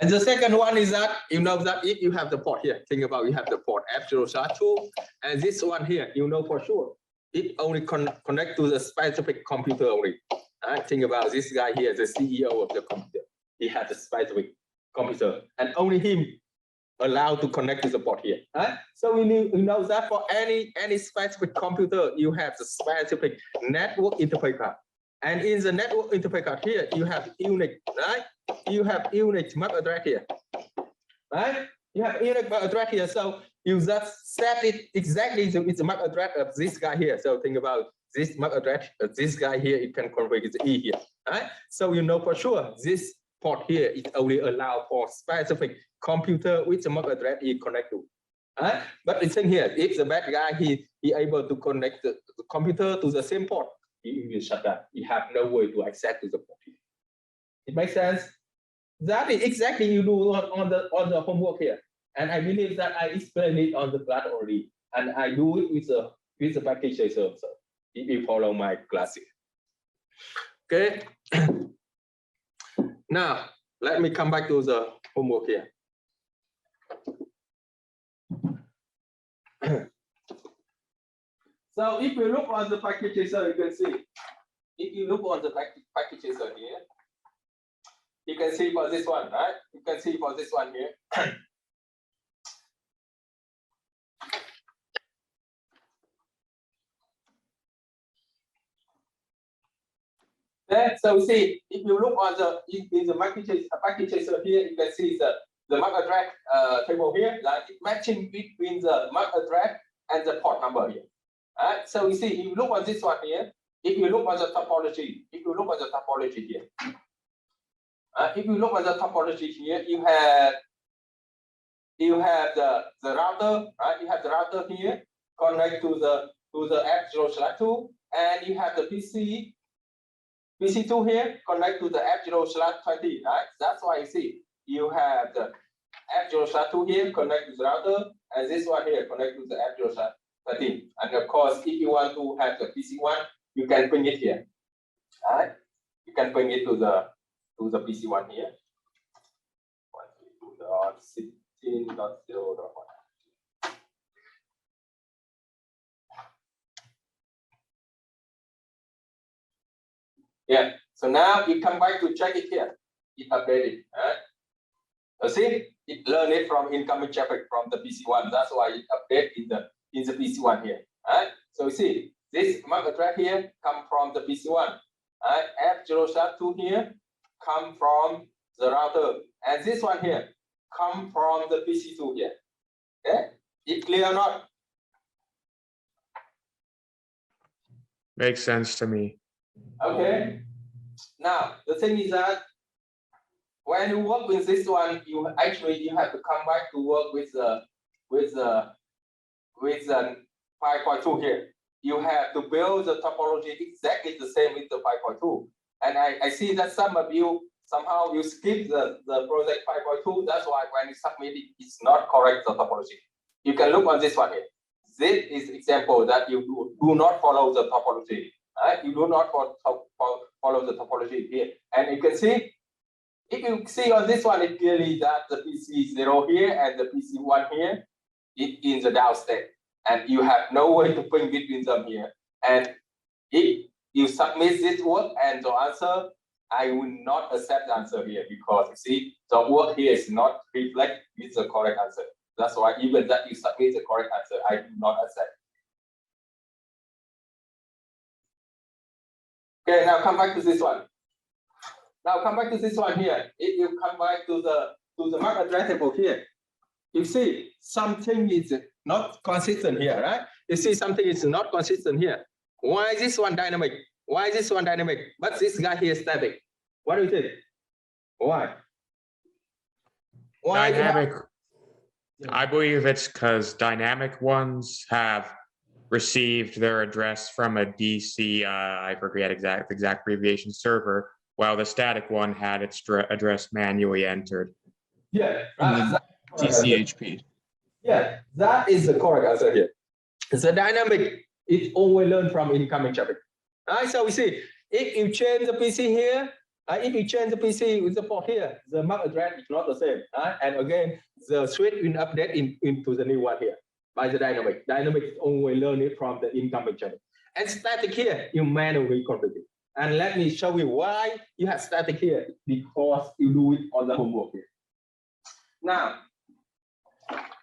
And the second one is that you know that if you have the port here, think about you have the port F0/2, and this one here, you know for sure, it only connect to the specific computer only. Think about this guy here, the CEO of the computer. He has a specific computer, and only him allowed to connect to the port here. So we know that for any specific computer, you have the specific network interface card. And in the network interface card here, you have Unix, right? You have Unix MAC address here, right? You have Unix MAC address here, so you just set it exactly with the MAC address of this guy here. So think about this MAC address of this guy here, it can configure the E here, right? So you know for sure this port here is only allowed for specific computer with the MAC address he connect to. But the thing here, if the bad guy he able to connect the computer to the same port, he will shut down. You have no way to access to the port. It makes sense. That is exactly you do on the homework here, and I believe that I explained it on the class already, and I do it with the package tracer. So if you follow my classes, okay. Now let me come back to the homework here. So if you look on the package tracer, you can see. If you look on the package tracer here, you can see for this one, right? You can see for this one here. Then, so see, if you look on the in the package tracer here, you can see the MAC address table here, like it matching between the MAC address and the port number here. So you see, if you look on this one here, if you look on the topology, here, if you look on the topology here, you have the router, right? You have the router here connect to the F0/2, and you have the PC2 here connect to the F0/20, right? That's why you see you have the F0/2 here connect to the router, and this one here connect to the F0/13. And of course, if you want to have the PC1, you can bring it here. All right? You can bring it to the PC1 here. 1.16.0.1. Yeah. So now you come back to check it here. It updated. Right? So see, it learned it from incoming traffic from the PC1. That's why it updated in the PC1 here. Right? So you see, this MAC address here come from the PC1. Right? F0/2 here come from the router, and this one here come from the PC2 here. Okay, it clear or not? Makes sense to me. Okay. Now the thing is that when you work with this one, you have to come back to work with the 5.2 here. You have to build the topology exactly the same with the 5.2. And I see that some of you somehow you skip the project 5.2. That's why when you submit it, it's not correct the topology. You can look on this one here. This is example that you do not follow the topology. Right? You do not follow the topology here. And you can see, if you see on this one, it clearly that the PC0 here and the PC1 here is in the down state. And you have no way to bring between them here. And if you submit this work and the answer, I will not accept the answer here because you see the work here is not reflect with the correct answer. That's why even that you submit the correct answer, I do not accept. Okay, now come back to this one. Now come back to this one here. If you come back to the MAC address table here, you see something is not consistent here, right? You see something is not consistent here. Why is this one dynamic? Why is this one dynamic? But this guy here is static. What do you think? Why? Why dynamic? I believe it's because dynamic ones have received their address from a DC, I forget exact abbreviation server, while the static one had its address manually entered. Yeah. DCHP. Yeah, that is the correct answer here. The dynamic is always learned from incoming traffic. So we see if you change the PC here, If you change the PC with the port here, the MAC address is not the same. And again, the switch will update into the new one here by the dynamic. Dynamic only learn it from the incoming channel. And static here, you manually configure it. And let me show you why you have static here, because you do it on the homework here. Now,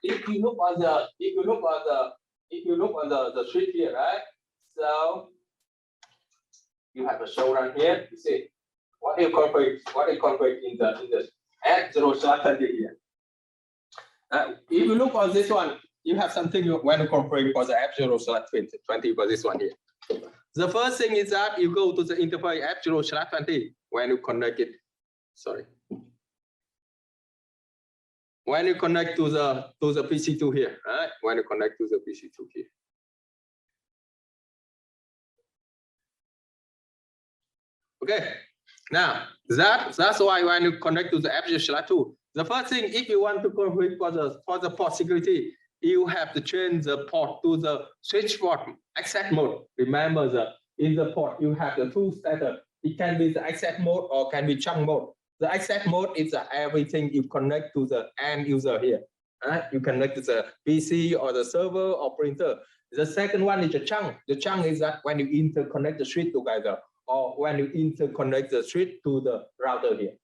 if you look on the switch here, right? So you have a show run here. You see what you configure in the F0/20 here. If you look on this one, you have something you want to configure for the F0/20 for this one here. The first thing is that you go to the interface F0/20 when you connect it. Sorry. When you connect to the PC2 here, right? When you connect to the PC2 here. Okay. Now that's why when you connect to the F0/2, the first thing, if you want to configure for the port security, you have to change the port to the switch port access mode. Remember, in the port you have the two status. It can be the access mode or can be chunk mode. The access mode is everything you connect to the end user here. You connect to the PC or the server or printer. The second one is the chunk. The chunk is that when you interconnect the switch together, or when you interconnect the switch to the router here.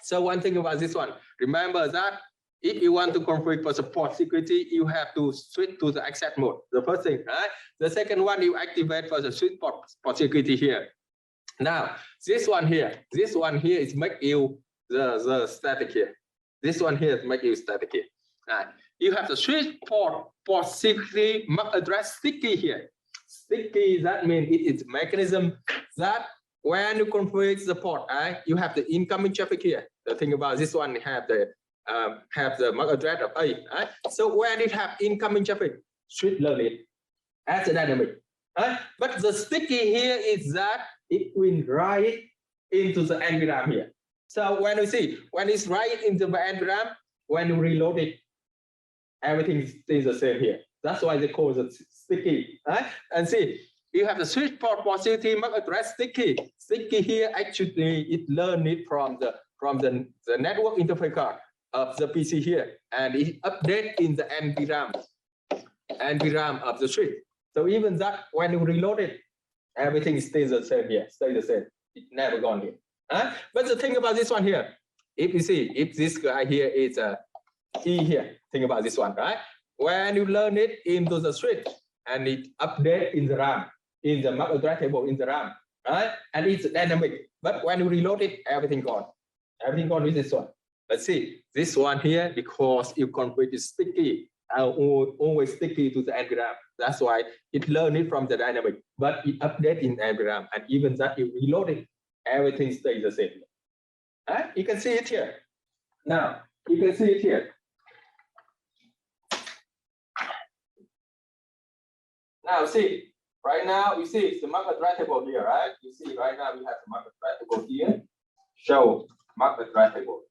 So one thing about this one, remember that if you want to configure for support security, you have to switch to the access mode. The first thing, right? The second one, you activate for the switch port security here. Now, this one here is make you the static here. This one here is make you static here. You have the switch port security MAC address sticky here. Sticky, that means it is mechanism that when you configure the port, you have the incoming traffic here. The thing about this one have the MAC address of A. So when it have incoming traffic, switch learn it as a dynamic. But the sticky here is that it will write into the NVRAM here. So when you see, when it's write into the NVRAM, when you reload it, everything stays the same here. That's why they call it sticky. And see, you have the switch port security MAC address sticky. Sticky here actually it learned it from the network interface card of the PC here, and it update in the NVRAM of the switch. So even that, when you reload it, everything stays the same here, stay the same. It never gone here. But the thing about this one here, if you see, if this guy here is a E here, think about this one, right? When you learn it into the switch and it update in the RAM, in the MAC address table in the RAM, right? And it's dynamic. But when you reload it, everything gone. Everything gone with this one. Let's see, this one here, because you configure it sticky, always sticky to the NVRAM. That's why it learned it from the dynamic, but it update in NVRAM. And even that you reload it, everything stays the same. You can see it here. Now, you can see it here. Now see, right now you see it's the MAC address table here, right? You see right now we have the MAC address table here. Show MAC address table.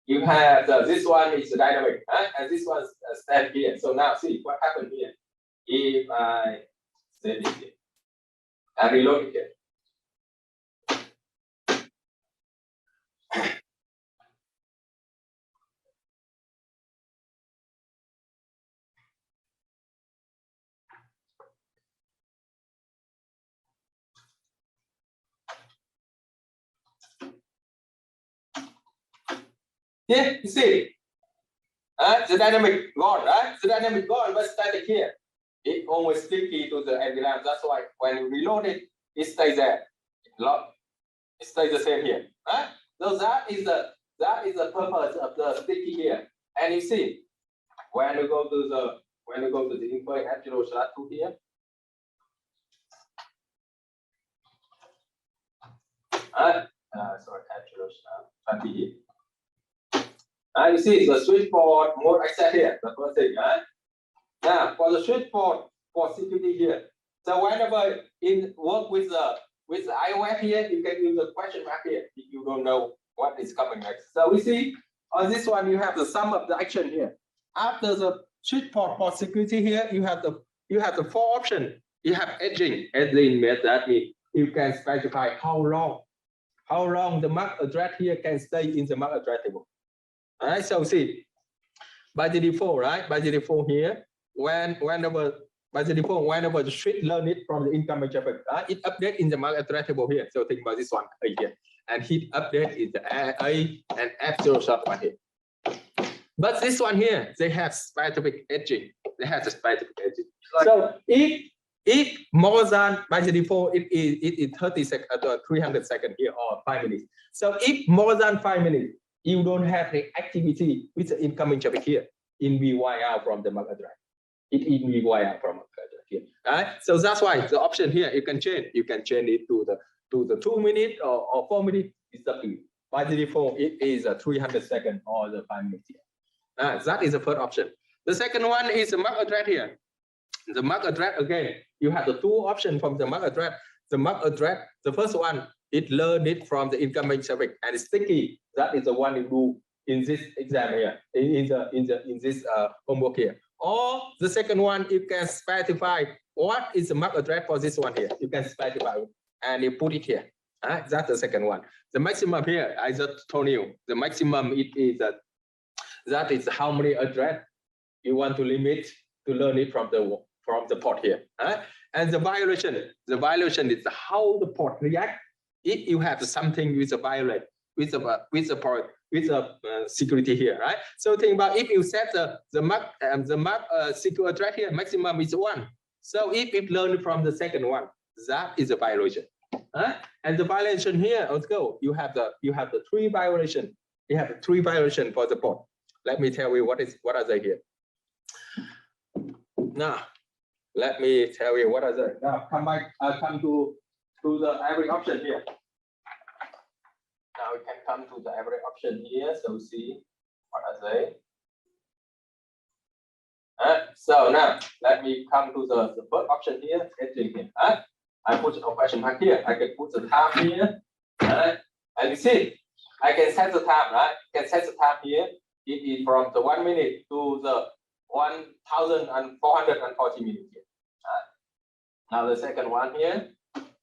You have this one is the dynamic, and this one's static here. So now see what happened here. If I set it here and reload it here. Yeah, you see, the dynamic gone, right? The dynamic gone, but static here. It always sticky to the NVRAM. That's why when you reload it, it stays there. It stays the same here, right? So that is the purpose of the sticky here. And you see, when you go to the info F0/2 here. Sorry, F0/20 here. You see the switch port mode access here, the first thing, right? Now for the switch port security here. So whenever in work with the iOS here, you can use the question mark here if you don't know what is coming next. So we see on this one you have the sum of the action here. After the switch port security here, you have the four options. you have edging. Edging means that means you can specify how long the MAC address here can stay in the MAC address table. All right, so see, by the default, right? By the default here, whenever the street learn it from the incoming traffic, it update in the MAC address table here. So think about this one here, and hit update is the A and F0 short one here. But this one here, they have specific edging. They have the specific edging. So if more than by the default, it is 30 seconds, 300 seconds here or 5 minutes. So if more than 5 minutes, you don't have the activity with the incoming traffic here in VYR from the MAC address. It in VYR from MAC address here. All right. So that's why the option here you can change. You can change it to the 2 minutes or 4 minutes. It's up to you. By the default, it is a 300 seconds or the 5 minutes here. That is the first option. The second one is the MAC address here. The MAC address again, you have the two options from the MAC address. The MAC address, the first one, it learned it from the incoming traffic and it's sticky. That is the one you do in this exam here, in this homework here. Or the second one, you can specify what is the MAC address for this one here. You can specify it and you put it here. That's the second one. The maximum here, I just told you, the maximum it is that is how many address you want to limit to learn it from the port here. And the violation is how the port react if you have something with a violate with a security here, right? So think about if you set the MAC secure address here, maximum is 1. So if it learned from the second one, that is a violation. And the violation here, let's go. You have the 3 violation. You have 3 violation for the port. Let me tell you what are they here. Now, let me tell you what are they. Now, come to the every option here. Now we can come to the every option here. So see what are they. So now let me come to the first option here. Edging here. I put a question mark here. I can put the time here. And you see, I can set the time, right? I can set the time here. It is from the 1 minute to the 1,440 minutes here. Now the second one here,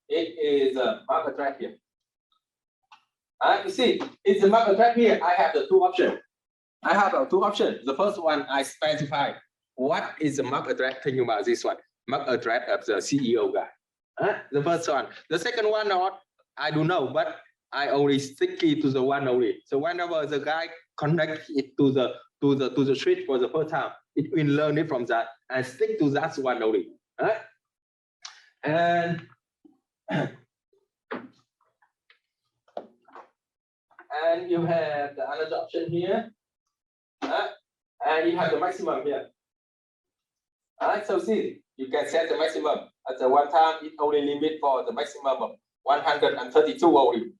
it is a MAC address here. You see, it's a MAC address here. I have the 2 options. I have 2 options. The first one, I specify what is the MAC address. Thinking about this one, MAC address of the CEO guy. The first one. The second one, I don't know, but I only stick it to the one only. So whenever the guy connect it to the switch for the first time, it will learn it from that and stick to that one only. And you have the another option here, and you have the maximum here. So see, you can set the maximum at the one time. It only limit for the maximum of 132 only.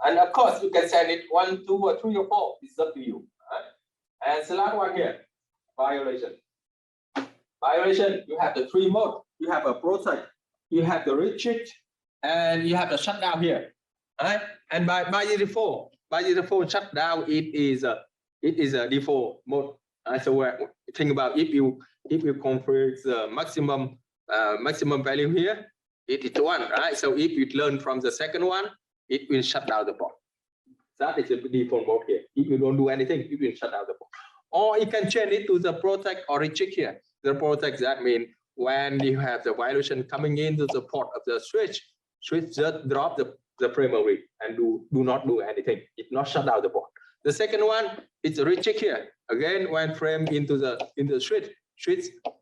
And of course, you can set it 1, 2, or 3, or 4. It's up to you. And the last one here, violation. Violation, you have the 3 modes. You have a protect, you have the restrict, and you have the shutdown here. And by the default shutdown, it is a default mode. So think about if you configure the maximum value here, it is 1, right? So if you learn from the second one, it will shut down the port. That is the default mode here. If you don't do anything, it will shut down the port. Or you can change it to the protect or restrict here. The protect, that means when you have the violation coming into the port of the switch just drop the frame away and do not do anything. It not shut down the port. The second one is a recheck here. Again, when frame into the switch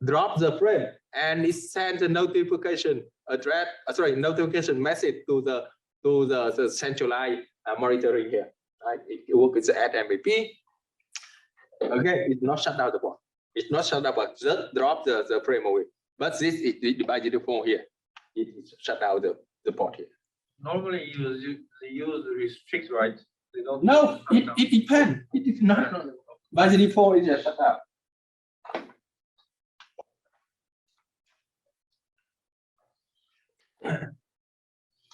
drop the frame and it sends a notification notification message to the centralized monitoring here. Right? It works with the add MVP. Again, it's not shut down the port. It's not shut down, but just drop the frame away. But this is by the default here. It shut down the port here. Normally, they use restrict, right? They don't. No, it depends. It is not. By the default, it just shut down.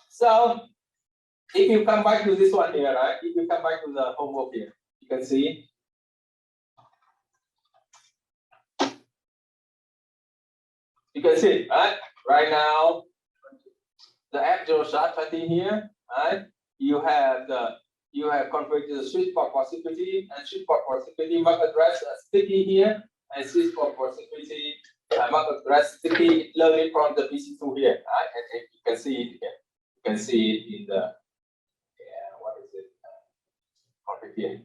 So, if you come back to this one here, right? If you come back to the homework here, you can see. You can see, right? right now, the actual SHA-20 here, right? You have configured the switch port for security and switch port for security MAC address sticky here, and switch port for security MAC address sticky learning from the PC2 here, right? And you can see it here. You can see it in the what is it? Config here.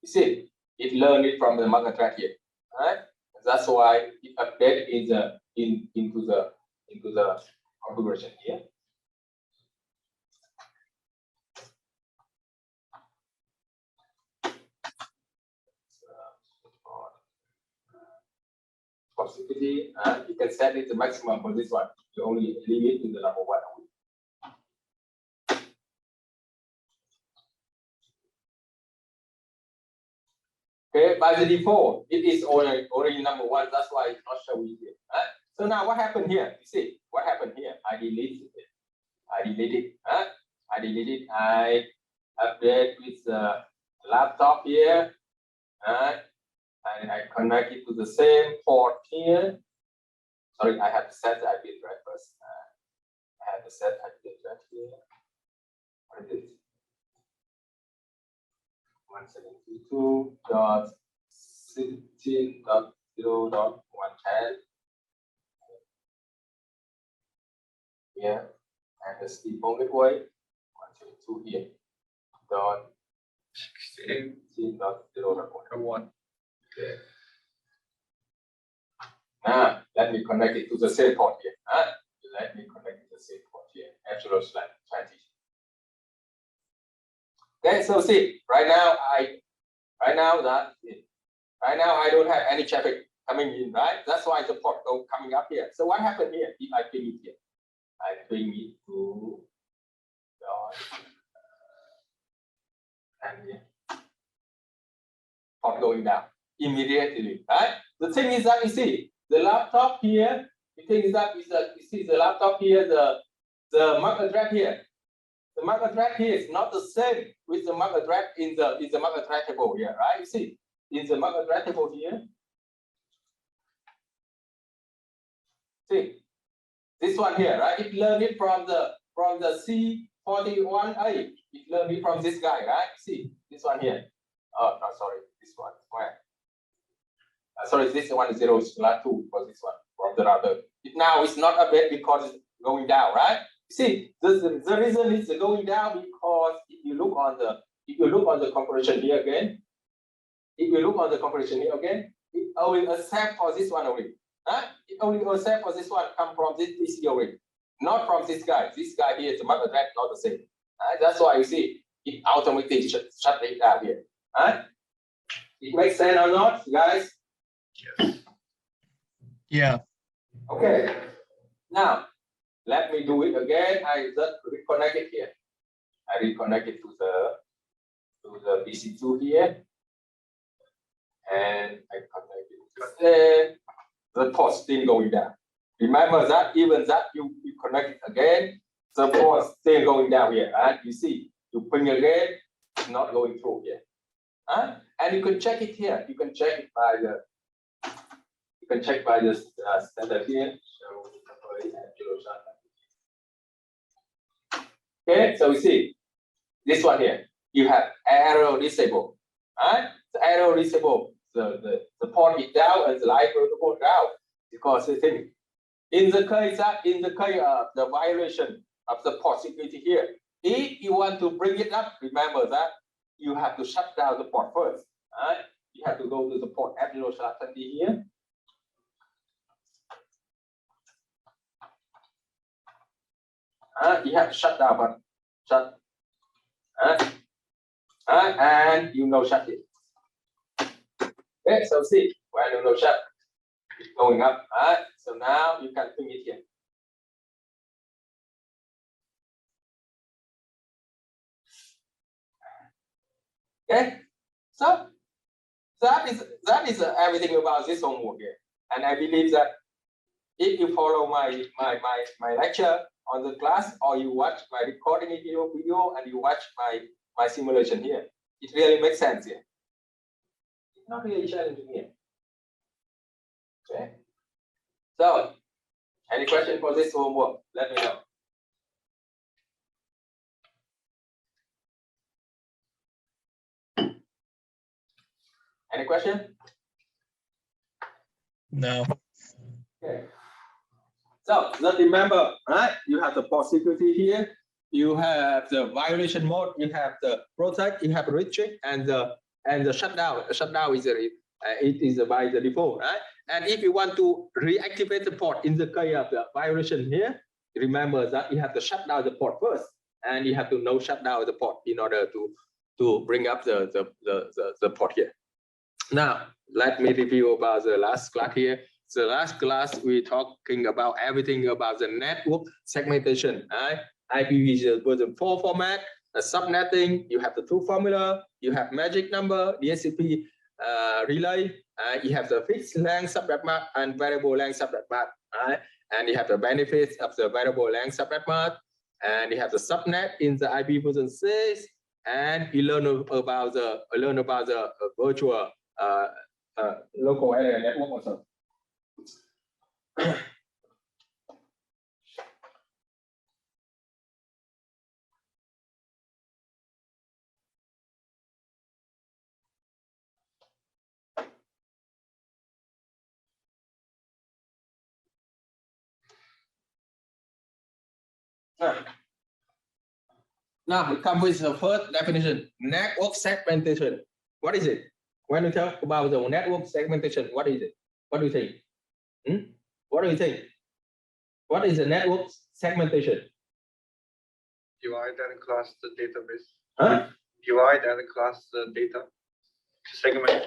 You see, it learned it from the MAC address here, right? That's why it updated into the configuration here. Security, you can set it the maximum for this one. You only leave it in the number 1 only. Okay, by the default, it is already number 1. That's why it's not showing here. So now what happened here? You see what happened here? I deleted it. I update with the laptop here. And I connect it to the same port here. Sorry, I have to set the IP address first. I have to set IP address here. What is it? 172.16.0.110. Here, and the steeple gateway 172 here. Dot 16.0.1. Okay. Now let me connect it to the same port here. Let me connect it to the same port here. Absolute /20. Okay, so see, right now I don't have any traffic coming in, right? That's why the port coming up here. So what happened here? If I ping it here, I ping it to and here. Port going down immediately, right? The thing is that you see the laptop here. The thing is that you see the laptop here, the MAC address here. The MAC address here is not the same with the MAC address in the MAC address table here, right? You see, in the MAC address table here. See, this one here, right? It learned it from the C41A. It learned it from this guy, right? See, this one here. Oh, no, sorry, this one. Where? Sorry, this one is 0/2 for this one from the router. Now it's not a bit because it's going down, right? See, the reason it's going down because if you look on the configuration here again, it only accept for this one only. It only accept for this one come from this PC only, not from this guy. This guy here is the MAC address not the same. That's why you see it automatically shut it down here. It makes sense or not, guys? Yes. Yeah. Okay. Now let me do it again. I just reconnect it here. I reconnect it to the PC2 here, and I connect it to the port still going down. Remember that even that you connect it again, the port still going down here. You see, you ping again, it's not going through here. And you can check it here. You can check it by the. You can check by the standard here. Okay, so we see this one here. You have arrow disable. The arrow disable. The port is down and the live protocol down because the thing. In the case of the violation of the port security here, if you want to bring it up, remember that you have to shut down the port first. You have to go to the port F0/20 here. You have to shut down, but shut. And shut it. Okay, so see when shut, it's going up. So now you can ping it here. Okay, so that is everything about this homework here, and I believe that if you follow my lecture on the class, or you watch my recording video and you watch my simulation here, it really makes sense here. It's not really challenging here. Okay, so Any question for this homework? Let me know. Any question? No. Okay. So just remember, right? You have the port security here. You have the violation mode. You have the protect. You have restrict and the shutdown. Shutdown is it is by the default, right? And if you want to reactivate the port in the case of the violation here, remember that you have to shut down the port first, and you have to no shut down the port in order to bring up the port here. Now let me review about the last class here. The last class we talking about everything about the network segmentation, right? IPv version 4 format, the subnetting. You have the two formula. You have magic number, DHCP relay. You have the fixed length subnet map and variable length subnet map, right? And you have the benefits of the variable length subnet map, and you have the subnet in the IP version 6, and you learn about the virtual local area network also. Now we come with the first definition: network segmentation. What is it? When we talk about the network segmentation, what is it? What do you think? What do you think? What is the network segmentation? Divide and class the database. Huh? Divide and class the data. Segment.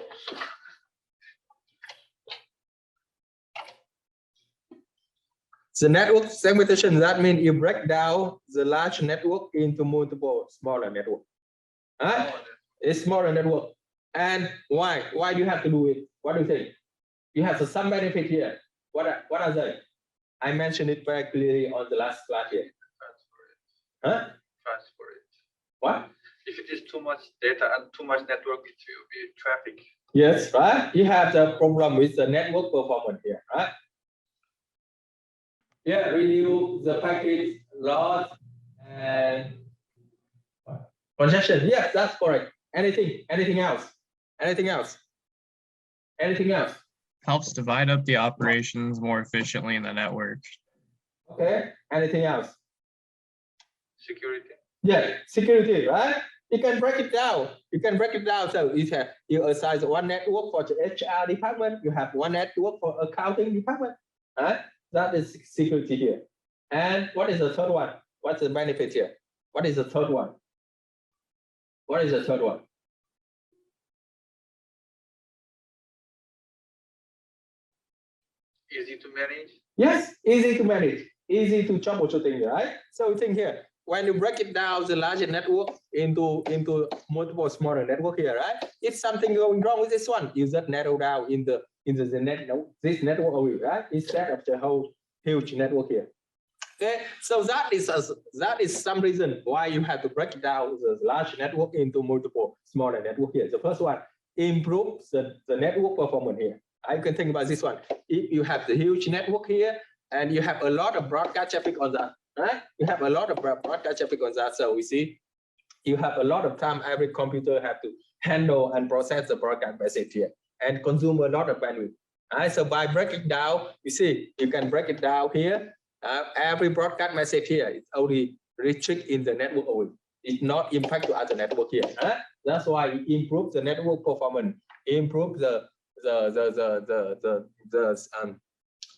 The network segmentation, that means you break down the large network into multiple smaller network. Huh? It's smaller network. And why? Why do you have to do it? What do you think? You have some benefit here. What are they? I mentioned it very clearly on the last class here. Transfer it. Huh? Transfer it. What? If it is too much data and too much network, it will be traffic. Yes, right? You have the problem with the network performance here, right? Yeah, renew the package loss and congestion. Yes, that's correct. Anything else? Anything else? Anything else? Helps divide up the operations more efficiently in the network. Okay. Anything else? Security. Yeah, security, right? You can break it down. You can break it down. So you assign one network for the HR department. You have one network for accounting department, right? That is security here. And what is the third one? What's the benefit here? What is the third one? What is the third one? Easy to manage. Yes, easy to manage, easy to troubleshooting, right? So we think here, when you break it down, the larger network into multiple smaller network here, right? If something going wrong with this one, you just narrow down in the this network only, right? Instead of the whole huge network here. Okay, so that is some reason why you have to break down the large network into multiple smaller network here. The first one, improve the network performance here. I can think about this one. If you have the huge network here and you have a lot of broadcast traffic on that, right? You have a lot of broadcast traffic on that. So we see you have a lot of time every computer have to handle and process the broadcast message here and consume a lot of bandwidth. Right? So by breaking down, you see, you can break it down here. Every broadcast message here is only restrict in the network only. It's not impact to other network here. Right? That's why it improve the network performance, improve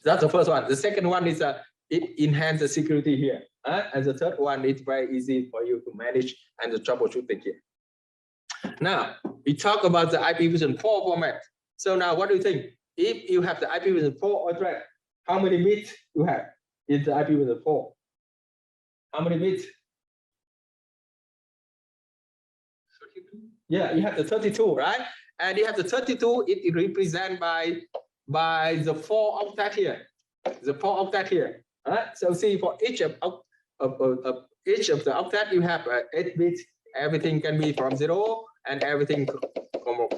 that's the first one. The second one is it enhance the security here, and the third one is very easy for you to manage and the troubleshooting here. Now we talk about the IPv4 format. So now what do you think? If you have the IPv4 address, how many bits you have in the IPv4? How many bits? 32. Yeah, you have the 32, right? And you have the 32, it represented by the 4 octet here. The 4 octet here. Right? So see, for each of the octet, you have 8 bits. Everything can be from 0 and everything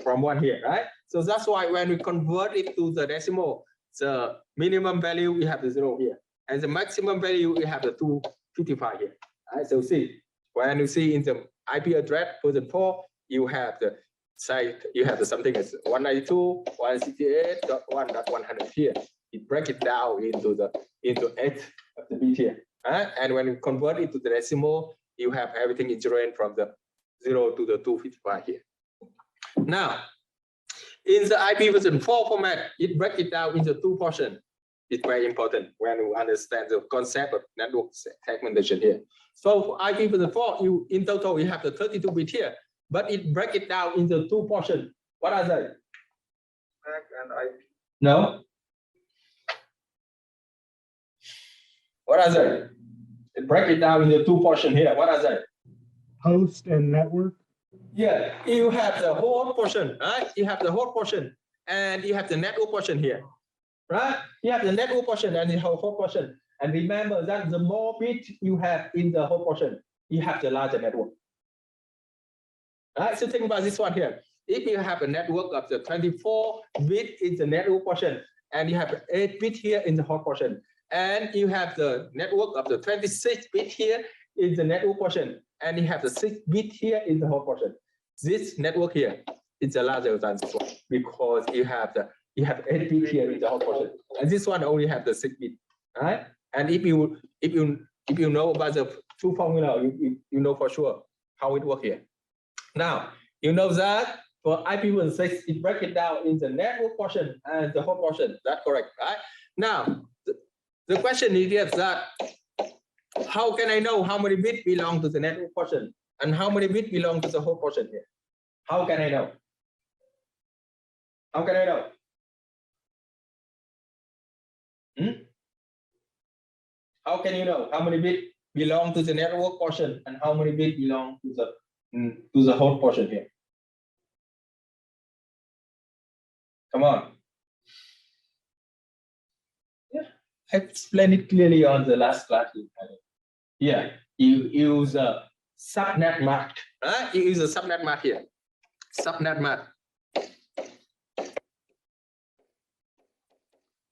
from 1 here, right? So that's why when we convert it to the decimal, the minimum value, we have the 0 here. and the maximum value you have the 255 here. Right? So see, when you see in the IP address version 4, you have the site, you have the something as 192.168.1.100 here. It break it down into 8 of the bit here. And when you convert it to the decimal, you have everything in range from the 0 to the 255 here. Now, in the IP version 4 format, it breaks it down into 2 portions. It's very important when you understand the concept of network segmentation here. So for IP version 4, in total you have the 32 bit here, but it breaks it down into 2 portions. What are they? MAC and IP. No. What are they? It breaks it down into 2 portions here. What are they? Host and network. Yeah, you have the whole portion, right? You have the whole portion, and you have the network portion here, right? You have the network portion and the whole portion. And remember that the more bit you have in the whole portion, you have the larger network. Right? So think about this one here. If you have a network of the 24 bit in the network portion, and you have 8 bit here in the whole portion, and you have the network of the 26 bit here in the network portion, and you have the 6 bit here in the whole portion. This network here is a larger than this one because you have 8 bit here in the whole portion, and this one only have the 6 bit. Right? And if you know about the 2 formula, you know for sure how it works here. Now you know that for IP version 6, it breaks it down in the network portion and the whole portion. That's correct, right? Now the question is that how can I know how many bits belong to the network portion and how many bits belong to the whole portion here? How can I know? How can I know? How can you know how many bits belong to the network portion and how many bits belong to the whole portion here? Come on. Yeah, I explained it clearly on the last class. Yeah, you use a subnet mask. You use a subnet mask here. Subnet mask.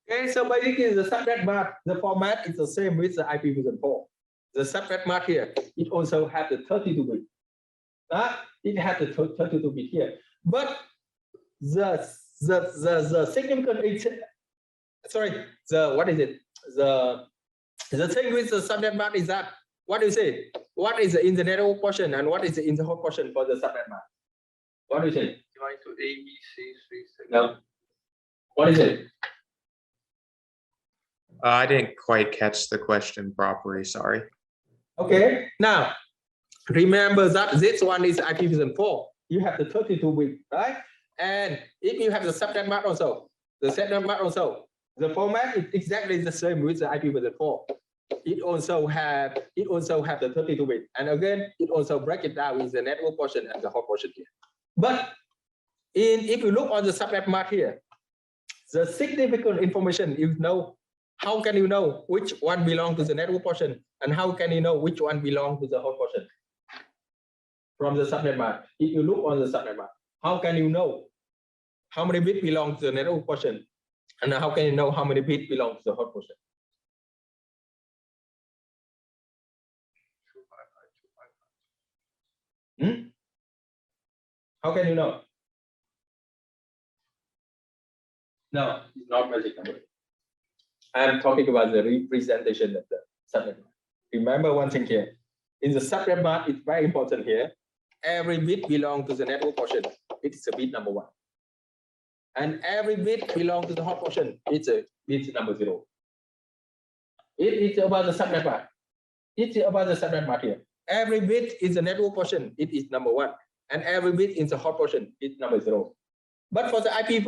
Okay, so basically the subnet mask, the format is the same with the IP version 4. The subnet mask here, it also has the 32 bit. It has the 32 bit here. But the significant, sorry, what is it? The thing with the subnet mask is that, what do you say? What is in the network portion and what is in the whole portion for the subnet mask? What do you say? Divide to A, B, C, 3, 6. No. What is it? I didn't quite catch the question properly, sorry. Okay, now remember that this one is IP version 4. You have the 32 bit, right? And if you have the subnet mask also, the subnet mask also, the format is exactly the same with the IP version 4. It also have the 32 bit, and again, it also break it down in the network portion and the whole portion here. But if you look on the subnet mask here, the significant information you know. How can you know which one belongs to the network portion and how can you know which one belongs to the whole portion? From the subnet mask, if you look on the subnet mask, how can you know how many bits belong to the network portion and how can you know how many bits belong to the whole portion? How can you know? No, it's not magic number. I'm talking about the representation of the subnet mask. Remember one thing here. In the subnet mask, it's very important here. Every bit belongs to the network portion. It's a bit number 1. And every bit belongs to the whole portion. It's a bit number 0. It's about the subnet mask. It's about the subnet mask here. Every bit is the network portion. It is number 1. And every bit in the whole portion is number 0. But for the IP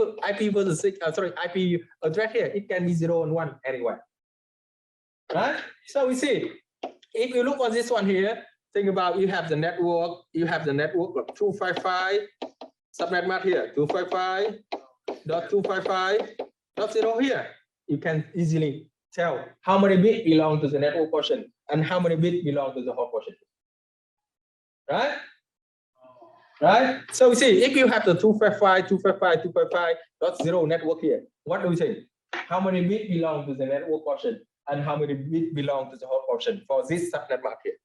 version 6, IP address here, it can be 0 and 1 anywhere. Right? So we see, if you look on this one here, think about you have the network of 255 subnet mask here, 255.255.0 here. You can easily tell how many bits belong to the network portion and how many bits belong to the whole portion. Right? Right? So we see if you have the 255.255.255.0 network here, what do we say? How many bits belong to the network portion and how many bits belong to the whole portion for this subnet mask here?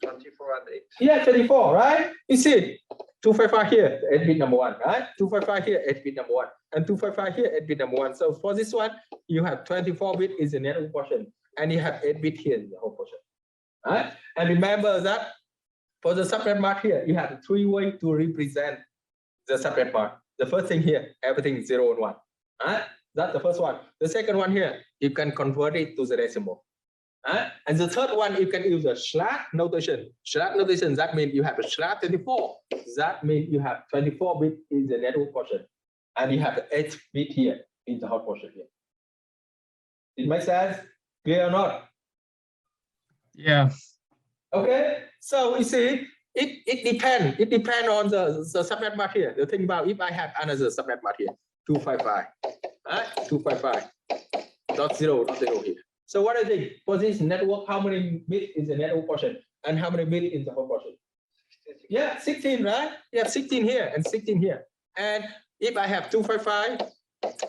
24 and 8. Yeah, 24, right? You see, 255 here, 8-bit number 1, right? 255 here, 8-bit number 1, and 255 here, 8-bit number 1. So for this one, you have 24-bit is the network portion, and you have 8-bit here in the whole portion, right? And remember that for the subnet mask here, you have 3 ways to represent the subnet mask. The first thing here, everything is 0 and 1, right? That's the first one. The second one here, you can convert it to the decimal. And the third one, you can use a slash notation. Slash notation, that means you have a slash 24. That means you have 24 bit in the network portion. And you have 8 bit here in the hot portion here. It makes sense? Clear or not? Yeah. Okay. So you see, it depends. It depends on the subnet mask here. The thing about if I have another subnet mask here, 255. 255.0.0 here. So what I think for this network, how many bits is the network portion and how many bits in the whole portion? Yeah, 16, right? You have 16 here and 16 here. And if I have 255,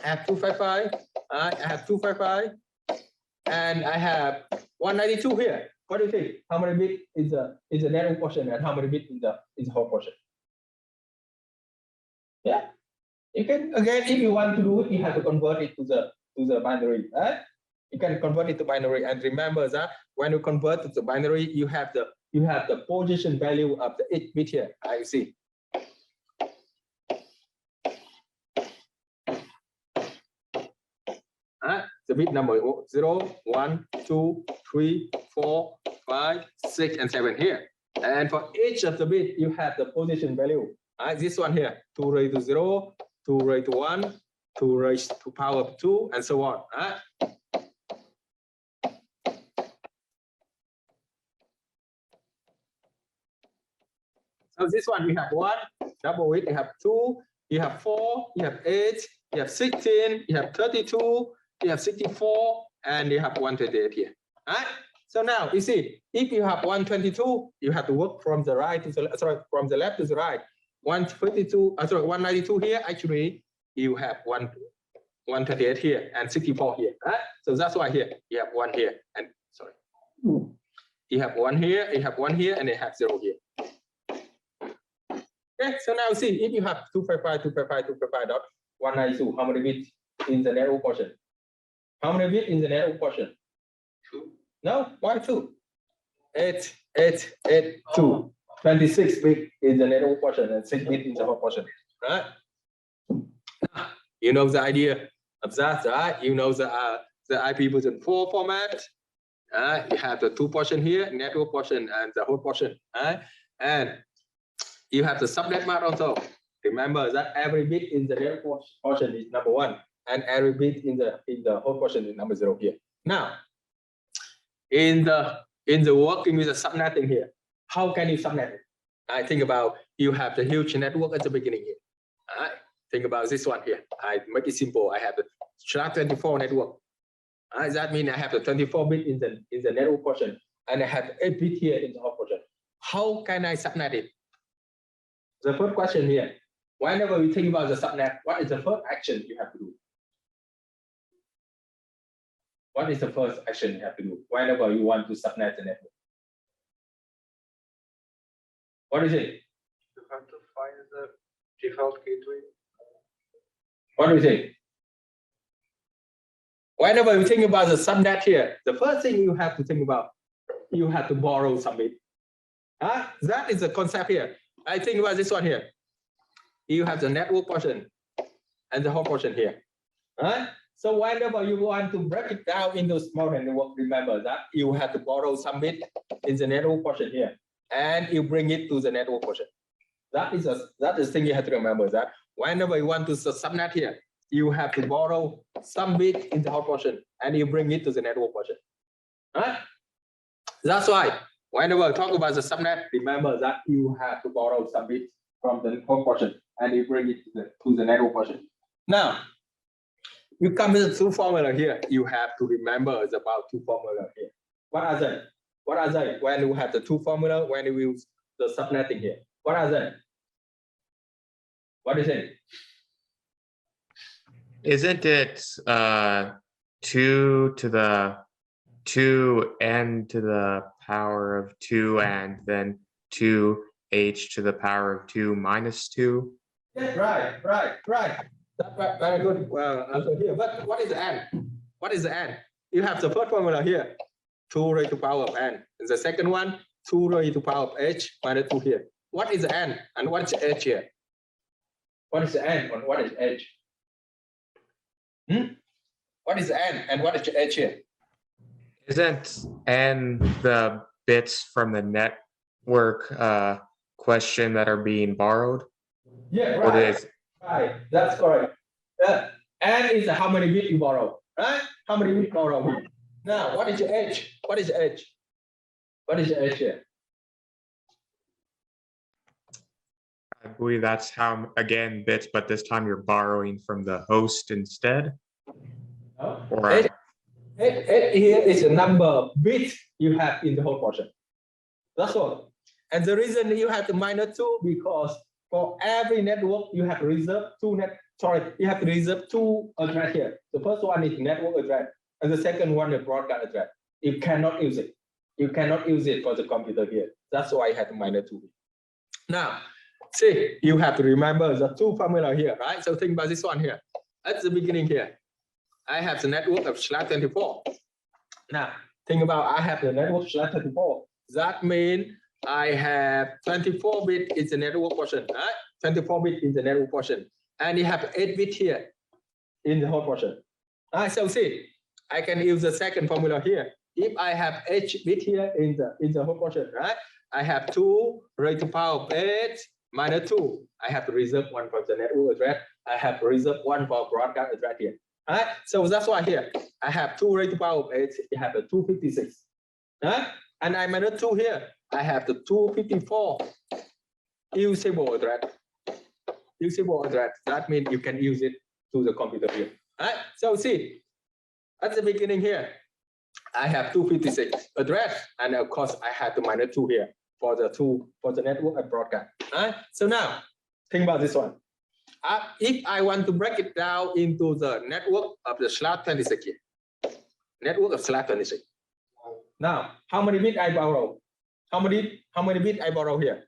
I have 255, I have 255, and I have 192 here. What do you think? How many bits is the network portion and how many bits is the whole portion? Yeah, you can again if you want to do it, you have to convert it to the binary, right? You can convert it to binary, and remember that when you convert to the binary, you have the position value of the 8 bit here. I see. The bit number 0, 1, 2, 3, 4, 5, 6, and 7 here. And for each of the bit, you have the position value. This one here, 2 raised to 0, 2 raised to 1, 2 raised to power of 2, and so on. So this one we have 1, double it, you have 2, you have 4, you have 8, you have 16, you have 32, you have 64, and you have 128 here. So now you see, if you have 122, you have to work from the right to the from the left to the right. 192 here. Actually, you have 128 here and 64 here. So that's why here you have 1 here and sorry, you have 1 here, you have 1 here, and you have 0 here. Okay, so now see if you have 255.192, how many bits in the network portion? How many bits in the network portion? 2. No, why 2? 8, 8, 8, 2. 26 bits in the network portion and 6 bits in the whole portion, right? You know the idea of that, right? You know the IP version 4 format. You have the 2 portion here, network portion and the whole portion, right? And you have the subnet mask also. Remember that every bit in the network portion is number 1, and every bit in the whole portion is number 0 here. Now, in the working with the subnetting here, how can you subnet it? I think about you have the huge network at the beginning here. Think about this one here. I make it simple. I have the SHA-24 network. That means I have the 24 bit in the network portion, and I have 8 bit here in the whole portion. How can I subnet it? The first question here, whenever we think about the subnet, what is the first action you have to do? What is the first action you have to do whenever you want to subnet the network? What is it? You have to find the default gateway. What do you think? Whenever you think about the subnet here, the first thing you have to think about, you have to borrow some bit. That is the concept here. I think about this one here. You have the network portion and the whole portion here. So whenever you want to break it down into small network, remember that you have to borrow some bit in the network portion here, and you bring it to the network portion. That is the thing you have to remember, that whenever you want to subnet here, you have to borrow some bit in the whole portion and you bring it to the network portion. That's why whenever I talk about the subnet, remember that you have to borrow some bit from the whole portion and you bring it to the network portion. Now, you come with 2 formula here. You have to remember about 2 formula here. What are they? What are they? When you have the 2 formula, when you use the subnetting here, what are they? What is it? Isn't it 2 to the 2n to the power of 2 and then 2h to the power of 2 minus 2. Yeah, right. That's very good. Well, answer here. But what is the n? What is the n? You have the first formula here, 2 raised to the power of n. And the second one, 2 raised to the power of h minus 2 here. What is the n and what is h here? What is the n and what is h? What is the n and what is h here? Isn't n the bits from the network question that are being borrowed? Yeah, Or right. is Right, that's correct. N is how many bits you borrow, right? How many bits borrow here? Now, what is your h? What is your h? What is your h here? I believe that's how, again, bits, but this time you're borrowing from the host instead? No? Or H here is the number of bits you have in the whole portion. That's all. And the reason you have to minus 2 because for every network you have to reserve you have to reserve 2 address here. The first one is network address, and the second one is broadcast address. You cannot use it. You cannot use it for the computer here. That's why I had to minus 2. Now, see, you have to remember the 2 formula here, right? So think about this one here. At the beginning here, I have the network of /24. Now, think about I have the network /24. That means I have 24 bit is the network portion, right? 24 bit is the network portion. And you have 8 bit here in the whole portion. So see, I can use the second formula here. If I have h bit here in the whole portion, right? I have 2 raised to the power of 8 minus 2. I have to reserve 1 for the network address. I have to reserve 1 for broadcast address here. Right? So that's why here I have 2 raised to the power of 8. You have the 256. Right? And I minus 2 here. I have the 254 usable address. Usable address. That means you can use it to the computer here. Right? So see, at the beginning here, I have 256 address, and of course I have to minus 2 here for the network and broadcast. Right? So now think about this one. If I want to break it down into the network of the /26 here, network of /26. Now, how many bits I borrow? How many bits I borrow here?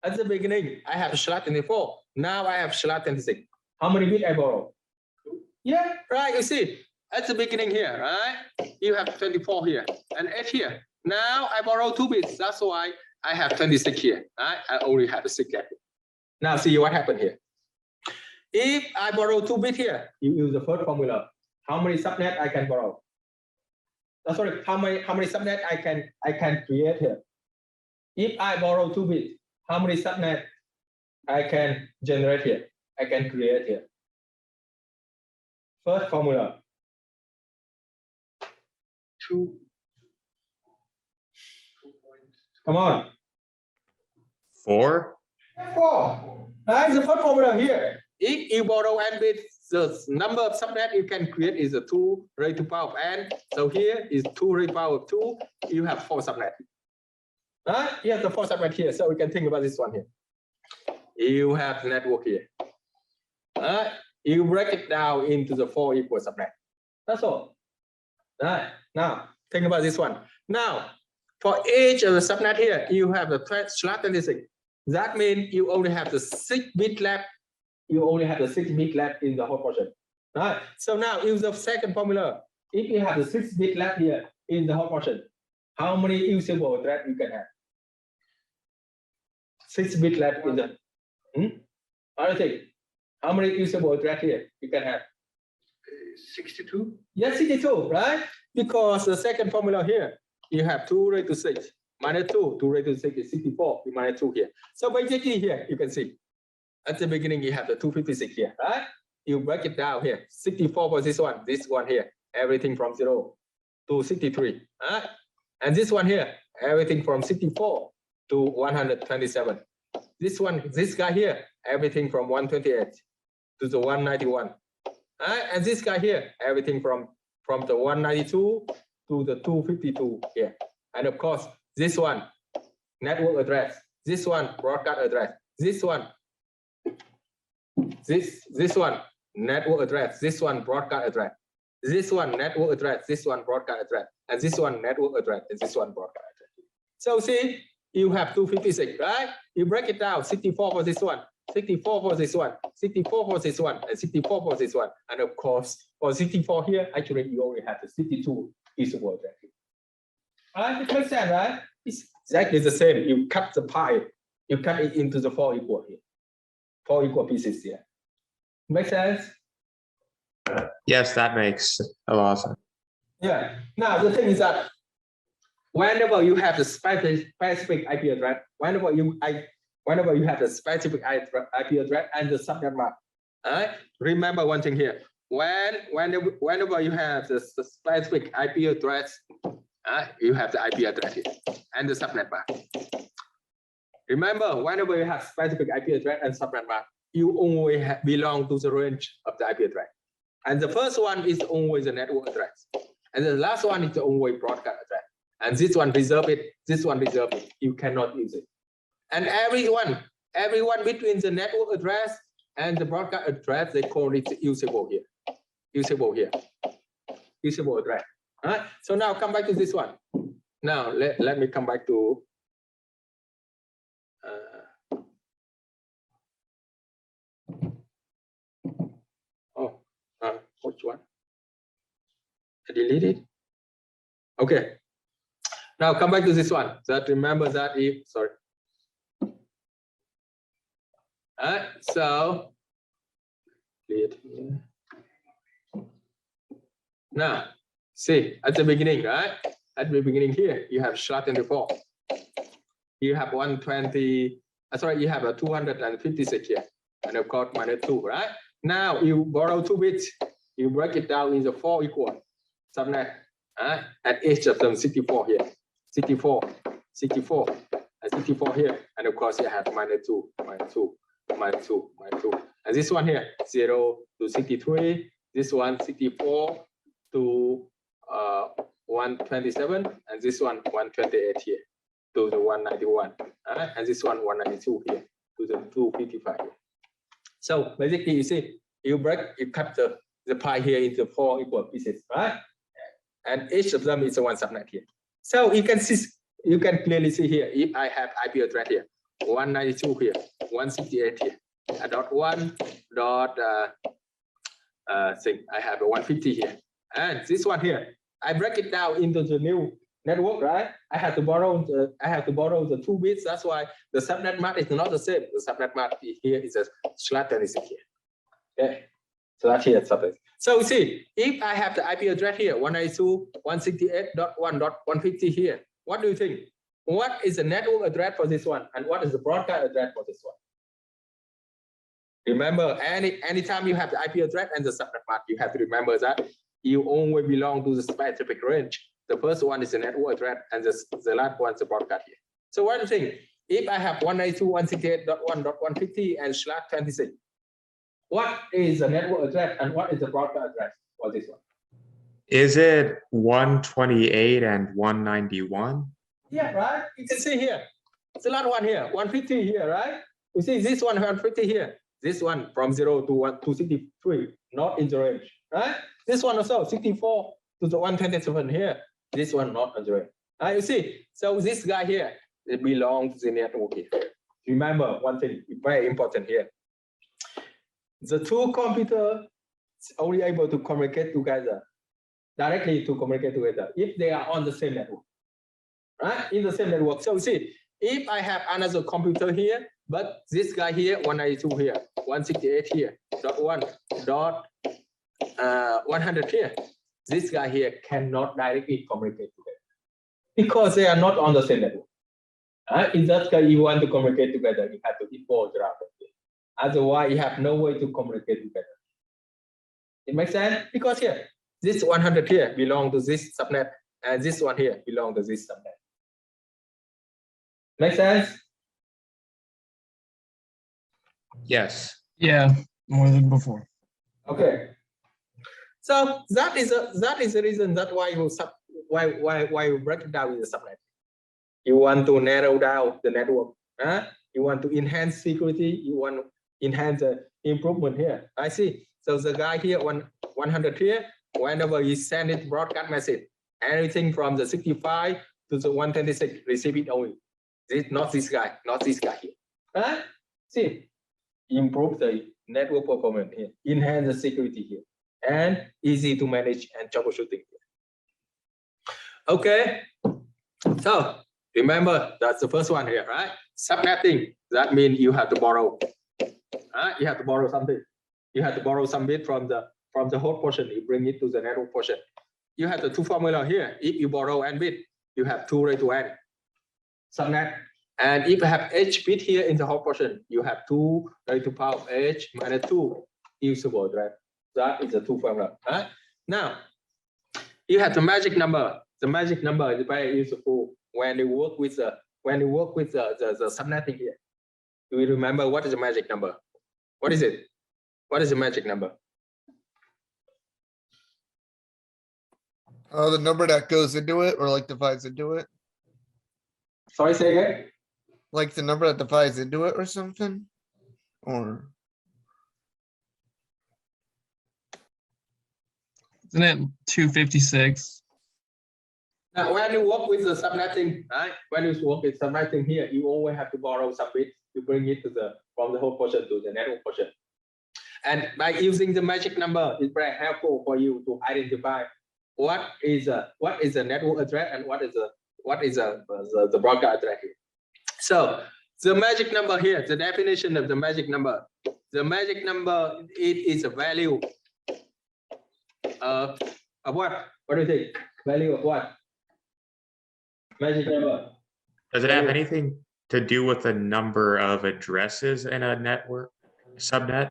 At the beginning, I have /24. Now I have /26. How many bits I borrow? Yeah, right. You see, at the beginning here, right? You have 24 here and 8 here. Now I borrow 2 bits. That's why I have 26 here. Right? I only have 6 here. Now see what happened here. If I borrow 2 bits here, you use the first formula. How many subnet I can borrow? Sorry, how many subnet I can create here? If I borrow 2 bits, how many subnet I can generate here? I can create here. First formula. 2. Come on. 4? 4. Right, the first formula here. If you borrow n bits, the number of subnet you can create is a 2 raised to the power of n. So here is 2 raised to the power of 2. You have 4 subnet. Right? You have the 4 subnet here. So we can think about this one here. You have the network here. Right? You break it down into the 4 equal subnet. That's all. Right? Now think about this one. Now for each of the subnet here, you have the /26. That means you only have the 6 bit left. You only have the 6 bit left in the whole portion. Right? So now use the second formula. If you have the 6 bit left here in the whole portion, how many usable address you can have? 6 bit left in the other thing. How many usable address here you can have? 62. Yes, 62, right? Because the second formula here, you have 2 raised to 6 minus 2 raised to 6 is 64. You minus 2 here. So basically here you can see at the beginning you have the 256 here, right? You break it down here. 64 for this one here, everything from 0 to 63, right? And this one here, everything from 64 to 127. This guy here, everything from 128 to the 191. And this guy here, everything from the 192 to the 252 here. And of course, this one, network address. This one, broadcast address. This one, this one, network address. This one, broadcast address. this one network address, this one broadcast address, and this one network address, and this one broadcast address. So see, you have 256, right? You break it down, 64 for this one, 64 for this one, 64 for this one, and 64 for this one. And of course, for 64 here, actually you only have the 62 usable address. Alright, it makes sense, right? It's exactly the same. You cut the pie, you cut it into the 4 equal here. 4 equal pieces here. Make sense? Yes, that makes a lot of sense. Yeah. Now the thing is that whenever you have the specific IP address, whenever you have the specific IP address and the subnet mask, remember one thing here. Whenever you have the specific IP address, you have the IP address here and the subnet mask. Remember, whenever you have specific IP address and subnet mask, you only belong to the range of the IP address. And the first one is always the network address. And the last one is the only broadcast address. And this one reserve it, this one reserve it. You cannot use it. And everyone between the network address and the broadcast address, they call it usable here. Usable here. Usable address. All right. So now come back to this one. Now let me come back to which one? I deleted. Okay. Now come back to this one. That remember that if sorry. So now see at the beginning, right? At the beginning here, you have SHA-24. You have 120. Sorry, you have a 256 here, and of course -2, right? Now you borrow 2 bits. You break it down into 4 equal subnet, and each of them 64 here, 64, 64, and 64 here, and of course you have -2, -2, -2, -2, and this one here 0 to 63, this one 64 to 127, and this one 128 here to the 191, and this one 192 here to the 255 here. So basically, you see, you cut the pie here into 4 equal pieces, right? And each of them is one subnet here. So you can clearly see here, if I have IP address here, 192 here, 168 here, .1 dot I have a 150 here, and this one here, I break it down into the new network, right? I have to borrow the 2 bits. That's why the subnet mask is not the same. The subnet mask here is a /26 here. Okay, so that's here subnet. So see, if I have the IP address here, 192.168.1.150 here, what do you think? What is the network address for this one, and what is the broadcast address for this one? Remember, anytime you have the IP address and the subnet mask, you have to remember that you only belong to the specific range. The first one is the network address, and the last one is the broadcast here. So what do you think? If I have 192.168.1.150 and /26, what is the network address and what is the broadcast address for this one? Is it 128 and 191? Yeah, right. You can see here. It's a lot one here, 150 here, right? You see this one 150 here. This one from 0 to 1 to 63, not in the range, right? This one also 64 to the 127 here. This one not in the range. You see, so this guy here, it belongs to the network here. Remember one thing, very important here. The two computers only able to communicate together, directly to communicate together, if they are on the same network, right? In the same network. So see, if I have another computer here, but this guy here, 192 here, 168 here, .1, 100 here, this guy here cannot directly communicate together because they are not on the same network. In that case, you want to communicate together, you have to involve the router. Otherwise, you have no way to communicate together. It makes sense? Because here, this 100 here belongs to this subnet, and this one here belongs to this subnet. Make sense? Yes. Yeah, more than before. Okay. So that is the reason that why you break it down in the subnet. You want to narrow down the network. You want to enhance security. You want to enhance the improvement here. I see. So the guy here 100 here whenever you send it broadcast message, anything from the 65 to the 126, receive it only. This not this guy here. Right? See, improve the network performance here, enhance the security here, and easy to manage and troubleshooting here. Okay, so remember that's the first one here, right? Subnetting, that means you have to borrow. You have to borrow something. You have to borrow some bit from the host portion. You bring it to the network portion. You have the two formula here. If you borrow n bit, you have 2 raised to n subnet. And if you have h bit here in the host portion, you have 2 raised to power of h minus 2 usable address. That is the two formula. Right? Now, you have the magic number. The magic number is very useful when you work with the subnetting here. Do you remember what is the magic number? What is it? What is the magic number? Oh, the number that goes into it or like divides into it? Sorry, say again. Like the number that divides into it or something? Or Isn't it 256? Now, when you work with the subnetting, right? When you work with subnetting here, you always have to borrow some bit to bring it to from the host portion to the network portion. And by using the magic number, it's very helpful for you to identify what is the network address and what is the broadcast address here. So the magic number here, the definition of the magic number. The magic number, it is a value of what? What do you think? Value of what? Magic number. Does it have anything to do with the number of addresses in a network subnet?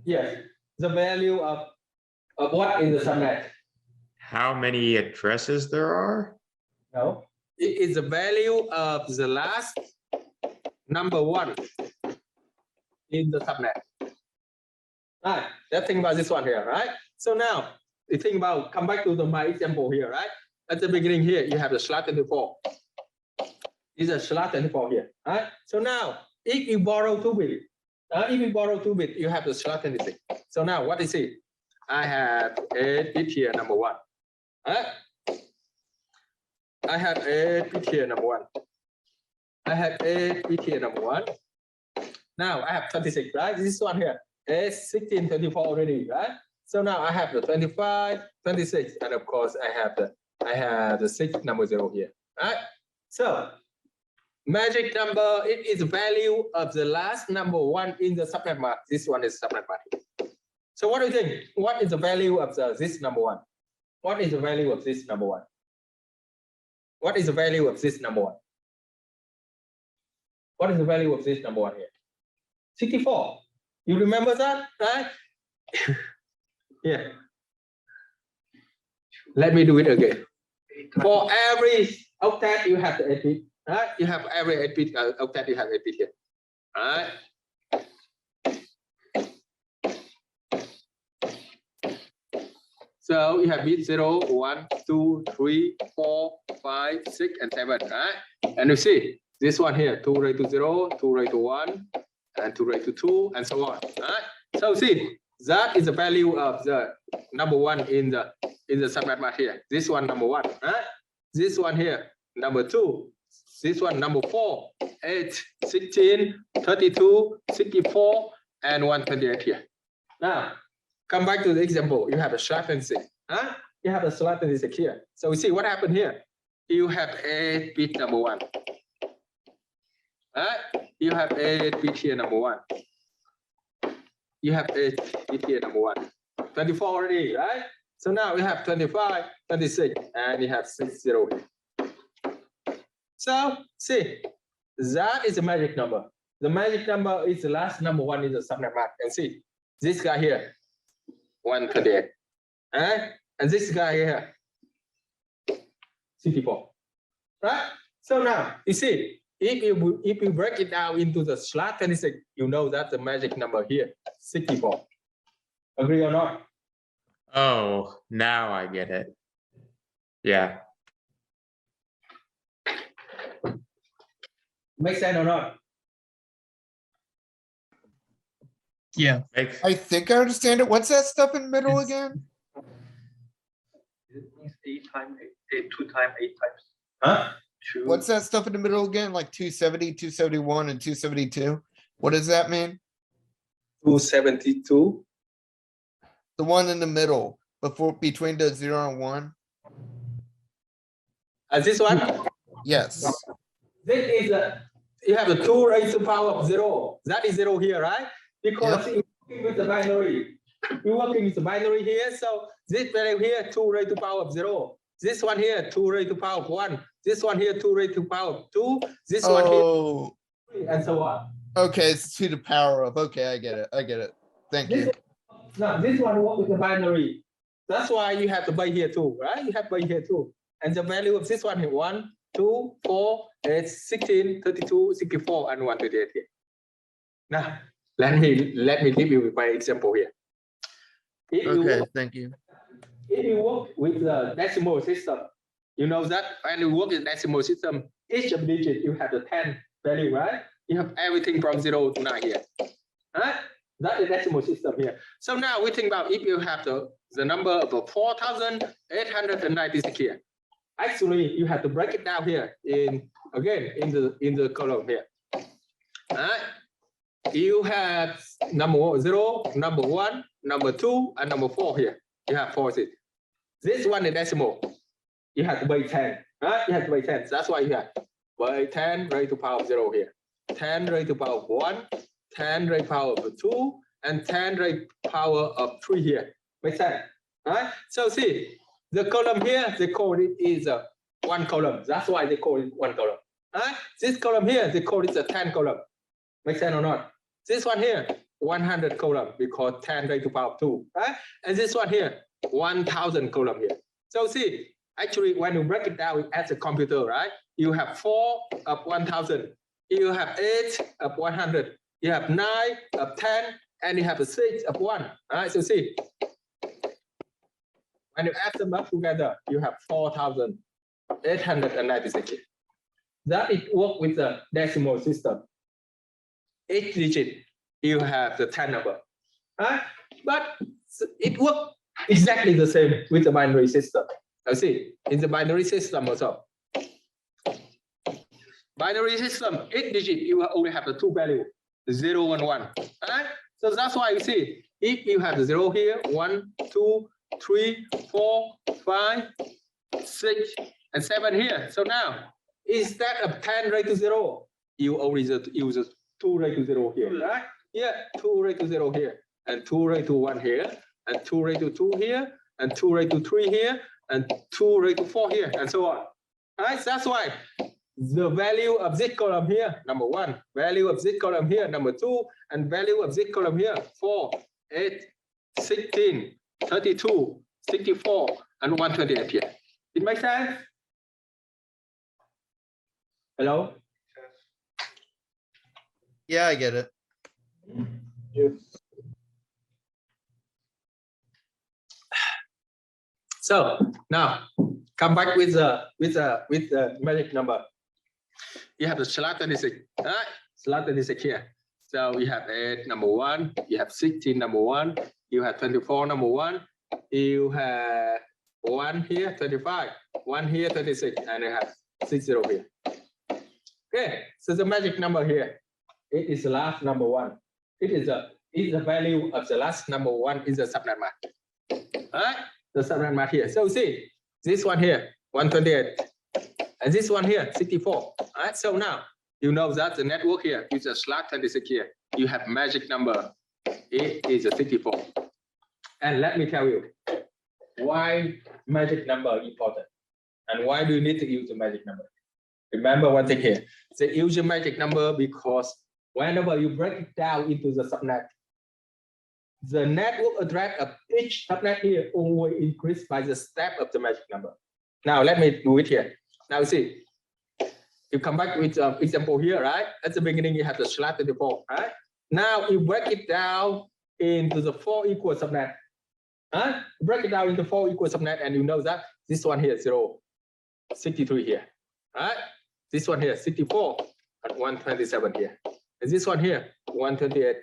Yes, the value of what in the subnet? How many addresses there are? No, it is the value of the last number 1 in the subnet. Right, let's think about this one here, right? So now you think about, come back to my example here, right? At the beginning here, you have the slot 24. Is a slot 24 here, right? So now, if you borrow 2 bit, you have the slot 26. So now, what is it? I have 8 bit here, number 1. Right? I have 8 bit here, number 1. I have 8 bit here, number 1. Now I have 26, right? This one here is 16, 24 already, right? So now I have the 25, 26, and of course I have the 6 number 0 here, right? So magic number, it is value of the last number 1 in the subnet mask. This one is subnet mask. So what do you think? What is the value of this number 1? What is the value of this number 1? What is the value of this number 1? What is the value of this number 1 here? 64. You remember that, right? Yeah. Let me do it again. For every octet, you have the 8 bit, right? You have every 8 bit octet, you have 8 bit here, right? So you have bit 0, 1, 2, 3, 4, 5, 6, and 7, right? And you see this one here, 2 raised to 0, 2 raised to 1, and 2 raised to 2, and so on, right? So see, that is the value of the number 1 in the subnet mask here. This one number 1, right? This one here, number 2. This one number 4, 8, 16, 32, 64, and 128 here. Now, come back to the example. You have a slot 26, huh? You have a slot 26 here. So we see what happened here. You have 8 bit number 1. Right? You have 8 bit here number 1. You have 8 bit here number 1. 24 already, right? So now we have 25, 26, and you have 60 here. So see, that is the magic number. The magic number is the last number 1 in the subnet mask. And see, this guy here, 128, right? And this guy here, 64, right? So now you see, if you break it down into the slot 26, you know that the magic number here, 64. Agree or not? Oh, now I get it. Yeah. Make sense or not? Yeah. Makes, I think I understand it. What's that stuff in the middle It's- again? 8 times 8, 2 times 8 times. Huh? What's that stuff in the middle again? Like 270, 271, and 272? What does that mean? 272. The one in the middle between the 0 and 1? This one? Yes. This is you have the 2 raised to the power of 0. That is 0 here, right? Because you're working with the binary. You're working with the binary here. So this value here, 2 raised to the power of 0. This one here, 2 raised to the power of 1. This one here, 2 raised to the power of 2. This one Oh, here, and so on. okay, it's to the power of. Okay, I get it. I get it. Thank you. Now, this one work with the binary. That's why you have the base here too, right? You have base here too. And the value of this one here, 1, 2, 4, 8, 16, 32, 64, and 128 here. Now, let me give you my example here. Okay, thank you. If you work with the decimal system, you know that when you work in decimal system, each digit you have the 10 value, right? You have everything from 0 to 9 here. Right? That is decimal system here. So now we think about if you have the number of 4,896 here. Actually, you have to break it down here in the column here. Right? You have number 0, number 1, number 2, and number 4 here. You have 4 digits. This one is decimal. You have to base 10. Right? You have to base 10. That's why you have base 10 raised to the power of 0 here. 10 raised to the power of 1, 10 raised to the power of 2, and 10 raised to the power of 3 here. Makes sense? Right? So see, the column here, they call it is a 1 column. That's why they call it 1 column. Right? This column here, they call it a 10 column. Make sense or not? This one here, 100 column, because 10 raised to the power of 2. Right? And this one here, 1,000 column here. So see, actually, when you break it down as a computer, right? You have 4 of 1,000. You have 8 of 100. You have 9 of 10, and you have a 6 of 1. All right, so see, when you add them up together, you have 4,896. That it work with the decimal system. Each digit, you have the 10 number. Right? But it works exactly the same with the binary system. Now see, in the binary system also. Binary system, each digit, you only have the 2 values, 0 and 1. Right? So that's why you see, if you have the 0 here, 1, 2, 3, 4, 5, 6, and 7 here. So now, instead of 10 raised to 0, you only use 2 raised to 0 here, right? Yeah, 2 raised to 0 here, and 2 raised to 1 here, and 2 raised to 2 here, and 2 raised to 3 here, and 2 raised to 4 here, and so on. Right? That's why the value of this column here, number 1, value of this column here, number 2, and value of this column here, 4, 8, 16, 32, 64, and 128 here. It makes sense? Hello? Yeah, I get it. So now come back with the magic number. You have the slot 26, right? Slot 26 here. So you have 8 number 1, you have 16 number 1, you have 24 number 1, you have 1 here 25, 1 here 36, and you have 60 here. Okay, so the magic number here, it is the last number 1. It is the value of the last number 1 is the subnet mask. All right, the subnet mask here. So see, this one here, 128, and this one here, 64. All right, so now you know that the network here is a slot 26 here. You have magic number, it is a 64. And let me tell you, why magic number important, and why do you need to use the magic number? Remember one thing here, they use the magic number because whenever you break it down into the subnet, the network address of each subnet here always increase by the step of the magic number. Now let me do it here. Now see, you come back with example here, right? At the beginning you have the slot 24, right? Now you break it down into the 4 equal subnet. Huh? Break it down into 4 equal subnet, and you know that this one here 0, 63 here, right? This one here 64 and 127 here. And this one here 128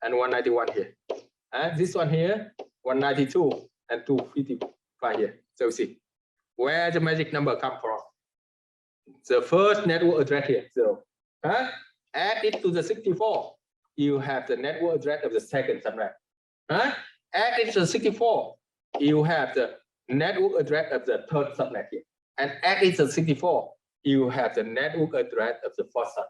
and 191 here. And this one here 192 and 255 here. So see, where the magic number come from? The first network address here, 0. Huh? Add it to the 64. You have the network address of the second subnet. Huh? Add it to the 64. You have the network address of the third subnet here. And add it to the 64. You have the network address of the fourth subnet.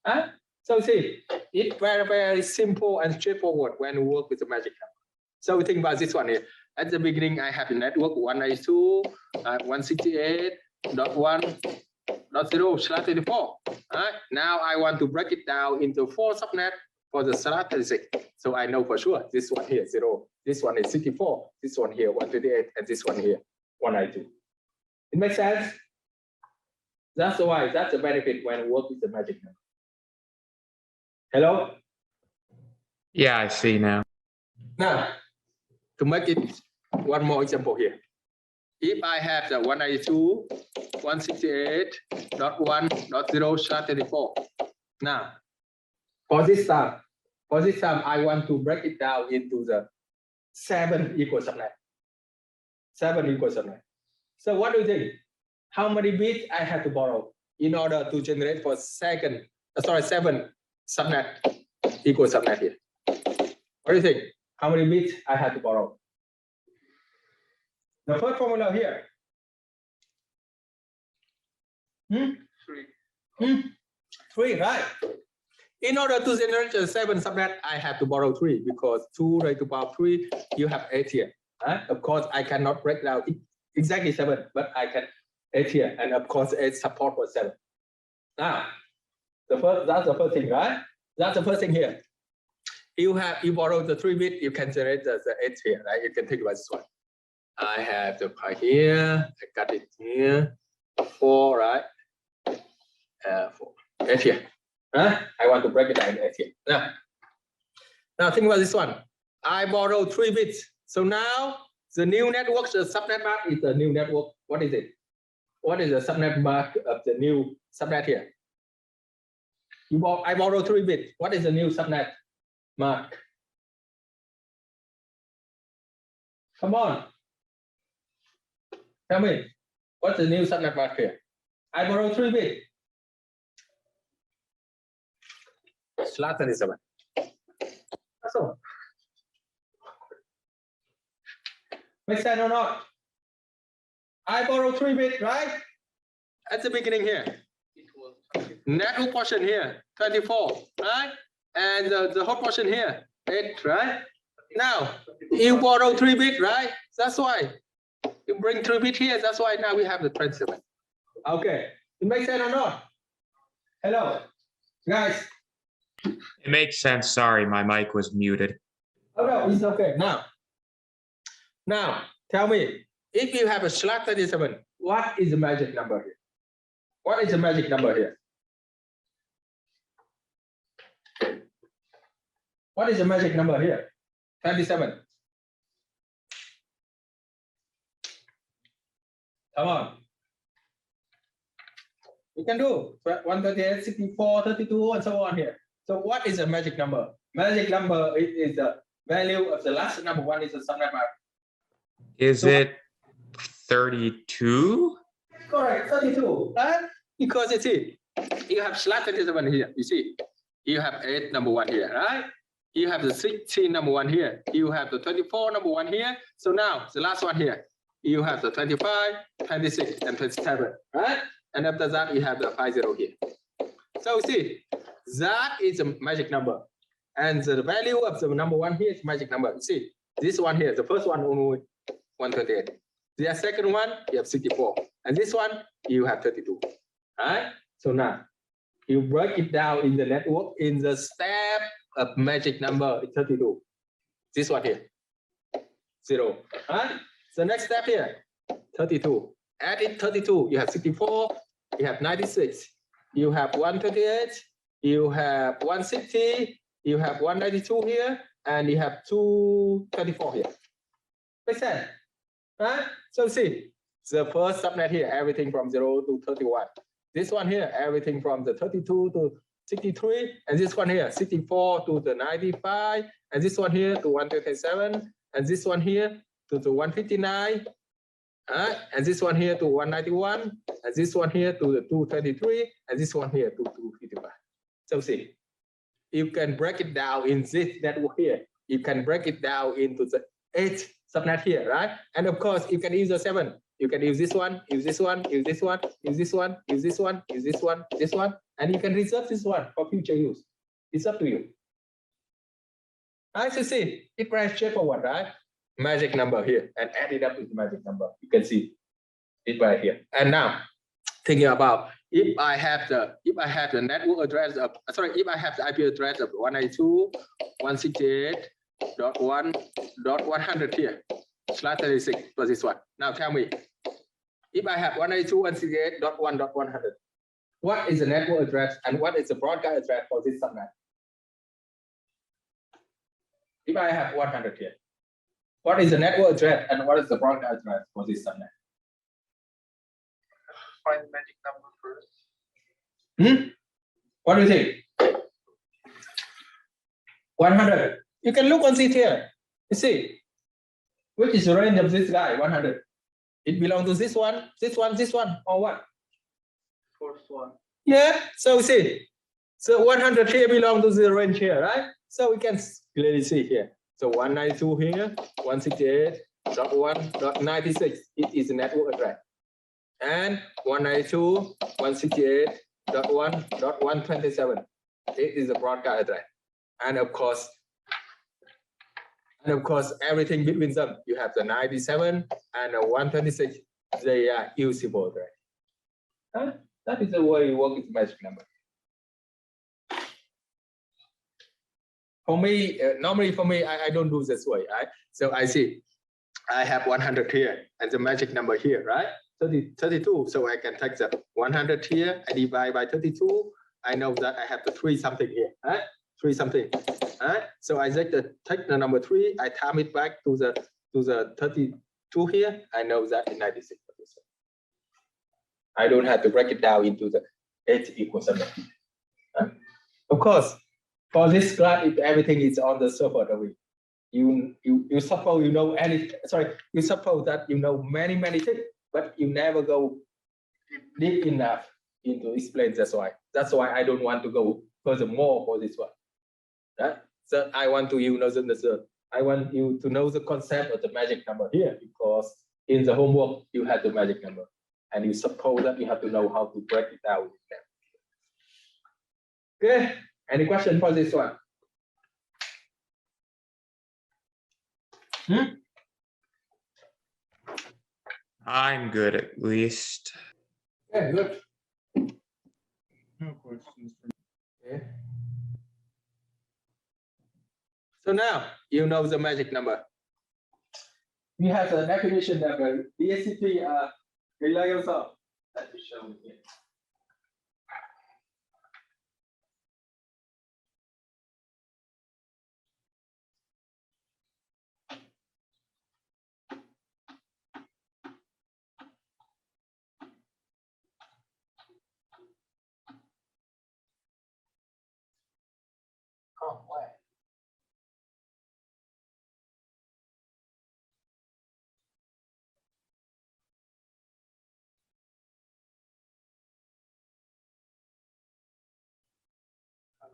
Huh? So see, it's very, very simple and straightforward when you work with the magic number. So think about this one here. At the beginning, I have the network 192.168.1.0/34. Right? Now I want to break it down into 4 subnet for the /36. So I know for sure this one here 0, this one is 64, this one here 128, and this one here 192. It makes sense. That's why that's the benefit when you work with the magic number. Hello. Yeah, I see now. Now, to make it one more example here. If I have the 192.168.1.0/34. Now, for this time I want to break it down into the 7 equal subnet. 7 equal subnet. So what do you think? How many bits I have to borrow in order to generate for 7 subnet equal subnet here? What do you think? How many bits I have to borrow? The first formula here. 3, right? In order to generate the 7 subnet, I have to borrow 3 because 2 raised to the power 3, you have 8 here. Of course, I cannot break down exactly 7, but I can 8 here, and of course, 8 support for 7. Now, that's the first thing, right? That's the first thing here. You borrow the 3 bit, you can generate the 8 here, right? You can think about this one. I have the pi here, I got it here, 4, right? 4, 8 here. I want to break it down in 8 here. Now think about this one. I borrow 3 bits. So now the new network, the subnet mask is the new network. What is it? What is the subnet mask of the new subnet here? I borrow 3 bits. What is the new subnet mask? Come on. Tell me, what's the new subnet mask here? I borrow 3 bits. /37. That's all. Make sense or not? I borrow 3 bits, right? At the beginning here. Network portion here, 24, right? And the whole portion here, 8, right? Now, you borrow 3 bits, right? That's why. You bring 3 bits here, that's why now we have the 27. Okay, it makes sense or not? Hello, guys. It makes sense. Sorry, my mic was muted. Oh no, it's okay. Now, tell me, if you have a /37, what is the magic number here? What is the magic number here? What is the magic number here? 27. Come on. You can do 128, 64, 32, and so on here. So what is the magic number? Magic number is the value of the last number. One is the subnet mask. Is it 32? Correct, 32, right? Because you see, you have /37 here. You see, you have 8 number 1 here, right? You have the 16 number 1 here. You have the 24 number 1 here. So now the last one here, you have the 25, 26, and 27, right? And after that, you have the 50 here. So see, that is a magic number. And the value of the number 1 here is magic number. You see, this one here, the first one only 128. The second one, you have 64. And this one, you have 32. Right? So now, you break it down in the network in the step of magic number 32. This one here, 0. Right? The next step here, 32. Add it 32, you have 64, you have 96, you have 128, you have 160, you have 192 here, and you have 224 here. Make sense? Right? So see, the first subnet here, everything from 0 to 31. This one here, everything from the 32 to 63, and this one here, 64 to the 95, and this one here to 127, and this one here to the 159, And this one here to 191, and this one here to the 233, and this one here to 255. So see, you can break it down in this network here. You can break it down into the 8 subnet here, right? And of course, you can use the 7. You can use this one, use this one, use this one, use this one, use this one, use this one, this one, and you can reserve this one for future use. It's up to you. As you see, it's very straightforward, right? Magic number here, and add it up with the magic number. You can see it right here. And now, thinking about if I have the network address of if I have the IP address of 192.168.1.100 here /36 for this one. Now tell me, if I have 192.168.1.100, what is the network address and what is the broadcast address for this subnet? If I have 100 here, what is the network address and what is the broadcast address for this subnet? Find the magic number first. What do you think? 100. You can look on it here. You see, which is the range of this guy? 100. It belongs to this one, this one, this one, or what? First one. Yeah. So see, so 100 here belongs to the range here, right? So we can clearly see here. So 192 here, 168.1.96. It is the network address. And 192.168.1.127. It is the broadcast address. And of course, everything between them, you have the 97 and the 126. They are usable address. That is the way you work with magic number. For me, normally for me, I don't do this way, right? So I see, I have 100 here and the magic number here, right? 32. So I can take the 100 here, I divide by 32. I know that I have the 3 something here, right? 3 something, right? So I take the number 3, I time it back to the 32 here. I know that in 96%. I don't have to break it down into the 8 equals 7. Of course, for this graph, if everything is on the server, you suppose you know you suppose that you know many things, but you never go deep enough into explain. That's why I don't want to go furthermore for this one. Right? So I want to I want you to know the concept of the magic number here, because in the homework you have the magic number, and you suppose that you have to know how to break it down. Okay. Any question for this one? I'm good at least. Yeah, good. No questions. Okay. So now you know the magic number. We have the definition of a DHCP reliable. Let me show you here. Oh, why?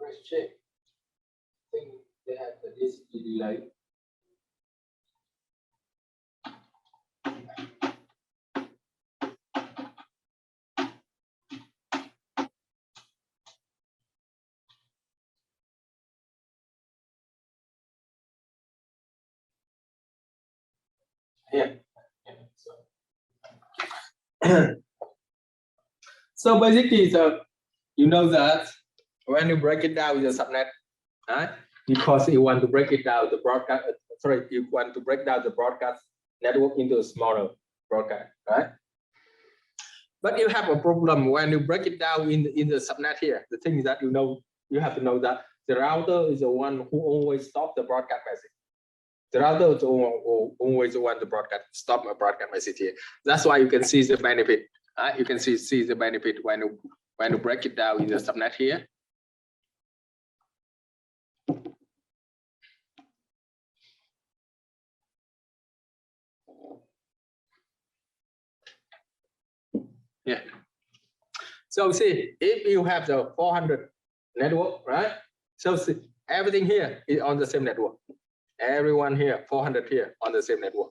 Let's check. I think they have the DHCP delay. Yeah. So basically, you know that when you break it down with the subnet, right? Because you want to break it down the broadcast. You want to break down the broadcast network into a smaller broadcast, right? But you have a problem when you break it down in the subnet here. The thing is that you have to know that the router is the one who always stops the broadcast message. The router is always the one to stop a broadcast message here. That's why you can see the benefit. You can see the benefit when you break it down in the subnet here. Yeah. So see, if you have the 400 network, right? So see, everything here is on the same network. Everyone here, 400 here on the same network.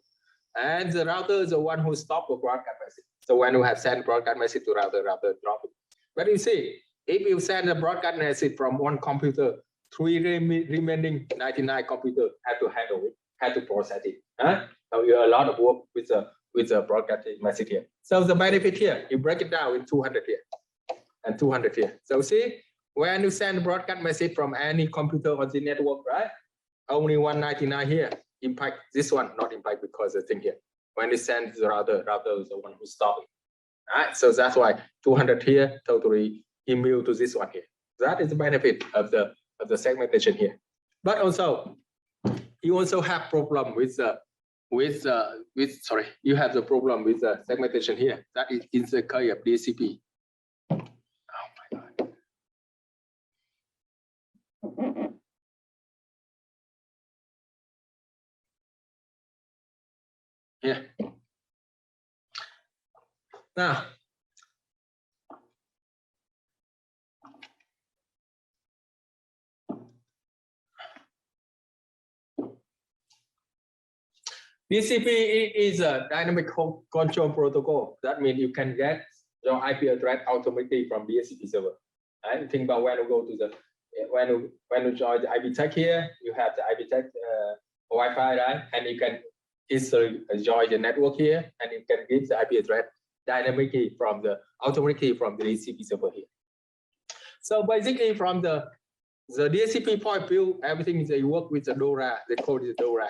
And the router is the one who stopped the broadcast message. So when you have sent broadcast message to router drop it. But you see, if you send a broadcast message from one computer, three remaining 99 computer have to handle it, have to process it. Huh? So you have a lot of work with the broadcast message here. So the benefit here, you break it down in 200 here and 200 here. So see, when you send a broadcast message from any computer on the network, right? Only 199 here. Impact this one, not impact because the thing here. When you send the router is the one who stops it. All right, so that's why 200 here totally immune to this one here. That is the benefit of the segmentation here. But also, you also have problem with sorry, you have the problem with the segmentation here. That is in the case of DCP. Oh my God. Yeah. Now, DCP is a dynamic control protocol. That means you can get your IP address automatically from DHCP server. Right? Think about when you go to the when you join the IP tech here, you have the IP tech Wi-Fi, right? And you can easily join the network here, and you can give the IP address dynamically automatically from the DHCP server here. So basically, from the DHCP point of view, everything is they work with the DORA. They call it DORA.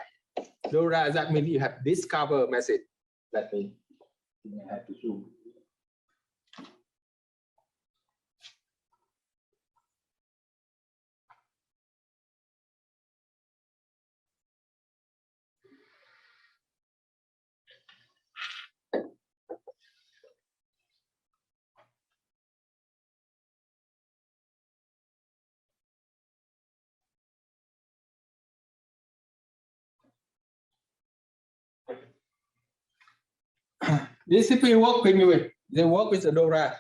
DORA, that means you have discover message. That means you have to zoom. DCP work with they work with the DORA.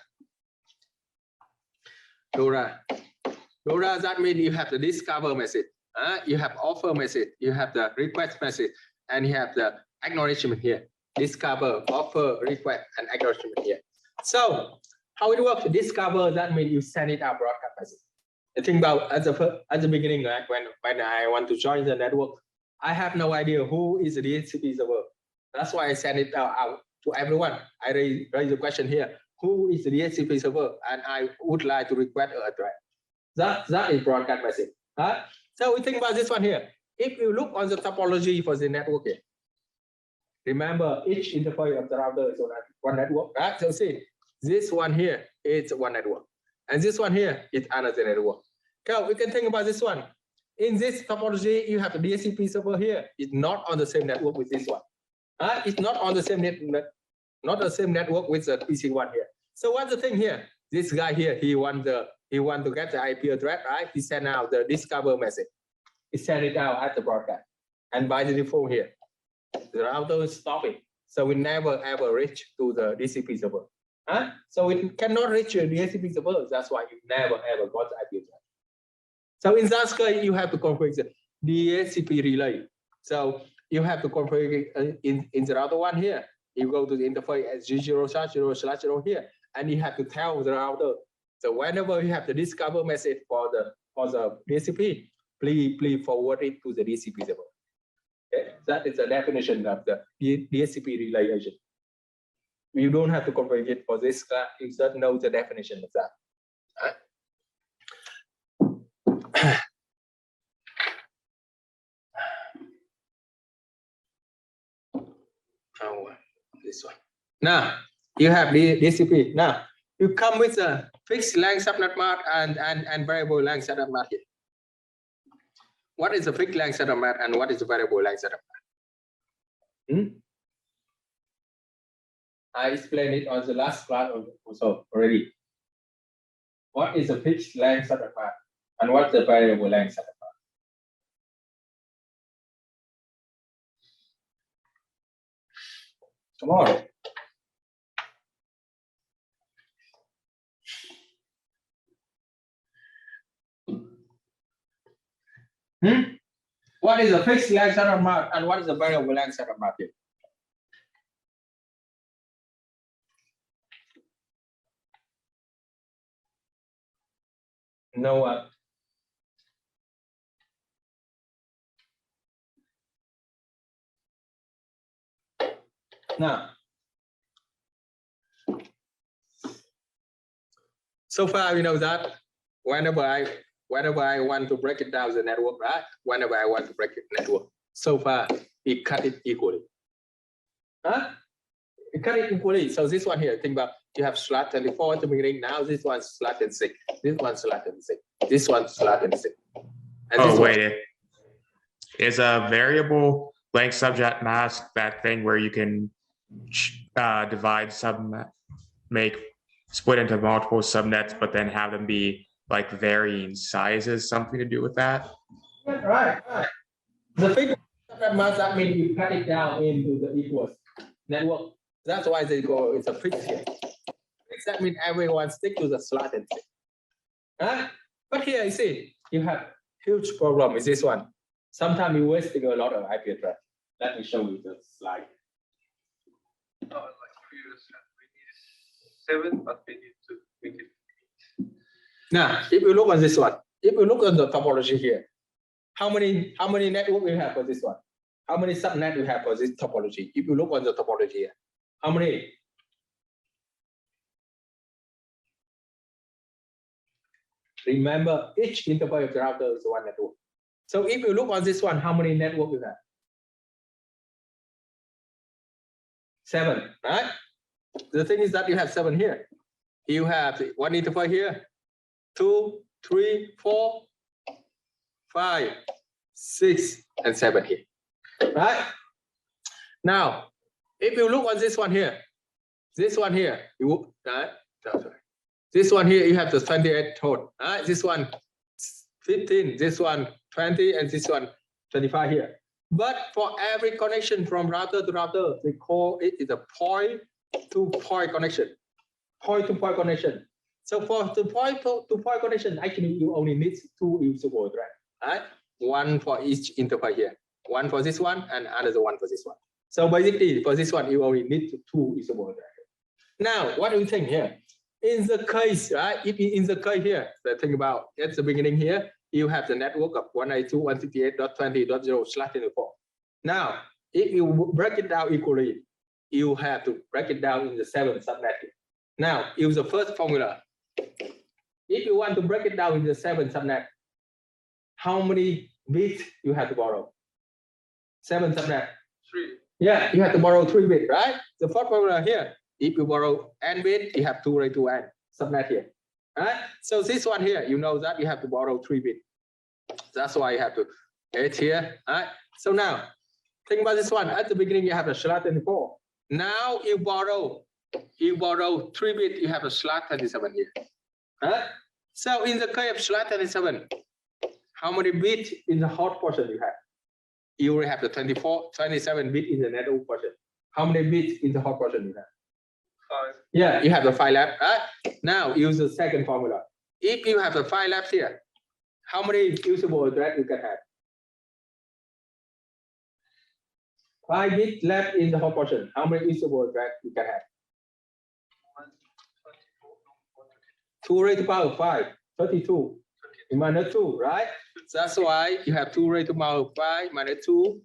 DORA, that means you have the discover message, you have offer message, you have the request message, and you have the acknowledgement here. Discover, offer, request, and acknowledgement here. So how it works? Discover, that means you send it out broadcast message. The thing about at the beginning, right, when I want to join the network, I have no idea who is the DHCP server. That's why I send it out to everyone. I raise the question here. Who is the DHCP server? And I would like to request an address. That is broadcast message. So we think about this one here. If you look on the topology for the network here, remember each interface of the router is on one network. Right? So see, this one here is one network. And this one here is another network. So we can think about this one. In this topology, you have the DHCP server here. It's not on the same network with this one. It's not on the same network with the PC1 here. So what's the thing here? This guy here, he want to get the IP address, right? He send out the discover message. He send it out at the broadcast. And by the default here, the router is stopping. So we never ever reach to the DCP server. So we cannot reach the DHCP server. That's why you never ever got the IP address. So in that case, you have to configure the DHCP relay. So you have to configure in the router one here. You go to the interface as G0/0/0 here, and you have to tell the router. So whenever you have the discover message for the DHCP, please forward it to the DHCP server. Okay? That is the definition of the DHCP relay agent. You don't have to configure it for this class. You just know the definition of that. This one. Now you have the DCP. Now you come with a fixed length subnet mask and variable length subnet mask here. What is the fixed length subnet mask and what is the variable length subnet mask? I explained it on the last class also already. What is the fixed length subnet mask and what's the variable length subnet mask? Come on. What is the fixed length setup mark and what is the variable length setup mark here? No what? Now, so far we know that whenever I want to break it down the network, right? Whenever I want to break it network, so far it cut it equally. Huh? It cut it equally. So this one here, think about you have slot 24 at the beginning. Now this one's slot 6. This one's slot 6. This one's slot 6. And Oh wait, is a variable length subnet mask that thing where you can divide split into multiple subnets, but then have them be like varying sizes, something to do with that? Right. The figure that mask, that means you cut it down into the equals network. That's why they go, it's a fixed here. That means everyone stick to the slot and stick. Huh? But here you see, you have huge problem with this one. Sometimes you're wasting a lot of IP address. Let me show you the slide. Like we need 7, but we need to make it. Now, if you look on this one, if you look on the topology here, how many network you have for this one? How many subnet you have for this topology? If you look on the topology here, how many? Remember, each interface of the router is one network. So if you look on this one, how many network you have? 7, right? The thing is that you have 7 here. You have one interface here, 2, 3, 4, 5, 6, and 7 here, right? Now, if you look on this one here, you right? This one here, you have the 28 total, right? This one 15, this one 20, and this one 25 here. But for every connection from router to router, they call it is a point-to-point connection. Point-to-point connection. So for the point-to-point connection, actually you only need 2 usable address, right? One for each interface here, one for this one, and another one for this one. So basically, for this one, you only need 2 usable address. Now, what do you think here? In the case, right? If in the case here, the thing about at the beginning here, you have the network of 192.168.20.0/24. Now, if you break it down equally, you have to break it down in the 7 subnet. Now, use the first formula. If you want to break it down in the 7 subnet, how many bits you have to borrow? 7 subnet. 3. Yeah, you have to borrow 3 bits, right? The first formula here. If you borrow n bit, you have 2 raised to n subnet here. Right? So this one here, you know that you have to borrow 3 bits. That's why you have to 8 here. Right? So now, think about this one. At the beginning, you have a slot 24. Now you borrow 3 bits, you have a slot 27 here. Right? So in the case of slot 27, how many bits in the hot portion you have? You will have the 27 bits in the network portion. How many bits in the hot portion you have? 5. Yeah, you have the 5 left, right? Now use the second formula. If you have the 5 left here, how many usable address you can have? 5 bits left in the hot portion. How many usable address you can have? 2 raised to power 5, 32. Minus 2, right? That's why you have 2 raised to power 5 minus 2.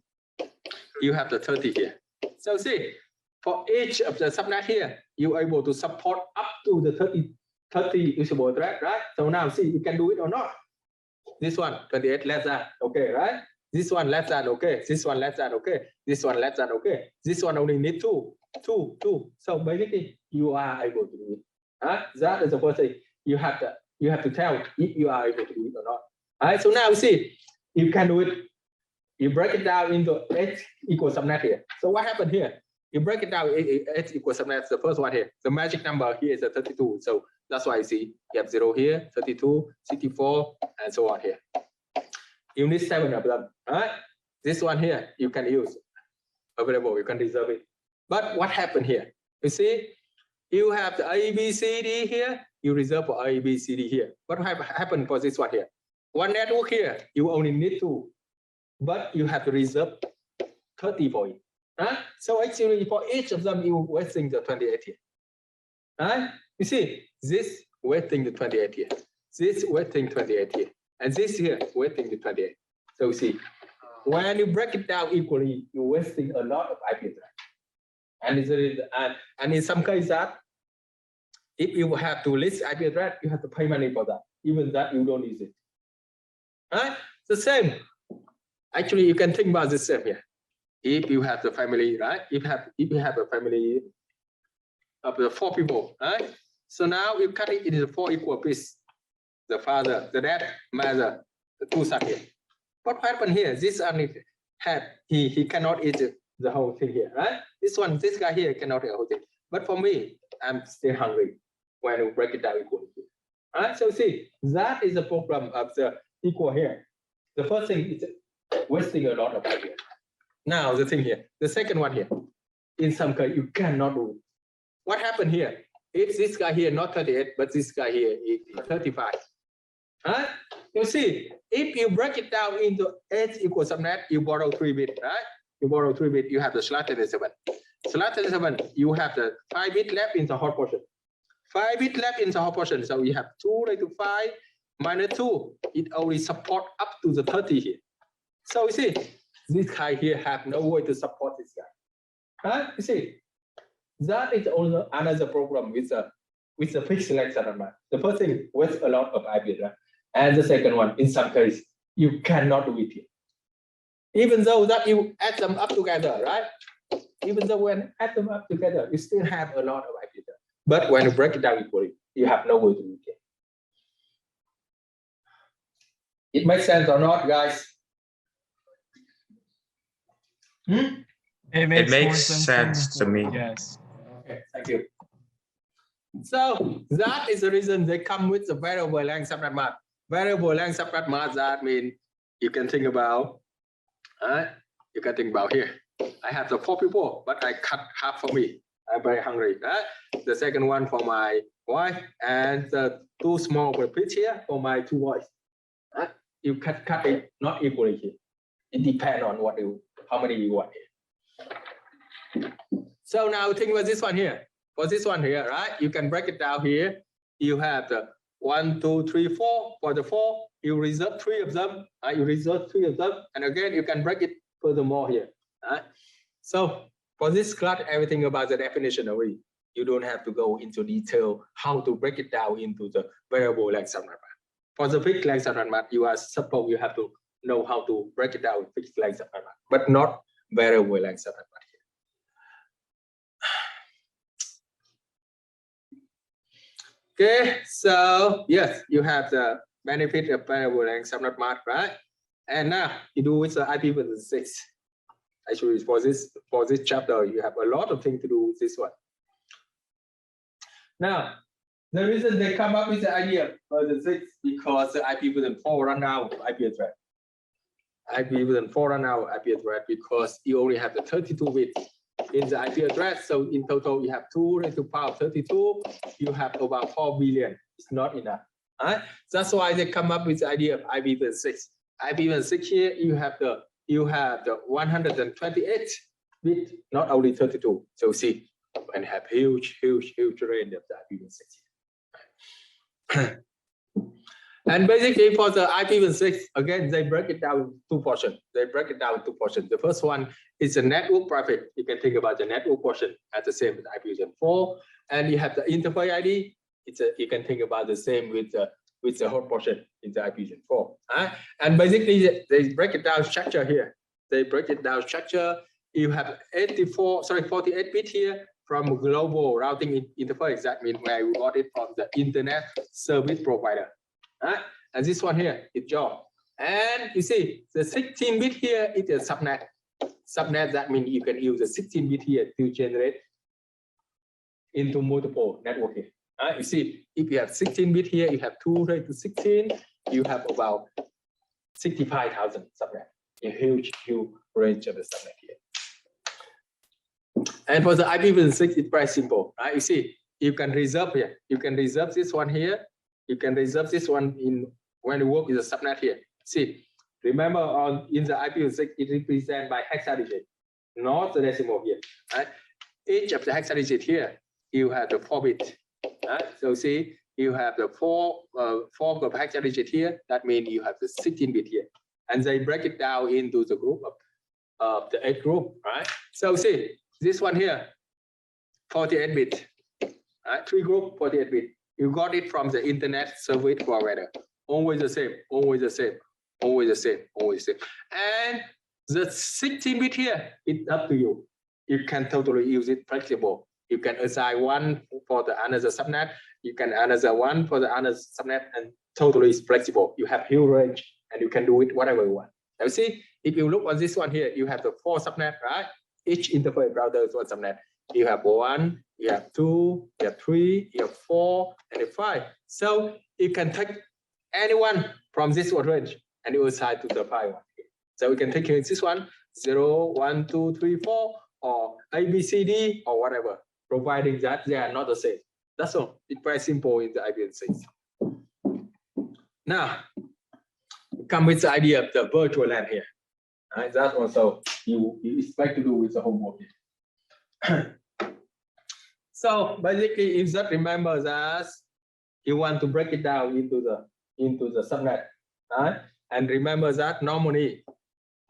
You have the 30 here. So see, for each of the subnet here, you're able to support up to the 30 usable address, right? So now see, you can do it or not. This one, 28 less than, okay, right? This one less than, okay. This one less than, okay. This one less than, okay. This one only need 2. So basically, you are able to do it. That is the first thing you have to tell if you are able to do it or not. All right, so now see, you can do it. You break it down into H equals subnet here. So what happened here? You break it down, H equals subnet, the first one here. The magic number here is a 32. So that's why you see you have 0 here, 32, 64, and so on here. You need 7 of them, right? This one here, you can use available, you can reserve it. But what happened here? You see, you have the A, B, C, D here, you reserve for A, B, C, D here. What happened for this one here? one network here, you only need 2, but you have to reserve 30 for it. So actually for each of them, you wasting the 28 here. You see, this wasting the 28 here, this wasting 28 here, and this here wasting the 28. So you see, when you break it down equally, you're wasting a lot of IP address. And in some cases that if you have to list IP address, you have to pay money for that. Even that you don't use it. The same. Actually, you can think about the same here. If you have the family, right? If you have a family of the 4 people, right? So now you cut it into 4 equal pieces. The father, the dad, mother, the 2 sons here. What happened here? This only had he cannot eat the whole thing here, right? This guy here cannot eat the whole thing. But for me, I'm still hungry when you break it down equally. Right? So see, that is the problem of the equal here. The first thing is wasting a lot of idea. Now the thing here, the second one here, in some case you cannot do it. What happened here? If this guy here not 38, but this guy here is 35. Huh? You see, if you break it down into h equals subnet, you borrow 3 bit, right? You borrow 3 bit, you have the slot 37. Slot 37, you have the 5 bit left in the hot portion. 5 bit left in the hot portion, so you have 2 raised to 5 minus 2. It only support up to the 30 here. So you see, this guy here have no way to support this guy. Huh? You see, that is also another problem with the fixed length settlement. The first thing wastes a lot of IP address. And the second one, in some case, you cannot do it here. Even though that you add them up together, right? Even though when add them up together, you still have a lot of IP address. But when you break it down equally, you have no way to do it here. It makes sense or not, guys? It It makes more makes sense to before. me. Yes. Okay, thank you. So that is the reason they come with the variable length subnet mask. Variable length subnet mask, that means you can think about, you can think about here. I have the 4 people, but I cut half for me. I'm very hungry. The second one for my wife, and the 2 small bits here for my 2 boys. You cut it not equally here. It depends on what how many you want here. So now think about this one here. For this one here, right? You can break it down here. You have the 1, 2, 3, 4. For the 4, you reserve 3 of them. You reserve 3 of them, and again you can break it furthermore here. So for this class, everything about the definition already. You don't have to go into detail how to break it down into the variable length subnet mask. For the fixed length subnet mask, you are supposed you have to know how to break it down fixed length subnet mask, but not variable length subnet mask. Okay, so yes, you have the benefit of variable length subnet mask, right? And now you do with the IPv6. Actually, for this chapter, you have a lot of things to do with this one. Now, the reason they come up with the idea for the 6 because the IPv4 run out of IP address. IPv4 run out of IP address because you only have the 32 bits in the IP address. So in total, you have 2 raised to the power 32. You have about 4 billion. It's not enough. That's why they come up with the idea of IPv6. IPv6 here, you have the 128 bit, not only 32. So see, and have huge range of the IPv6. And basically for the IPv6, again, they break it down in 2 portions. The first one is the network private. You can think about the network portion as the same with IPv4. And you have the interface ID. You can think about the same with the host portion in the IPv4. And basically they break it down structure here. You have 48 bit here from global routing interface. That means where you got it from the internet service provider. And this one here is job. And you see the 16 bit here is a subnet. Subnet, that means you can use the 16 bit here to generate into multiple network here. You see, if you have 16 bit here, you have 2 raised to 16, you have about 65,000 subnet. A huge range of the subnet here. And for the IPv6, it's very simple. You see, you can reserve here. You can reserve this one here. You can reserve this one in when you work with the subnet here. See, remember in the IPv6, it represented by hexadigit, not the decimal here. Right? Each of the hexadigit here, you have the 4 bit. Right? So see, you have the four of hexadigit here. That means you have the 16 bit here, and they break it down into the group of the 8 group. Right? So see, this one here, 48 bit. Right? 3 group, 48 bit. You got it from the internet service provider. Always the same, always the same, always the same, always the same. And the 16 bit here, it's up to you. You can totally use it flexible. You can assign one for the another subnet. You can another one for the other subnet, and totally flexible. You have huge range, and you can do it whatever you want. Now see, if you look on this one here, you have the 4 subnet, right? Each interface router is 1 subnet. You have 1, you have 2, you have 3, you have 4, and 5. So you can take anyone from this one range and you assign to the 5 one. So we can take this one, 0, 1, 2, 3, 4, or A, B, C, D, or whatever, providing that they are not the same. That's all. It's very simple in the IPv6. Now, come with the idea of the virtual LAN here. Right? That's also you expect to do with the homework here. So basically, if that remembers that you want to break it down into the subnet, right? And remember that normally,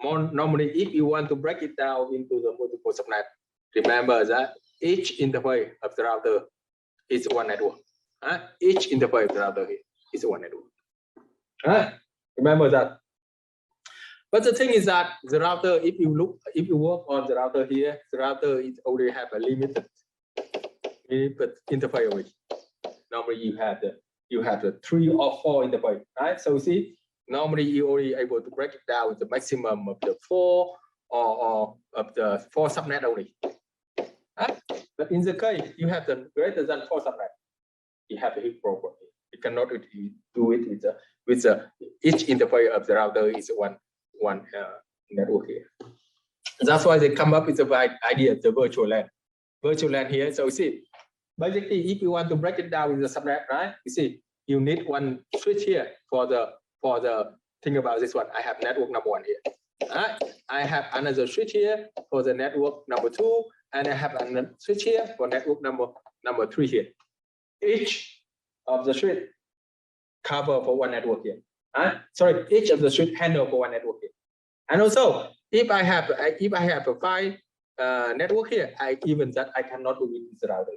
if you want to break it down into the multiple subnet, remember that each interface of the router is one network. Each interface of the router is one network. Remember that. But the thing is that the router, if you work on the router here, the router is already have a limited interface with. Normally you have the 3 or 4 interface, right? So see, normally you only able to break it down with the maximum of the 4 or of the 4 subnet only. Right? But in the case you have the greater than 4 subnet, you have a huge problem. You cannot really do it with the each interface of the router is one network here. That's why they come up with the idea of the virtual LAN. Virtual LAN here. So see, basically, if you want to break it down with the subnet, right? You see, you need one switch here for the think about this one. I have network number 1 here. Right? I have another switch here for the network number 2, and I have another switch here for network number 3 here. Each of the switch cover for one network here. Sorry, each of the switch handle for one network here. And also, if I have a 5 network here, I cannot do it with the router,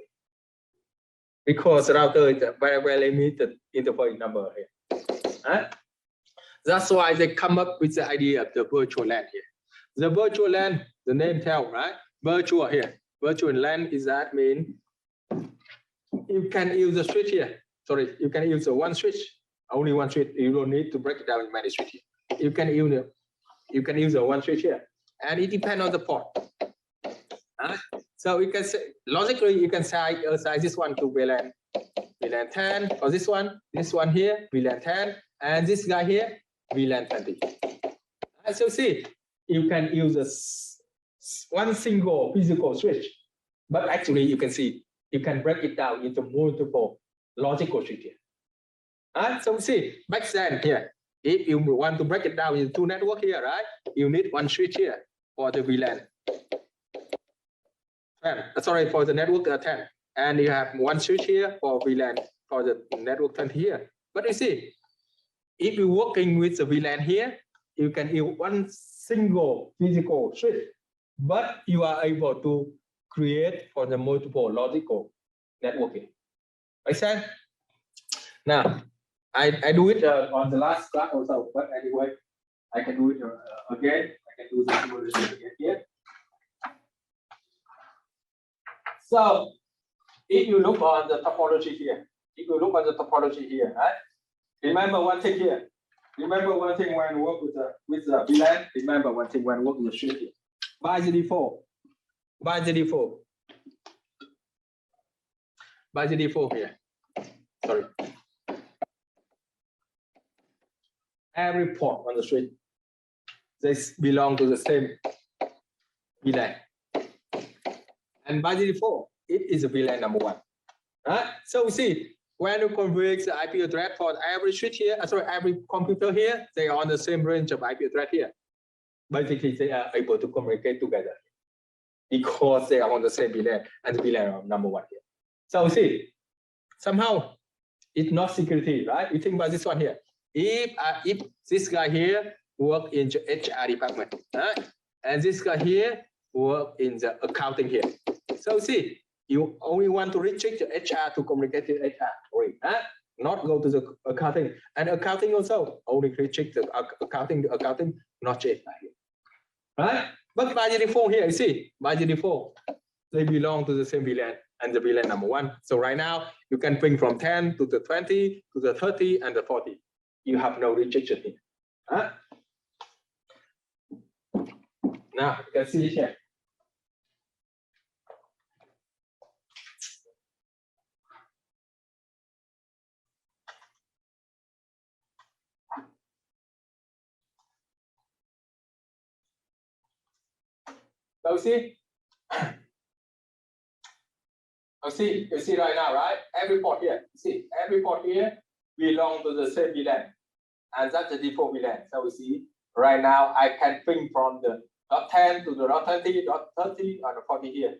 because the router is a very, very limited interface number here. That's why they come up with the idea of the virtual LAN here. The virtual LAN, the name tells, right? Virtual here. Virtual LAN is that mean you can use the switch here. Sorry, you can use the one switch, only one switch. You don't need to break it down in many switches. You can use the one switch here, and it depends on the port. So you can say logically you can assign this one to VLAN 10, or this one here VLAN 10, and this guy here VLAN 20. So see, you can use one single physical switch, but actually you can see you can break it down into multiple logical switches. So see, back then here, if you want to break it down into 2 networks here, right? You need one switch here for the VLAN 10. Sorry, for the network 10, and you have one switch here for VLAN for the network 20 here. But you see, if you're working with the VLAN here, you can use one single physical switch, but you are able to create for the multiple logical networking. Make sense? Now, I do it on the last class also, but anyway, I can do it again. I can do the simulation again here. So, if you look on the topology here, right? Remember one thing here. Remember one thing when you work with the VLAN. Remember one thing when you work with the switch here. By the default here. Sorry. Every port on the switch, they belong to the same VLAN. And by the default, it is a VLAN number 1. Right? So we see when you configure the IP address for every switch here, sorry, every computer here, they are on the same range of IP address here. Basically, they are able to communicate together because they are on the same VLAN and the VLAN are number one here. So see, somehow it's not security, right? You think about this one here. If this guy here work in the HR department, and this guy here work in the accounting here. So see, you only want to restrict the HR to communicate with HR, not go to the accounting. And accounting also only restrict the accounting, not HR here. Right? But by the default here, you see, by the default, they belong to the same VLAN and the VLAN number one. So right now, you can bring from 10 to the 20 to the 30 and the 40. You have no restriction here. Now, you can see here. So see, you see right now, right? Every port here, see, every port here belong to the same VLAN, and that's the default VLAN. So we see right now I can ping from the dot 10 to the dot 20, dot 30, or the 40 here.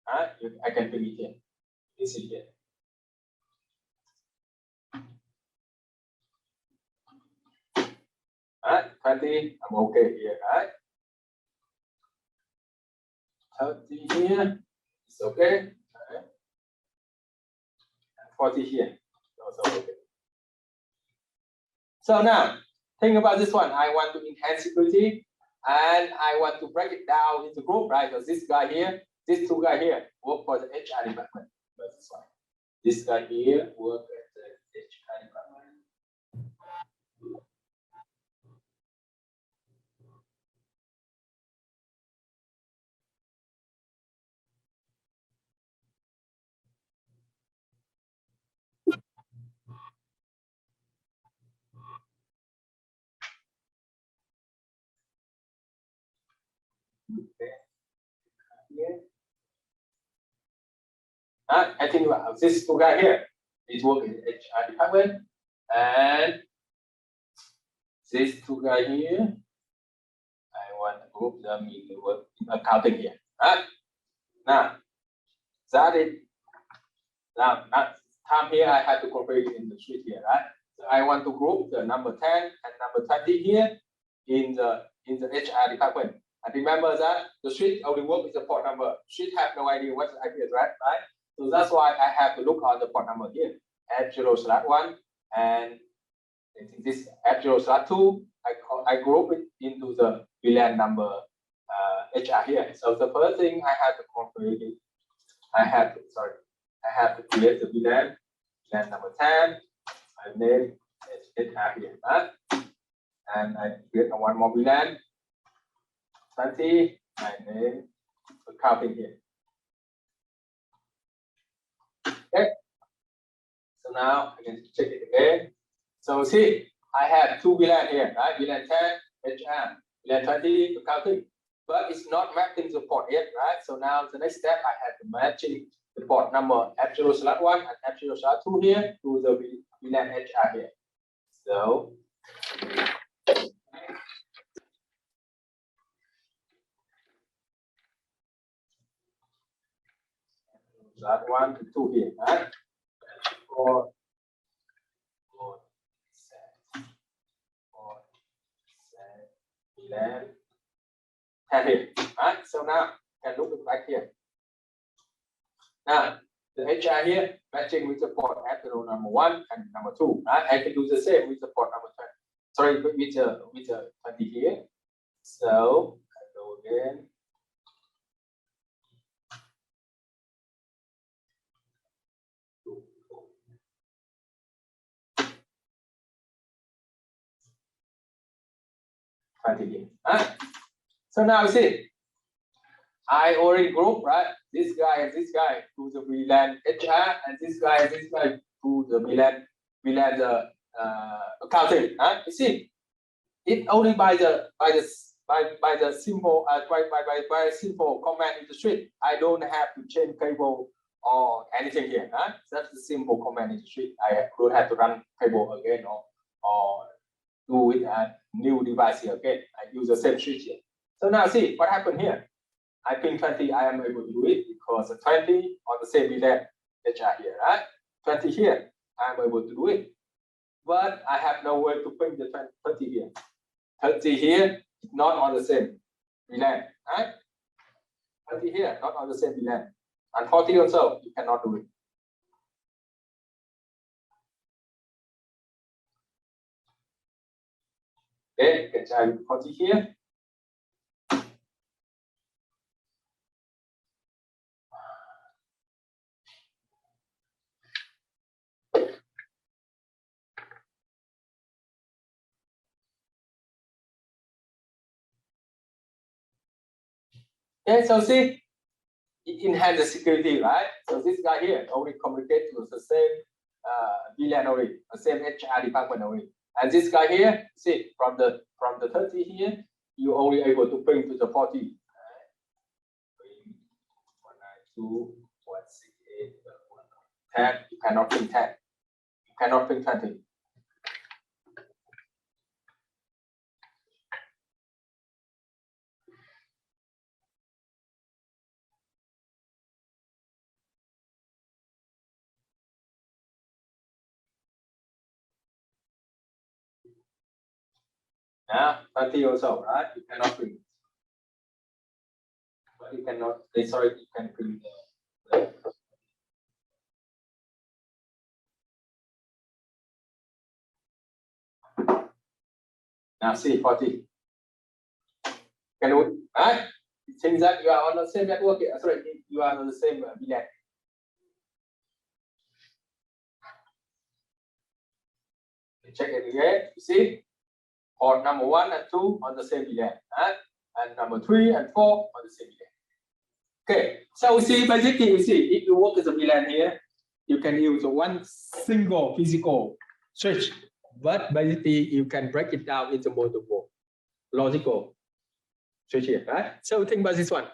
I can ping it here. You see here. All right, 20, I'm okay here, right? 30 here, it's okay. 40 here, also okay. So now, think about this one. I want to enhance security, and I want to break it down into group, right? Because this guy here, these two guys here work for the HR department. That's why this guy here work at the HR department. I think about this two guy here is working in HR department, and these two guy here, I want to group them in the work in accounting here. Now, that is now time here I have to configure in the suite here, right? So I want to group the number 10 and number 20 here in the HR department. And remember that the suite only work with the port number. Suite have no idea what's the IP address, right? So that's why I have to look on the port number here. F0/1, and I think this F0/2. I group it into the VLAN number HR here. So the first thing I have to configure, I have to create the VLAN number 10. I name it HR here, right? And I create one more VLAN 20. I name accounting here. Okay. So now I can check it again. So see, I have two VLAN here, right? VLAN 10, HR, VLAN 20, accounting, but it's not mapping to port yet, right? So now the next step, I have to matching the port number F0/1 and F0/2 here to the VLAN HR here. So that 1 to 2 here, right? For VLAN 10 here, right? So now can look back here. Now the HR here matching with the port F0/1 and number 2, right? I can do the same with the port number 20. Sorry, with the 20 here. So I go again. So now you see, I already group, right? This guy and this guy to the VLAN HR, and this guy and this guy to the VLAN accounting. You see, it only by the simple simple command in the suite. I don't have to change cable or anything here. Huh? That's the simple command in the sheet. I don't have to run table again or do with a new device here again. I use the same sheet here. So now see what happened here. I ping 20, I am able to do it because 20 on the same VLAN HR here, right? 20 here, I am able to do it. But I have no way to ping the 20 here. 30 here, not on the same VLAN, right? 20 here, not on the same VLAN. And 40 also, you cannot do it. Okay, you can try 40 here. Okay, so see, it enhances the security, right? So this guy here only communicate with the same VLAN only, the same HR department only. And this guy here, see, from the 30 here, you only able to ping to the 40. 192.168.10. You cannot ping 10. You cannot ping 20. Now, 20 also, right? You cannot ping. But you cannot, sorry, you can ping the now see 40. Can you, right? It seems that you are on the same network. Sorry, you are on the same VLAN. Check it again. You see, port number 1 and 2 on the same VLAN, right? And number 3 and 4 on the same VLAN. Okay, so we see basically we see if you work as a VLAN here, you can use one single physical switch, but basically you can break it down into multiple logical switch here, right? So think about this one.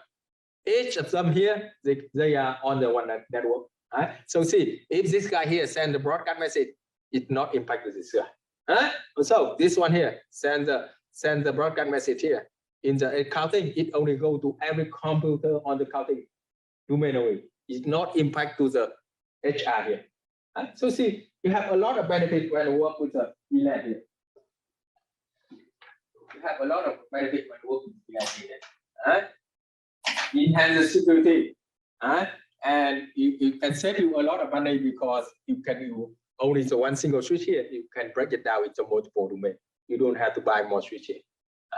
Each of them here, they are on the one network, right? So see, if this guy here send the broadcast message, it not impact this guy. Right? So this one here send the broadcast message here. In the accounting, it only go to every computer on the accounting domain only. It not impact to the HR here. Right? So see, you have a lot of benefit when you work with the VLAN here. You have a lot of benefit when you work with VLAN here. Right? Enhance the security. Right? And you can save you a lot of money because you can use only the one single switch here. You can break it down into multiple domains. You don't have to buy more switch here.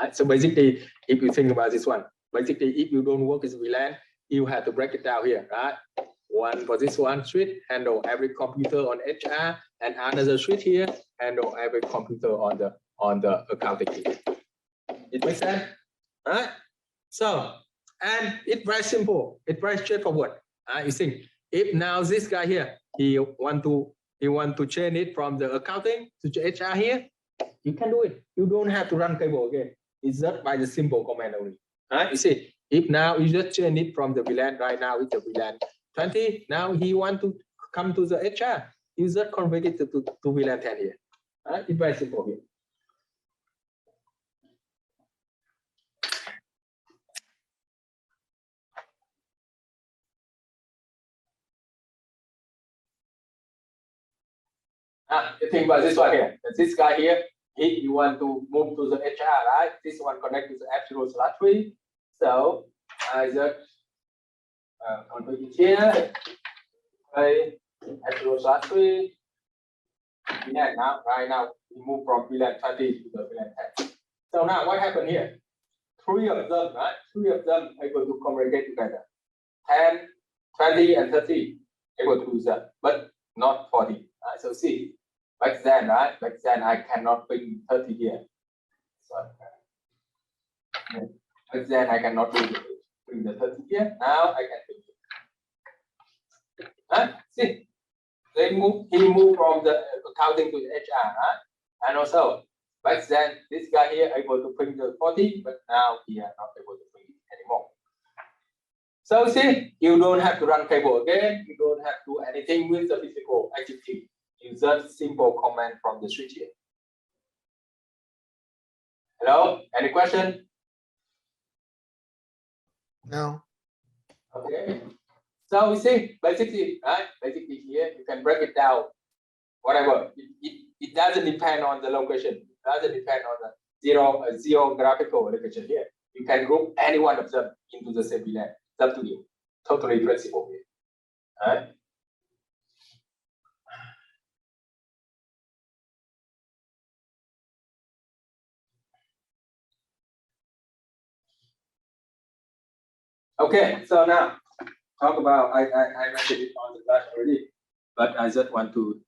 Right? So basically, if you think about this one, basically, if you don't work with VLAN, you have to break it down here, right? One for this one switch, handle every computer on HR, and another switch here, handle every computer on the accounting here. It makes sense, right? So, and it's very simple. It's very straightforward. You think if now this guy here, he want to change it from the accounting to HR here, you can do it. You don't have to run cable again. It's just by the simple command only. Right? You see, if now you just change it from the VLAN right now with the VLAN 20, now he want to come to the HR, you just convert it to VLAN 10 here. Right? It's very simple here. You think about this one here. This guy here, if you want to move to the HR, right? This one connect to the F0/3. So I just configure it here. Okay, F0/3. VLAN now, right now, we move from VLAN 20 to the VLAN 10. So now what happened here? 3 of them, right? 3 of them able to communicate together. 10, 20, and 30 able to do that, but not 40. Right? So see, back then, right? Back then I cannot ping 30 here. So, back then I cannot bring the 30 here. Now I can ping it. Right? See, he moved from the accounting to the HR, right? And also back then this guy here able to ping the 40, but now he is not able to ping it anymore. So see, you don't have to run cable again. You don't have to do anything with the physical activity. You just simple command from the switch here. Hello, any question? No. Okay. So we see basically, right? Basically here you can break it down. Whatever. It doesn't depend on the location. It doesn't depend on the zero graphical location here. You can group any one of them into the same VLAN. It's up to you. Totally flexible here. Right? Okay, so now talk about I mentioned it on the class already, but I just want to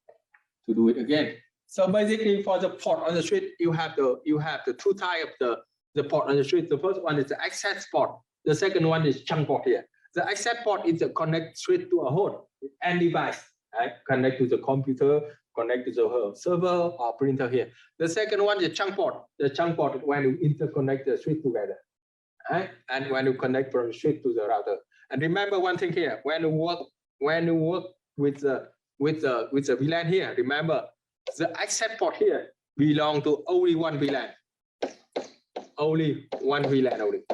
do it again. So basically, for the port on the street, you have the two types of the port on the street. The first one is the access port. The second one is chunk port here. The access port is the connect straight to a host and device, right? Connect to the computer, connect to the server or printer here. The second one is chunk port. The chunk port is when you interconnect the street together, right? And when you connect from the street to the router. And remember one thing here: when you work with the VLAN here, remember the access port here belong to only one VLAN. Only one VLAN only.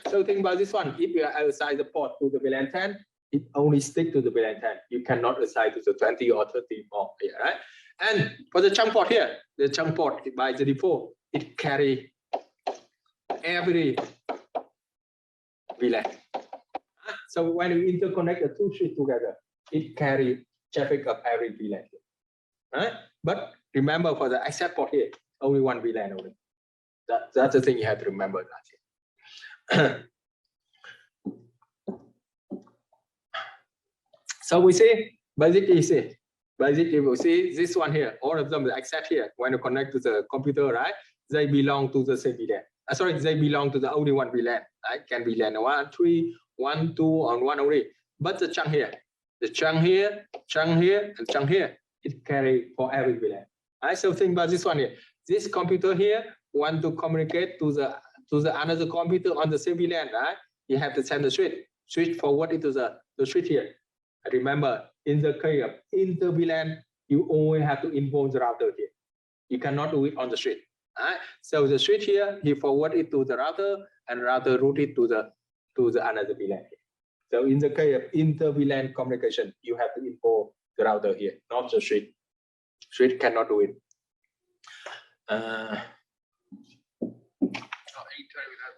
So think about this one. If you assign the port to the VLAN 10, it only stick to the VLAN 10. You cannot assign to the 20 or 30 more here, right? And for the chunk port here, the chunk port by the default, it carry every VLAN. So when you interconnect the two switches together, it carry traffic of every VLAN. Right? But remember, for the access port here, only one VLAN only. That's the thing you have to remember. So we see basically we see this one here. All of them, the access here, when you connect to the computer, right? They belong to the same VLAN. Sorry, they belong to the only one VLAN. Right? Can be LAN 1, 3, 1, 2, on one only. But the chunk here, and chunk here, it carry for every VLAN. Right? So think about this one here. This computer here want to communicate to the another computer on the same VLAN, right? You have to send the switch forward into the switch here. And remember, in the case of inter VLAN, you only have to involve the router here. You cannot do it on the switch. Right? So the switch here, he forward it to the router, and router route it to the another VLAN here. So in the case of inter VLAN communication, you have to involve the router here, not the switch. Switch cannot do it.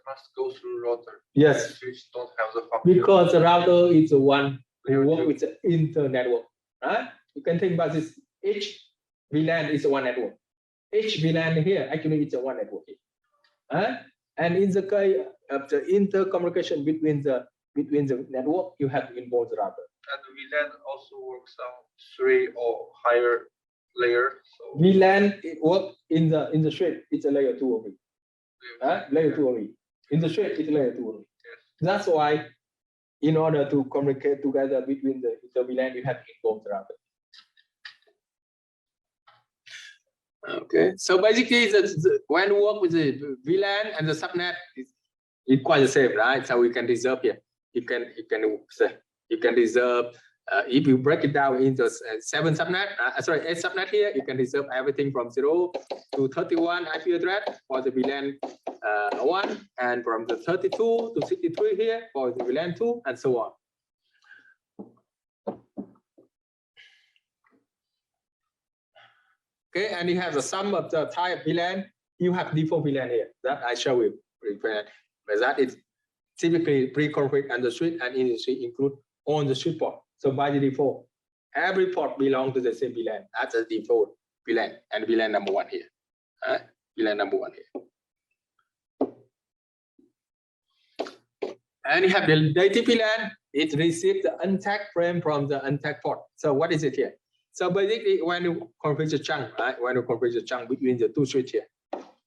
Must go through router. Yes. Switch don't have the function. Because the router is the one who work with the inter network. Right? You can think about this. Each VLAN is one network. Each VLAN here actually it's a one network here. And in the case of the intercommunication between the network, you have to involve the router. And the VLAN also works on 3 or higher layer. So VLAN it work in the street. It's a layer 2 only. Layer 2 only. In the street, it's layer 2 only. yes. That's why, in order to communicate together between the VLAN, you have to involve the router. Okay, so basically, when you work with the VLAN and the subnet, it's quite the same, right? So we can reserve here. You can reserve. If you break it down into 7 subnet, 8 subnet here, you can reserve everything from 0 to 31 IP address for the VLAN 1, and from the 32 to 63 here for the VLAN 2, and so on. Okay, and you have the sum of the type VLAN. You have default VLAN here that I show you. But that is typically pre-configured and the switch and in the switch include on the switch port. So by the default, every port belongs to the same VLAN. That's the default VLAN and VLAN number 1 here. VLAN number 1 here. And you have the native VLAN. It receives the untagged frame from the untagged port. So what is it here? So basically, when you configure the chunk, right? When you configure the chunk between the two switches here,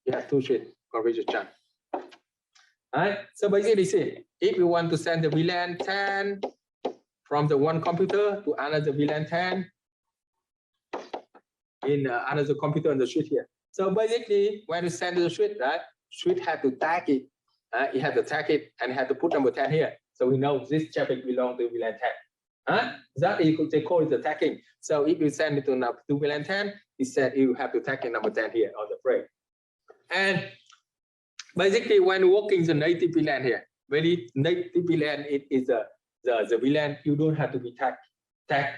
you have two switches configure the chunk. Right? So basically, see, if you want to send the VLAN 10 from the one computer to another VLAN 10 in another computer on the switch here. So basically, when you send the switch, right? Switch have to tag it. You have to tag it and have to put number 10 here. So we know this traffic belongs to VLAN 10. That is they call it the tagging. So if you send it to VLAN 10, it said you have to tag in number 10 here on the frame. And basically, when working the native VLAN here, very native VLAN, it is the VLAN, you don't have to be tagged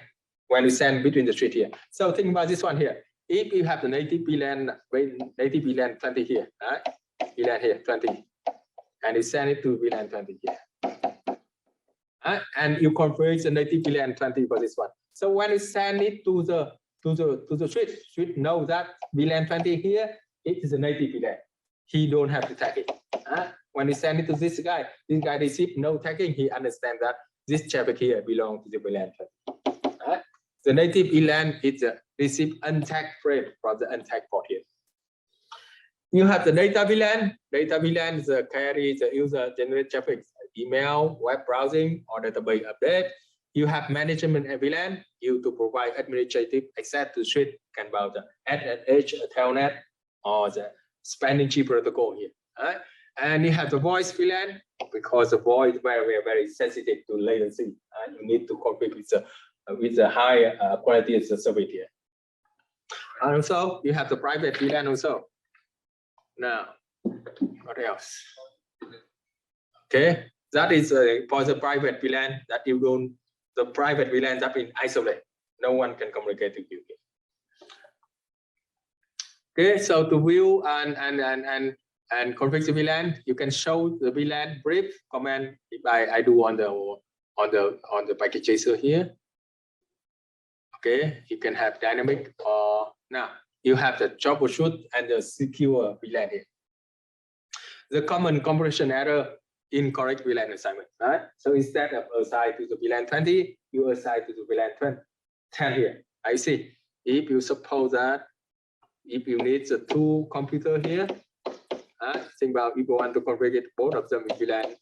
when you send between the street here. So think about this one here. If you have the native VLAN 20 here, right? VLAN here 20, and you send it to VLAN 20 here. And you configure the native VLAN 20 for this one. So when you send it to the switch know that VLAN 20 here, it is a native VLAN. He don't have to tag it. When you send it to this guy receive no tagging. He understands that this traffic here belongs to the VLAN 20. The native VLAN is a receive untagged frame from the untagged port here. You have the data VLAN. Data VLAN is a carry the user generate traffic, email, web browsing, or database update. You have management VLAN. You to provide administrative access to switch can about the SSH, telnet, or the spanning tree protocol here. And you have the voice VLAN because the voice is very sensitive to latency. You need to configure with the high quality of the service here. And also you have the private VLAN also. Now, what else? Okay, that is for the private VLAN that you don't. The private VLAN that been isolated. No one can communicate with you. Okay, so to view and configure the VLAN, you can show the VLAN brief command. If I do on the packet chaser here. Okay, you can have dynamic or now you have the troubleshoot and the secure VLAN here. The common compression error, incorrect VLAN assignment, right? So instead of assign to the VLAN 20, you assign to the VLAN 10 here. I see. If you suppose that if you need the two computer here, think about if you want to configure both of them with VLAN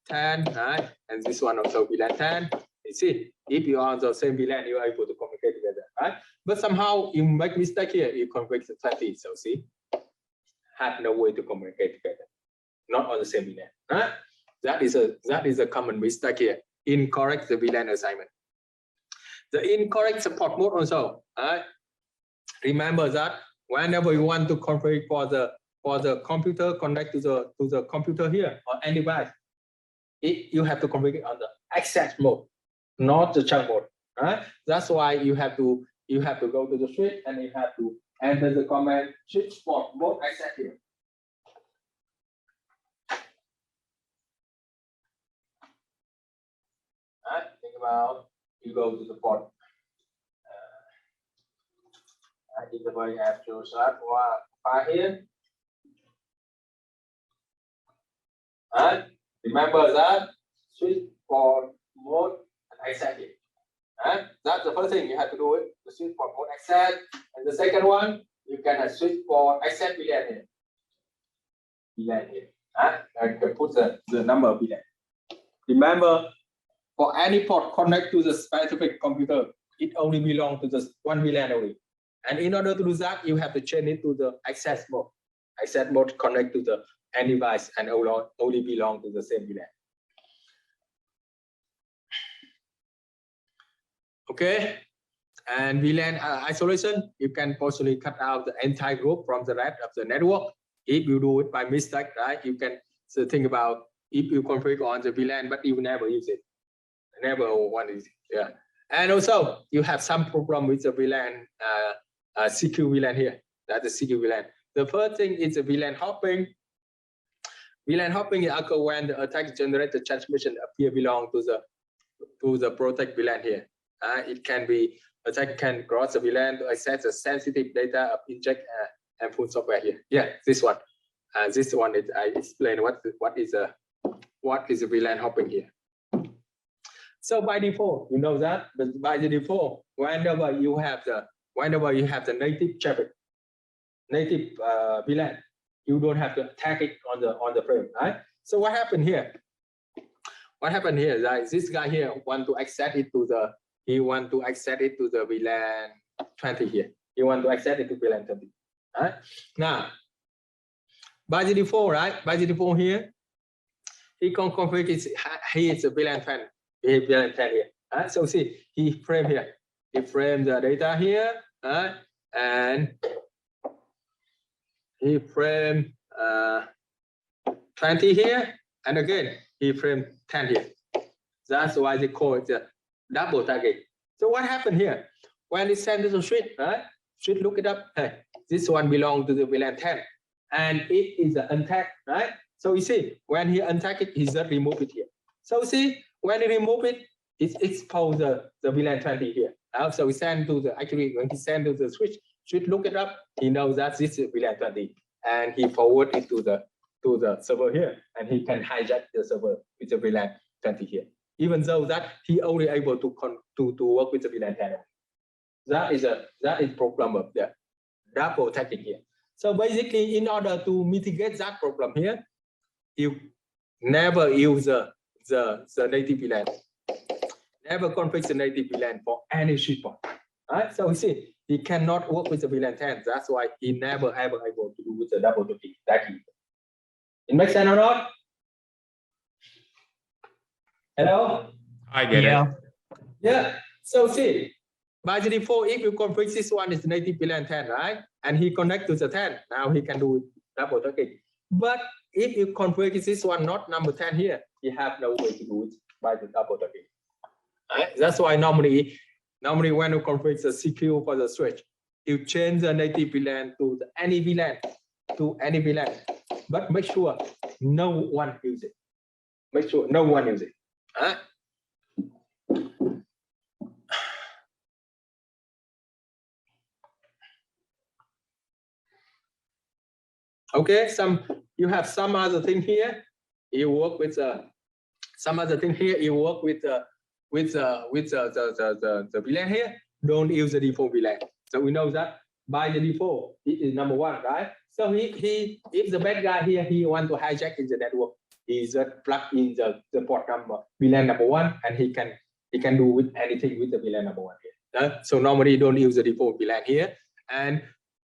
10, right? And this one also VLAN 10. You see, if you are on the same VLAN, you are able to communicate together, right? But somehow you make mistake here, you configure the 20. So see, have no way to communicate together, not on the same VLAN, right? That is a common mistake here. Incorrect the VLAN assignment. The incorrect support mode also. Remember that whenever you want to configure for the computer connect to the computer here or any device, you have to configure on the access mode, not the chunk mode. Right? That's why you have to go to the switch and you have to enter the command switch port mode access here. Think about you go to the port. In the way after start file here. Remember that switch port mode and access it. That's the first thing you have to do it. The switch port mode access, and the second one you can have switch port access VLAN here. VLAN here. I can put the number of VLAN. Remember, for any port connect to the specific computer, it only belongs to the one VLAN only. And in order to do that, you have to change it to the access mode. Access mode connect to the any device and only belong to the same VLAN. Okay, and VLAN isolation, you can possibly cut out the entire group from the rest of the network. If you do it by mistake, right? You can think about if you configure on the VLAN, but you never use it. Never want it. Yeah. And also you have some problem with the VLAN, secure VLAN here. That's the secure VLAN. The first thing is the VLAN hopping. VLAN hopping occurs when the attack generated transmission appear belong to the protect VLAN here. It can be attack can cross the VLAN to access the sensitive data of inject and full software here. Yeah, this one. This one is I explain what is a VLAN hopping here. So by default, you know that, but by the default, whenever you have the native traffic, native VLAN, you don't have to tag it on the frame, right? So what happened here? What happened here is that this guy here want to access it to the VLAN 20 here. You want to access it to VLAN 20. Right? Now, by the default, right? By the default here, he can configure it. He is a VLAN 10. VLAN 10 here. So see, he frame here. He frame the data here, and he frame 20 here, and again he frame 10 here. That's why they call it the double tagging. So what happened here? When it sent to the switch, switch look it up. Hey, this one belongs to the VLAN 10, and it is untagged, right? So you see, when he untagged it, he just remove it here. So see, when he remove it, it expose the VLAN 20 here. So we send to the, actually when he send to the switch look it up, he knows that this is VLAN 20, and he forward it to the server here, and he can hijack the server with the VLAN 20 here. Even though that he only able to work with the VLAN 10. That is problem of the double tagging here. So basically, in order to mitigate that problem here, you never use the native VLAN. Never configure the native VLAN for any switch port. Right? So you see, he cannot work with the VLAN 10. That's why he never ever able to do with the double tagging. It makes sense or not? Hello? I get it. Yeah. So see, by the default, if you configure this one is native VLAN 10, right? And he connect to the 10, now he can do double tagging. But if you configure this one not number 10 here, you have no way to do it by the double tagging. Right? That's why normally when you configure the CPU for the switch, you change the native VLAN to any VLAN, but make sure no one use it. Make sure no one use it. Okay, you have some other thing here. You work with some other thing here. You work with the VLAN here. Don't use the default VLAN. So we know that by the default it is number 1, right? So if the bad guy here he want to hijack in the network, he just plug in the port number VLAN number 1, and he can do with anything with the VLAN number 1 here. So normally don't use the default VLAN here, and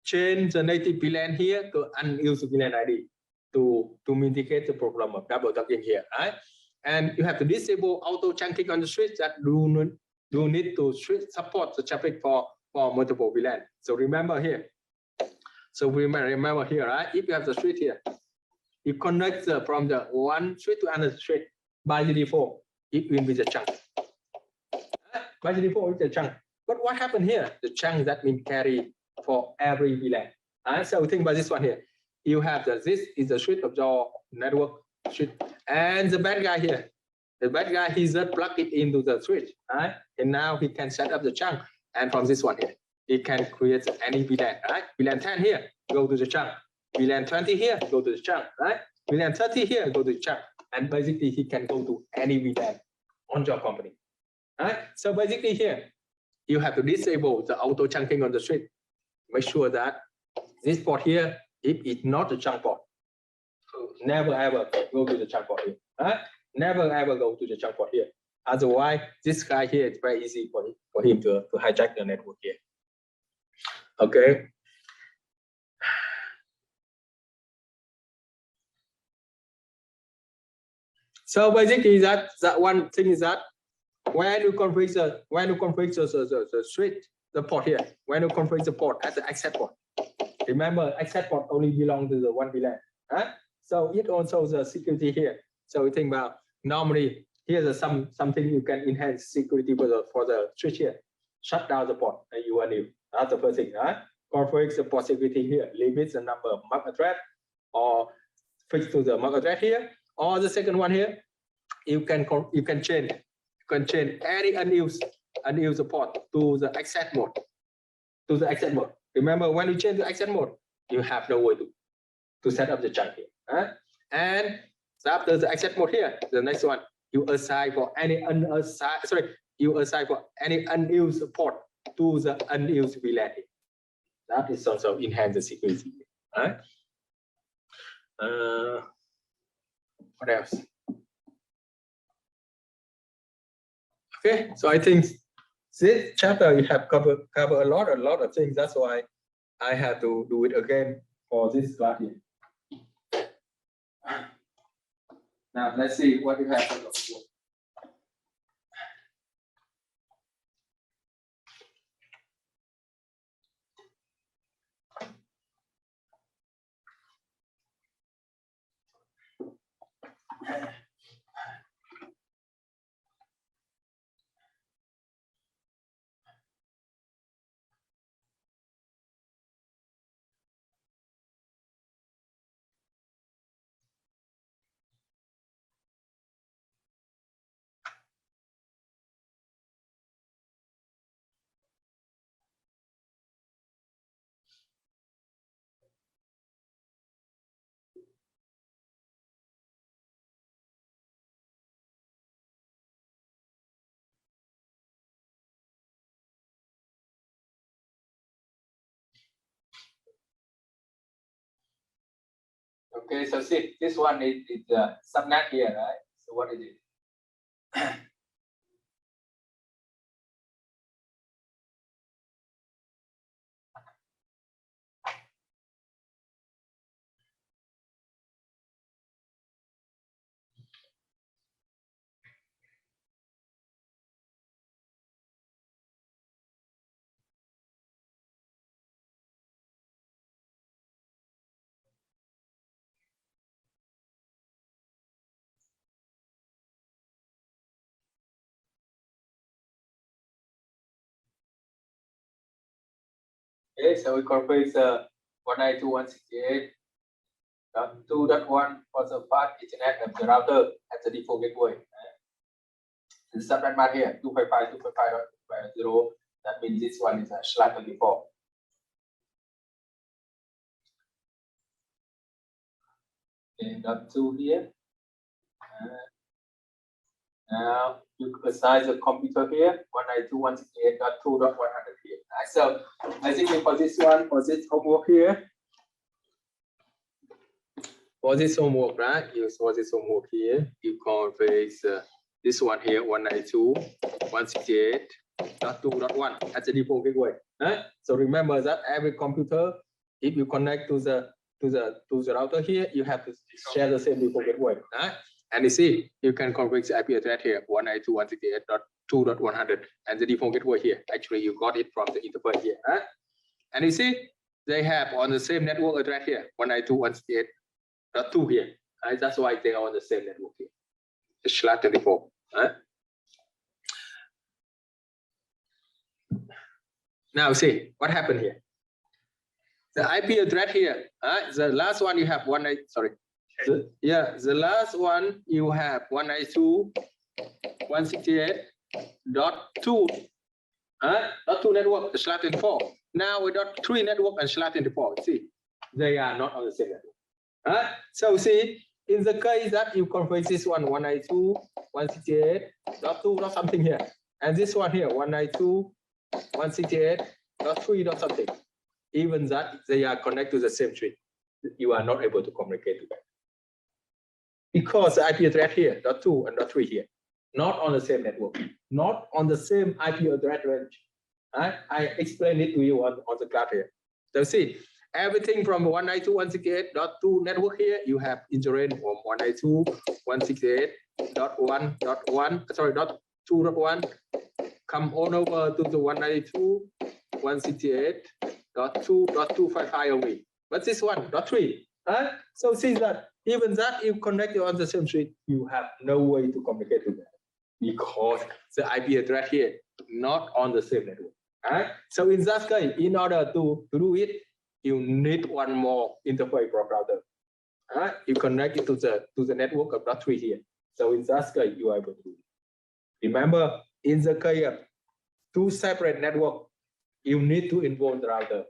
change the native VLAN here to unused VLAN ID to mitigate the problem of double tagging here, right? And you have to disable auto chunking on the switch that do need to support the traffic for multiple VLAN. So remember here. So remember here, right? If you have the switch here, you connect from the one switch to another switch. By the default, it will be the chunk. By the default, it's a chunk. But what happened here? The chunk that means carry for every VLAN. So think about this one here. You have this is the switch of your network switch, and the bad guy here. The bad guy, he just plug it into the switch, right? And now he can set up the chunk, and from this one here, he can create any VLAN, right? VLAN 10 here, go to the chunk. VLAN 20 here, go to the chunk, right? VLAN 30 here, go to the chunk, and basically he can go to any VLAN on your company, right? So basically here, you have to disable the auto chunking on the switch. Make sure that this port here, if it's not a chunk port, never ever go to the chunk port here. Right? Never ever go to the chunk port here. Otherwise, this guy here is very easy for him to hijack the network here. Okay. So basically, that one thing is that when you configure the switch, the port here, when you configure the port as the access port, remember access port only belong to the one VLAN, right? So it also the security here. So we think about normally here's something you can enhance security for the switch here. Shut down the port and you want to. That's the first thing, right? Configure the port security here, limit the number of MAC address, or fix to the MAC address here. Or the second one here, you can change any unused port to the access mode. Remember, when you change the access mode, you have no way to set up the chunk here. Right? And after the access mode here, the next one, you assign for any unused port to the unused VLAN. That is also enhance the security. Right? What else? Okay, so I think this chapter you have covered a lot of things. That's why I had to do it again for this class here. Now let's see what you have for the Okay, so see, this one is subnet here, right? So what is it? Okay, so we configure 192.168.2.1 for the part Ethernet of the router at the default gateway. The subnet mask here 255.255.2.0. That means this one is a slash default. Okay, .2 here. Now you assign the computer here 192.168.2.100 here. So basically for this one, for this homework here, for this homework, right? Use for this homework here, you configure this one here 192.168.2.1 as a default gateway. Right? So remember that every computer, if you connect to the router here, you have to share the same default gateway. Right? And you see, you can configure the IP address here 192.168.2.100 and the default gateway here. Actually, you got it from the interface here. Right? And you see, they have on the same network address here 192.168.2 here. Right? That's why they are on the same network here. It's slash 24. Right? Now see what happened here. The IP address here. The last one you have the last one you have 192.168.2. .2 network slash 24. Now we got 3 network and slash 24. See, they are not on the same network. So see, in the case that you configure this one 192.168.2 something here, and this one here 192.168.3 something, even that they are connected to the same tree, you are not able to communicate together because the IP address here .2 and .3 here, not on the same network, not on the same IP address range. I explained it to you on the class here. So see, everything from 192.168.2 network here, you have interrange from 192.168.1.1 come on over to the 192.168.2.255 only. But this one .3. So see that even that you connect on the same street, you have no way to communicate with that because the IP address here not on the same network. So in that case, in order to do it, you need one more interface from router. You connect it to the network of .3 here. So in that case, you are able to do it. Remember, in the case of 2 separate networks, you need to involve the router.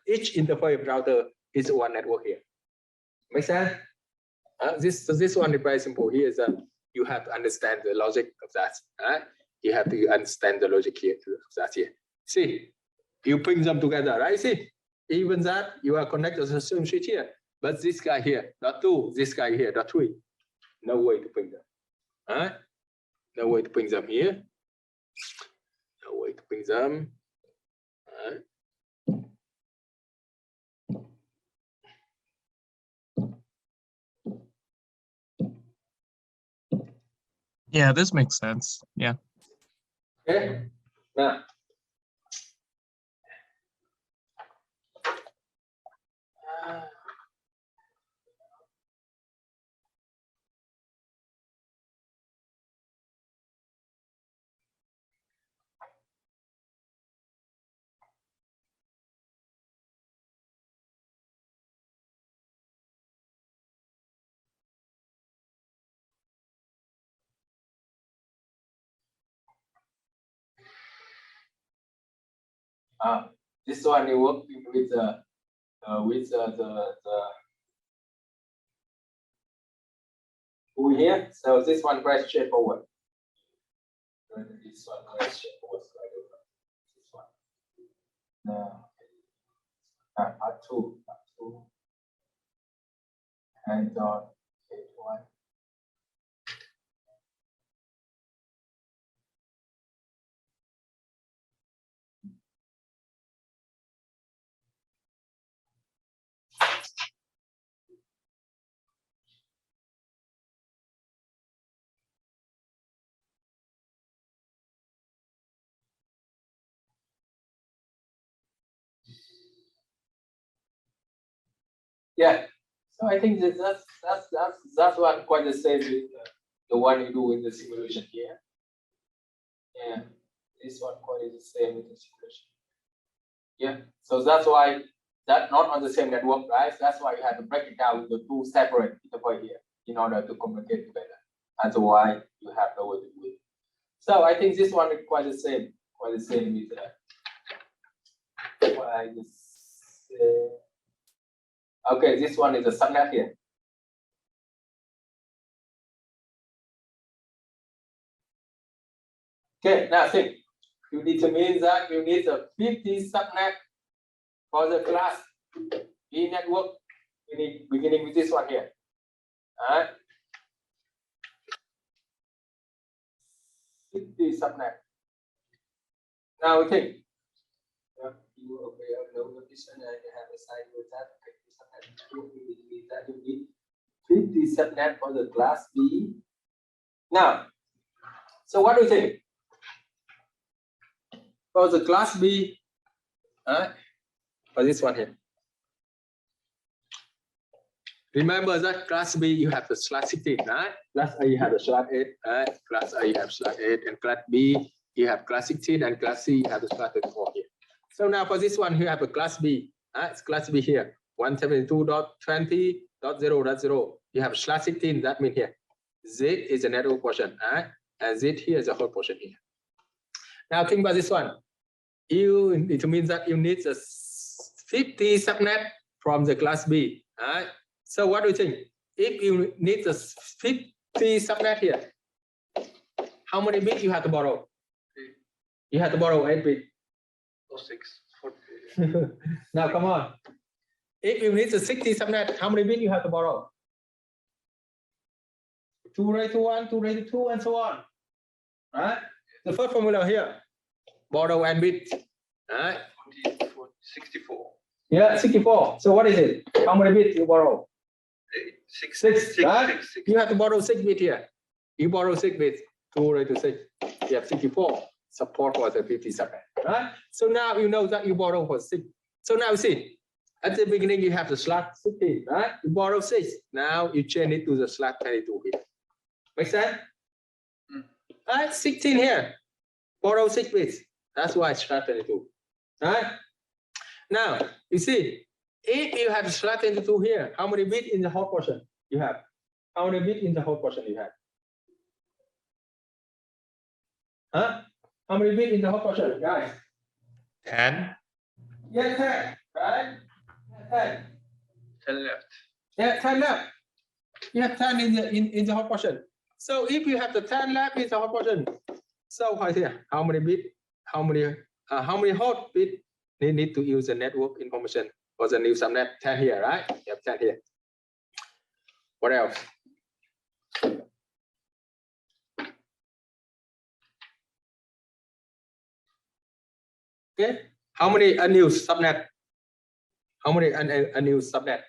Each interface router is one network here. Make sense? This one is very simple. Here is that you have to understand the logic of that. You have to understand the logic here of that here. See, you bring them together, right? See, even that you are connected to the same switch here, but this guy here .2, this guy here .3, no way to bring them. No way to bring them here. No way to bring them. Yeah, this makes sense. Yeah. Okay, now. This one you work with the who here. So this one very straightforward. This one very straightforward. This one. Now, part two, and on one. Yeah, so I think that's one quite the same with the one you do in the simulation here. Yeah, this one quite is the same with the simulation. Yeah, so that's why that not on the same network, right? That's why you have to break it down with the two separate interface here in order to communicate together. That's why you have no way to do it. So I think this one is quite the same with what I just say. Okay, this one is a subnet here. Okay, now think. You determine that you need a 50 subnet for the class B network. Beginning with this one here. All right. 50 subnet. Now we think. You know this and I have a side with that. You need 50 subnet for the class B. Now, so what do you think? For the class B, for this one here. Remember that class B you have the slash 16, right? Class A you have the slash 8, right? Class A you have slash 8, and class B you have class 16, and class C you have the slash 34 here. So now for this one you have a class B, it's class B here, 172.20.0.0. You have slash 16, that means here. Z is the network portion, and Z here is the whole portion here. Now think about this one. It means that you need a 50 subnet from the class B. So what do you think? If you need the 50 subnet here, how many bits you have to borrow? You have to borrow 8 bits. Or 6. Now come on. If you need the 60 subnet, how many bits you have to borrow? 2 raised to 1, 2 raised to 2, and so on. Right? The first formula here. Borrow n bit. 64. Yeah, 64. So what is it? How many bits you borrow? 6. 6, right? You have to borrow 6 bits here. You borrow 6 bits. 2 raised to 6. You have 64. Support for the 50 subnet. Right? So now you know that you borrow for 6. So now you see, at the beginning you have the slash 16, right? You borrow 6. Now you change it to the slash 22 here. Make sense? Right? 16 here. Borrow 6 bits. That's why it's slash 22. Right? Now, you see, if you have slash 22 here, how many bits in the whole portion you have? How many bits in the whole portion you have? How many bits in the whole portion, guys? 10. Yeah, 10, right? 10. 10 left. Yeah, 10 left. You have 10 in the whole portion. So if you have the 10 left in the whole portion, so right here, how many bits? How many hot bits need to use the network information for the new subnet? 10 here, right? You have 10 here. What else? Okay. How many unused subnet? How many unused subnet?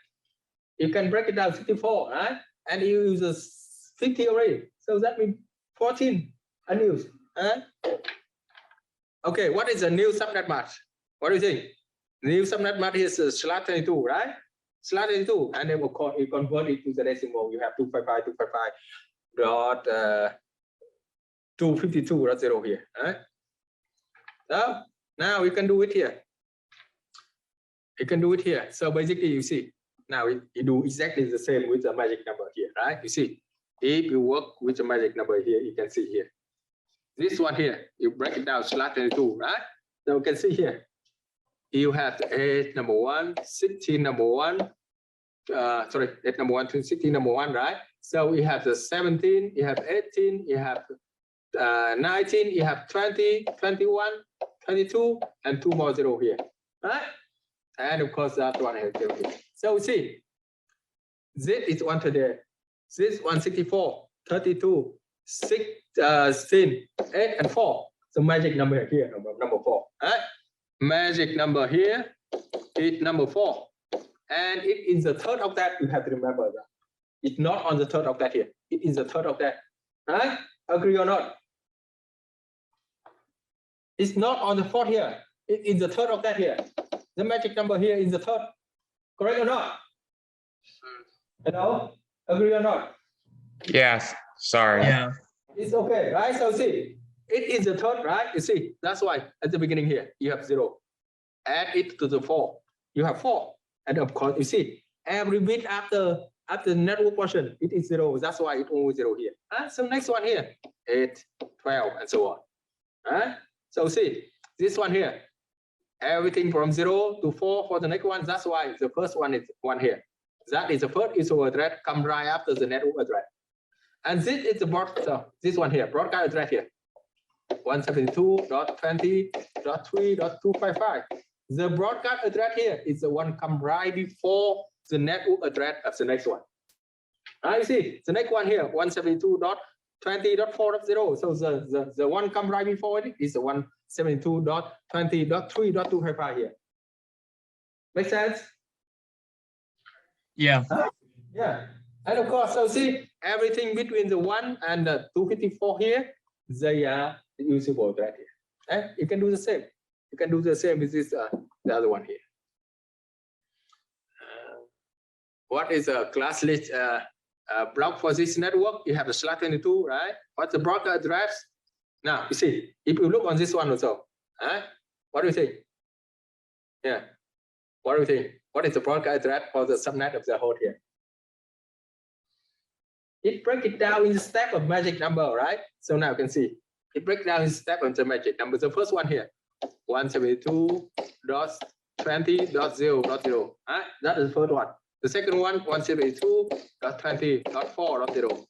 You can break it down 64, right? And you use 50 already. So that means 14. A new. Huh? Okay, what is a new subnet mask? What do you think? New subnet mask is /22, right? /22, and then of course you convert it to the decimal. You have 255.252.0 here. Right? So now we can do it here. You can do it here. So basically, you see, now you do exactly the same with the magic number here, right? You see, if you work with the magic number here, you can see here. This one here, you break it down /22, right? So you can see here, you have the 8 number 1, 16 number 1, 8 number 1 to 16 number 1, right? So you have the 17, you have 18, you have 19, you have 20, 21, 22, and 2 more 0 here, right? And of course that one has 0 here. So we see, Z is 1 today, this 164, 32, 16, 8, and 4. So magic number here, number 4. Right? Magic number here is number 4. And it is the third of that. You have to remember that. It's not on the third of that here. It is the third of that. Right? Agree or not? It's not on the fourth here. It is the third of that here. The magic number here is the third. Correct or not? Hello? Agree or not? Yes, sorry. Yeah. It's okay, right? So see, it is the third, right? You see, that's why at the beginning here, you have 0. Add it to the 4. You have 4. And of course, you see, every bit after the network portion, it is 0. That's why it's only 0 here. So next one here, 8, 12, and so on. So see, this one here, everything from 0 to 4 for the next one. That's why the first one is 1 here. That is the first ISO address, come right after the network address. And this is the broadcast, so this one here, broadcast address here, 172.20.3.255. The broadcast address here is the one come right before the network address of the next one. You see, the next one here, 172.20.4.0. So the one come right before it is the 172.20.3.255 here. Make sense? Yeah. Yeah. And of course, so see, everything between the 1 and the 254 here, they are usable address here. And you can do the same. You can do the same with this, the other one here. What is a class list block for this network? You have the /22, right? What's the broadcast address? Now, you see, if you look on this one also, what do you think? Yeah. What do you think? What is the broadcast address for the subnet of the host here? It breaks it down in the step of magic number, right? So now you can see it breaks down in step of the magic number. The first one here, 172.20.0.0. That is the first one. The second one, 172.20.4.0.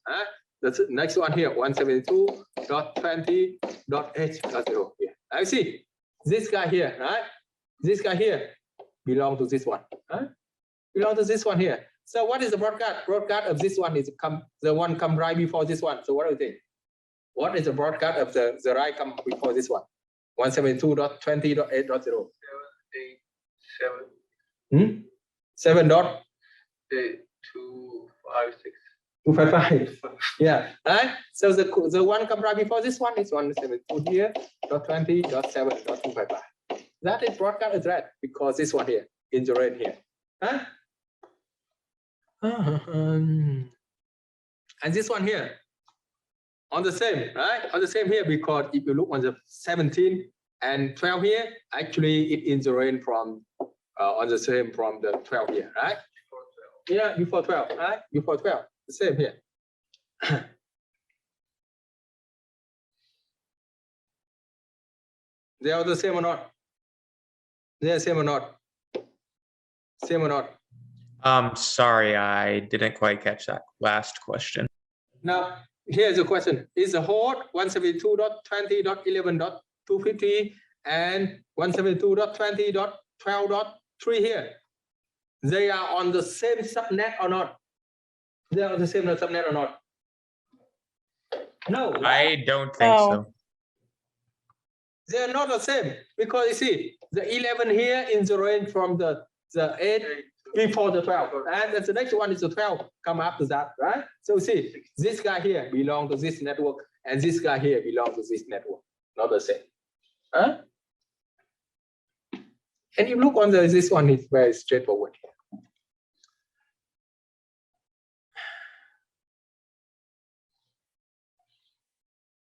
The next one here, 172.20.h.0. Yeah. I see this guy here, right? This guy here belong to this one. Belong to this one here. So what is the broadcast? Broadcast of this one is the one come right before this one. So what do you think? What is the broadcast of the right come before this one? 172.20.8.0. 7 dot 255. Yeah. Right. So the one come right before this one is 172 here. .20.7.255. That is broadcast address because this one here in the range here. And this one here on the same, right? On the same here, because if you look on the 17 and 12 here, actually it is the range from on the same from the 12 here, right? Yeah, before 12, right? Before 12, the same here. They are the same or not? They are same or not? Same or not? Sorry, I didn't quite catch that last question. Now, here's the question. Is the host 172.20.11.250 and 172.20.12.3 here? They are on the same subnet or not? They are on the same subnet or not? No. I don't think so. They are not the same because you see, the 11 here in the range from the 8 before the 12. And then the next one is the 12 come after that, right? So see, this guy here belong to this network, and this guy here belong to this network, not the same. Huh? And you look on this one is very straightforward here.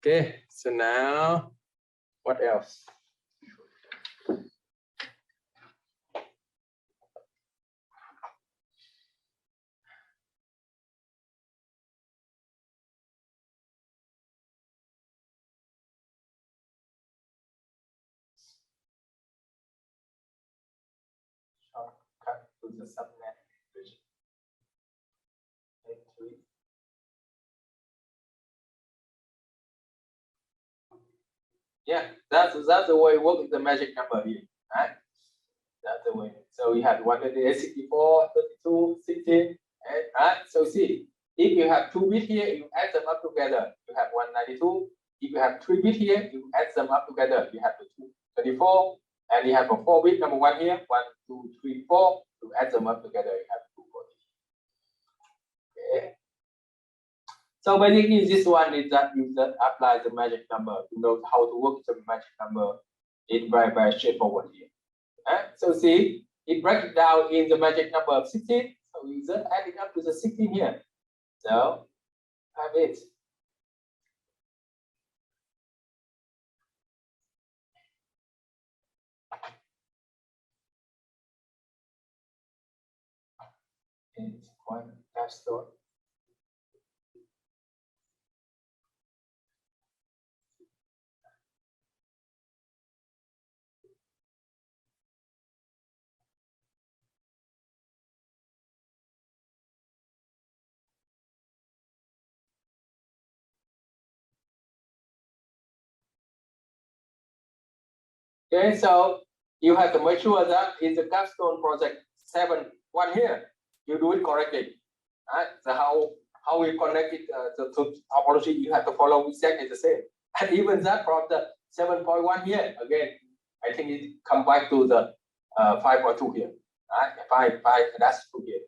Okay, so now what else? Shortcut to the subnet. Yeah, that's the way it works with the magic number here, right? That's the way. So we have 128, 64, 32, 16, and right. So see, if you have 2 bits here, you add them up together, you have 192. If you have 3 bits here, you add them up together, you have the 234, and you have a 4-bit number 1 here, 1, 2, 3, 4. You add them up together, you have 240. Okay. So basically, this one is that you just apply the magic number. You know how to work the magic number. It's very, very straightforward here. So see, it breaks it down in the magic number of 16. So we just add it up to the 16 here. So have it. It's one capstone. Okay, so you have to make sure that in the capstone project 7.1 here, you do it correctly. Right? So how we connect it to topology, you have to follow exactly the same. And even that from the 7.1 here, again, I think it come back to the 5.2 here. Right? 5, that's 2 here.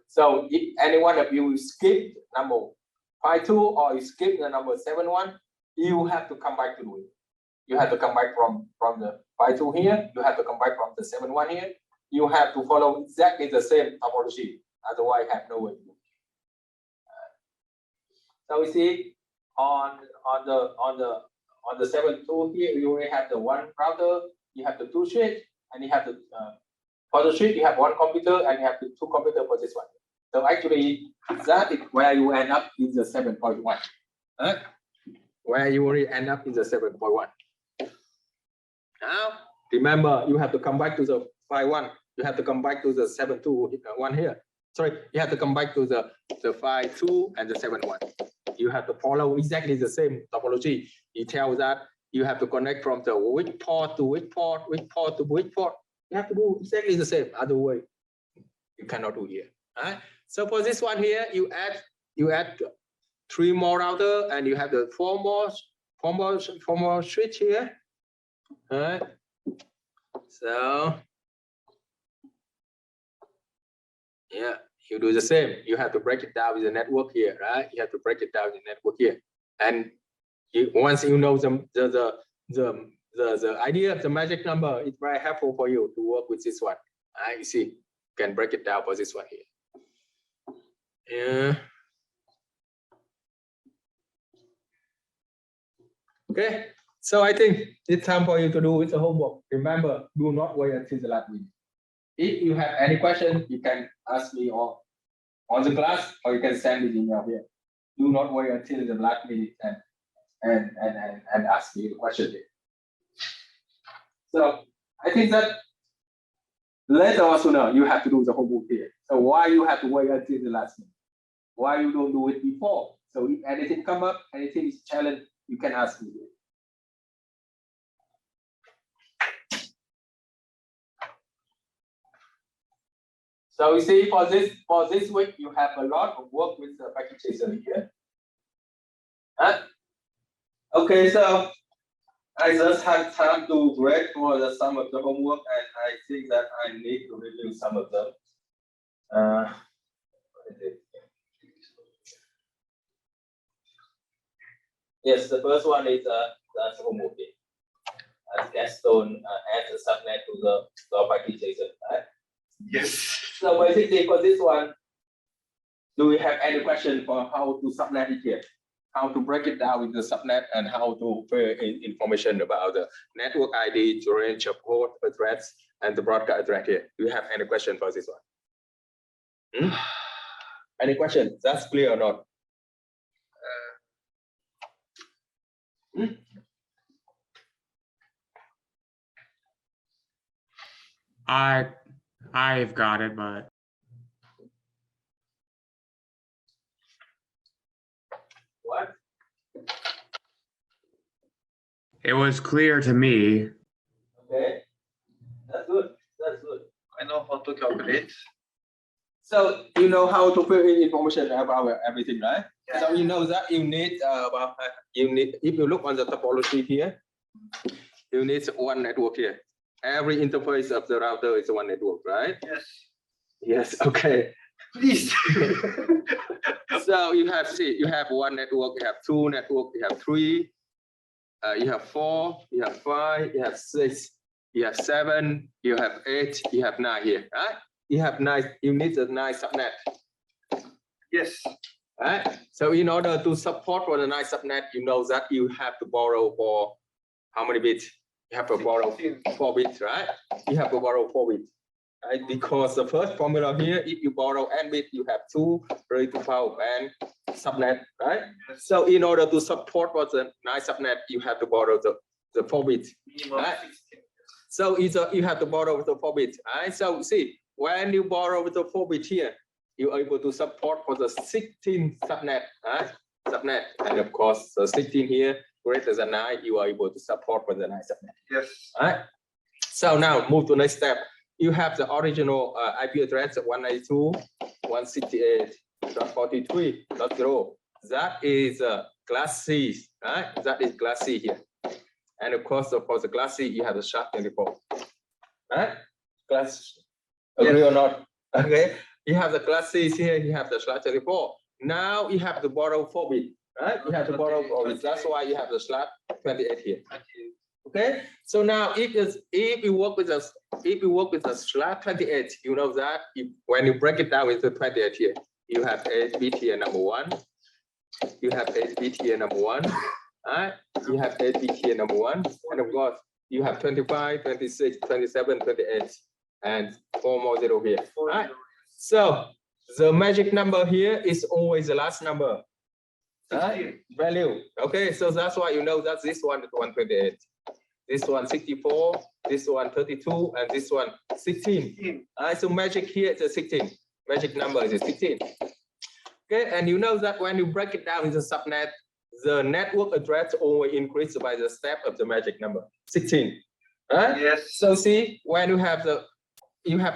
So if any one of you skip number 5.2 or you skip the number 7.1, you have to come back to do it. You have to come back from the 5.2 here. You have to come back from the 7.1 here. You have to follow exactly the same topology. Otherwise, have no way to do it. So we see on the 7.2 here, you only have the one router. You have the 2 switch, and you have the for the switch you have 1 computer, and you have the 2 computers for this one. So actually, that is where you end up in the 7.1. Where you only end up in the 7.1. Now, remember, you have to come back to the 5.1. You have to come back to the 7.2 here. Sorry, you have to come back to the 5.2 and the 7.1. You have to follow exactly the same topology. It tells that you have to connect from the which port to which port, which port to which port. You have to do exactly the same. Otherwise, you cannot do here. So for this one here, you add 3 more router, and you have the 4 more switch here. So yeah, you do the same. You have to break it down with the network here, right? You have to break it down with the network here, and once you know the idea of the magic number, it's very helpful for you to work with this one. You see, you can break it down for this one here. Yeah. Okay, so I think it's time for you to do with the homework. Remember, do not wait until the last minute. If you have any question, you can ask me on the class, or you can send me the email here. Do not wait until the last minute and ask me the question here. So I think that later or sooner you have to do the homework here. So why you have to wait until the last minute? Why you don't do it before? So if anything come up, anything is challenged, you can ask me here. So you see, for this week, you have a lot of work with the packet chaser here. Okay, so I just had time to break for some of the homework, and I think that I need to review some of them. what is it? Yes, the first one is that's removing. Capstone adds a subnet to the partition, right? Yes. So basically for this one, do we have any question for how to subnet it here? How to break it down with the subnet and how to fill in information about the network ID, range of port address, and the broadcast address here? Do you have any question for this one? Any question? That's clear or not? I've got it, but What? it was clear to me. Okay, that's good. That's good. I know how to calculate. So you know how to fill in information about everything, right? So you know that you need about if you look on the topology here, you need one network here. Every interface of the router is one network, right? Yes. Yes. Okay. Please. So you have one network, you have two networks, you have three, you have four, you have five, you have six, you have seven, you have eight, you have nine here, right? You have nine. You need a 9 subnet. Yes. Right? So in order to support for the 9 subnet, you know that you have to borrow for how many bits? You have to borrow 4 bits, right? You have to borrow 4 bits, right? Because the first formula here, if you borrow n bit, you have 2 raised to power n subnet, right? So in order to support for the 9 subnet, you have to borrow the 4 bits, right? So you have to borrow the 4 bits, right? So see, when you borrow the 4 bits here, you are able to support for the 16 subnet, right? Subnet, and of course, the 16 here greater than 9, you are able to support for the 9 subnet. Yes. Right. So now move to the next step. You have the original IP address of 192.168.43.0. That is class C, right? That is class C here. And of course, for the class C, you have the SHA-24, right? Class, agree or not? Okay. You have the class C here, you have the SHA-24. Now you have to borrow 4 bit, right? You have to borrow 4 bit. That's why you have the SHA-28 here. Okay. So now if you work with the SHA-28, you know that when you break it down into 28 here, you have 8 bit here number 1. You have 8 bit here number 1. Right? You have 8 bit here number 1, and of course you have 25, 26, 27, 28, and 4 more 0 here. Right? So the magic number here is always the last number, right? Value. Okay, so that's why you know that this one is 128, this one 64, this one 32, and this one 16. So magic here is a 16. Magic number is a 16. Okay, and you know that when you break it down into subnet, the network address always increases by the step of the magic number 16. Right? Yes. So see, when you have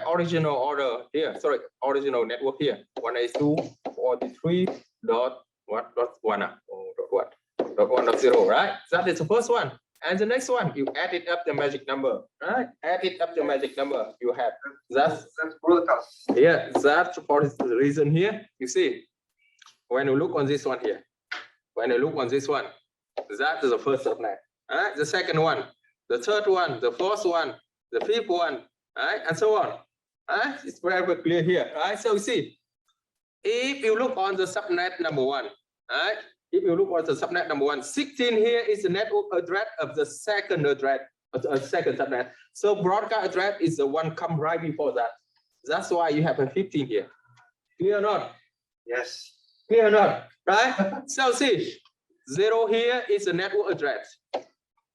original order here, sorry, original network here, 192.43.1.0, right? That is the first one. And the next one, you add it up the magic number, right? Add it up the magic number you have. That's broadcast. Yeah, that's for the reason here. You see, when you look on this one here, when you look on this one, that is the first subnet. Right? The second one, the third one, the fourth one, the fifth one, right? And so on. Right? It's very clear here. Right? So you see, if you look on the subnet number 1, right? If you look on the subnet number 1, 16 here is the network address of the second address, second subnet. So broadcast address is the one come right before that. That's why you have a 15 here. Clear or not? Yes. Clear or not? Right? So see, 0 here is the network address,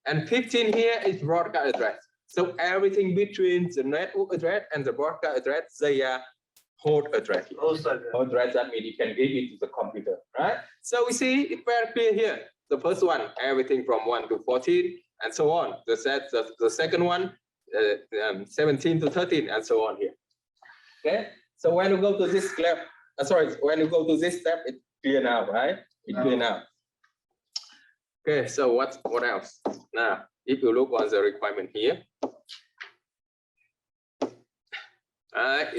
and 15 here is broadcast address. So everything between the network address and the broadcast address, they are host address. Host address, that means you can give it to the computer, right? So we see it's very clear here. The first one, everything from 1 to 14, and so on. The second one, 17 to 13, and so on here. Okay. So when you go to this step, when you go to this step, it's clear now, right? It's clear now. Okay. So what else? Now, if you look on the requirement here,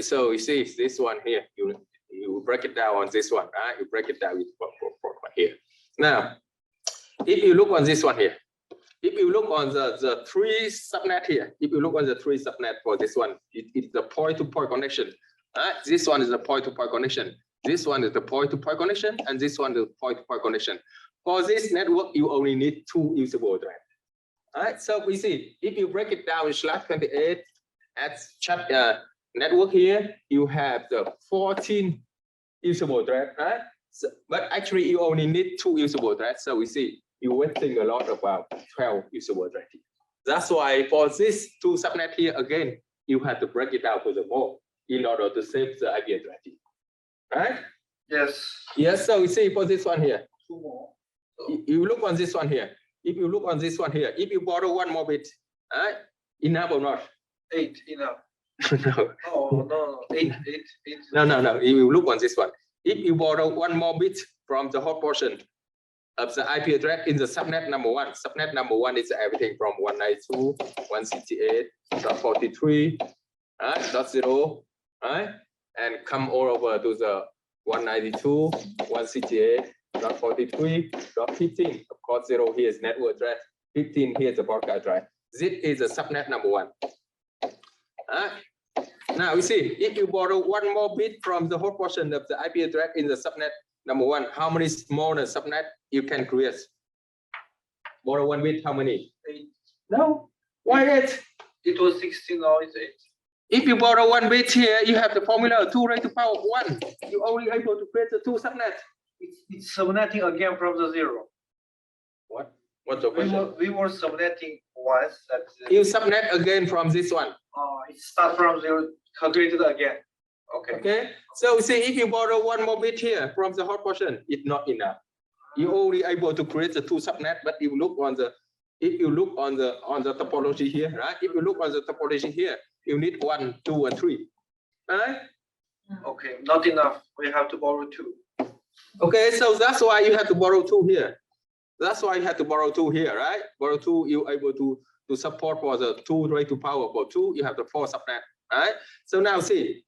So you see this one here, you break it down on this one, right? You break it down with port here. Now, if you look on this one here, if you look on the three subnet here, if you look on the three subnet for this one, it's the point-to-point connection. This one is the point-to-point connection. This one is the point-to-point connection, and this one is the point-to-point connection. For this network, you only need two usable address. All right, so we see if you break it down in /28 at chat network here, you have the 14 usable address, right? So, but actually, you only need two usable address. So we see you're wasting a lot about 12 usable address. That's why for this two subnet here, again, you have to break it down to the more in order to save the IP address. Right? Yes. Yes, so we see for this one here. Two more. You look on this one here. If you look on this one here, if you borrow one more bit, enough or not? 8 enough. No. Oh no, 8. No. If you look on this one, if you borrow one more bit from the hot portion of the IP address in the subnet number one. Subnet number one is everything from 192.168.43, .0, right? And come all over to the 192.168.43.15. Of course, 0 here is network address, 15 here is the broadcast address. This is the subnet number one. Now we see if you borrow one more bit from the whole portion of the IP address in the subnet number one, how many smaller subnet you can create? Borrow one bit, how many? 8. No. Why 8? It was 16, now it's 8. If you borrow one bit here, you have the formula 2 raised to the power of 1. You only able to create the two subnet. It's subnetting again from the 0. What? What's the question? We were subnetting once. You subnet again from this one. It starts from 0, calculated again. Okay. Okay. So see, if you borrow one more bit here from the hot portion, it's not enough. You only able to create the two subnet, but if you look on the topology here, right? If you look on the topology here, you need 1, 2, and 3. Right? Okay, not enough. We have to borrow 2. Okay, so that's why you have to borrow 2 here. That's why you have to borrow 2 here, right? Borrow 2, you able to support for the 2 raised to power for 2, you have the 4 subnet, right? So now see,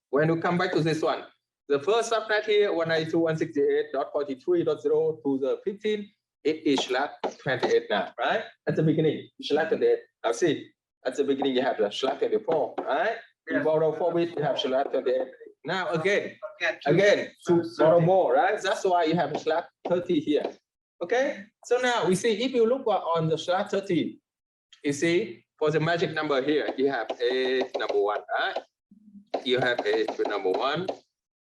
when you come back to this one, the first subnet here, 192.168.43.0 to the 15, it is /28 now, right? At the beginning, /28. Now see, at the beginning you have the /24, right? You borrow 4 bits, you have /28. Now again, to borrow more, right? That's why you have /30 here. Okay, so now we see if you look on the /30, you see for the magic number here, you have a number 1, right? You have a number 1,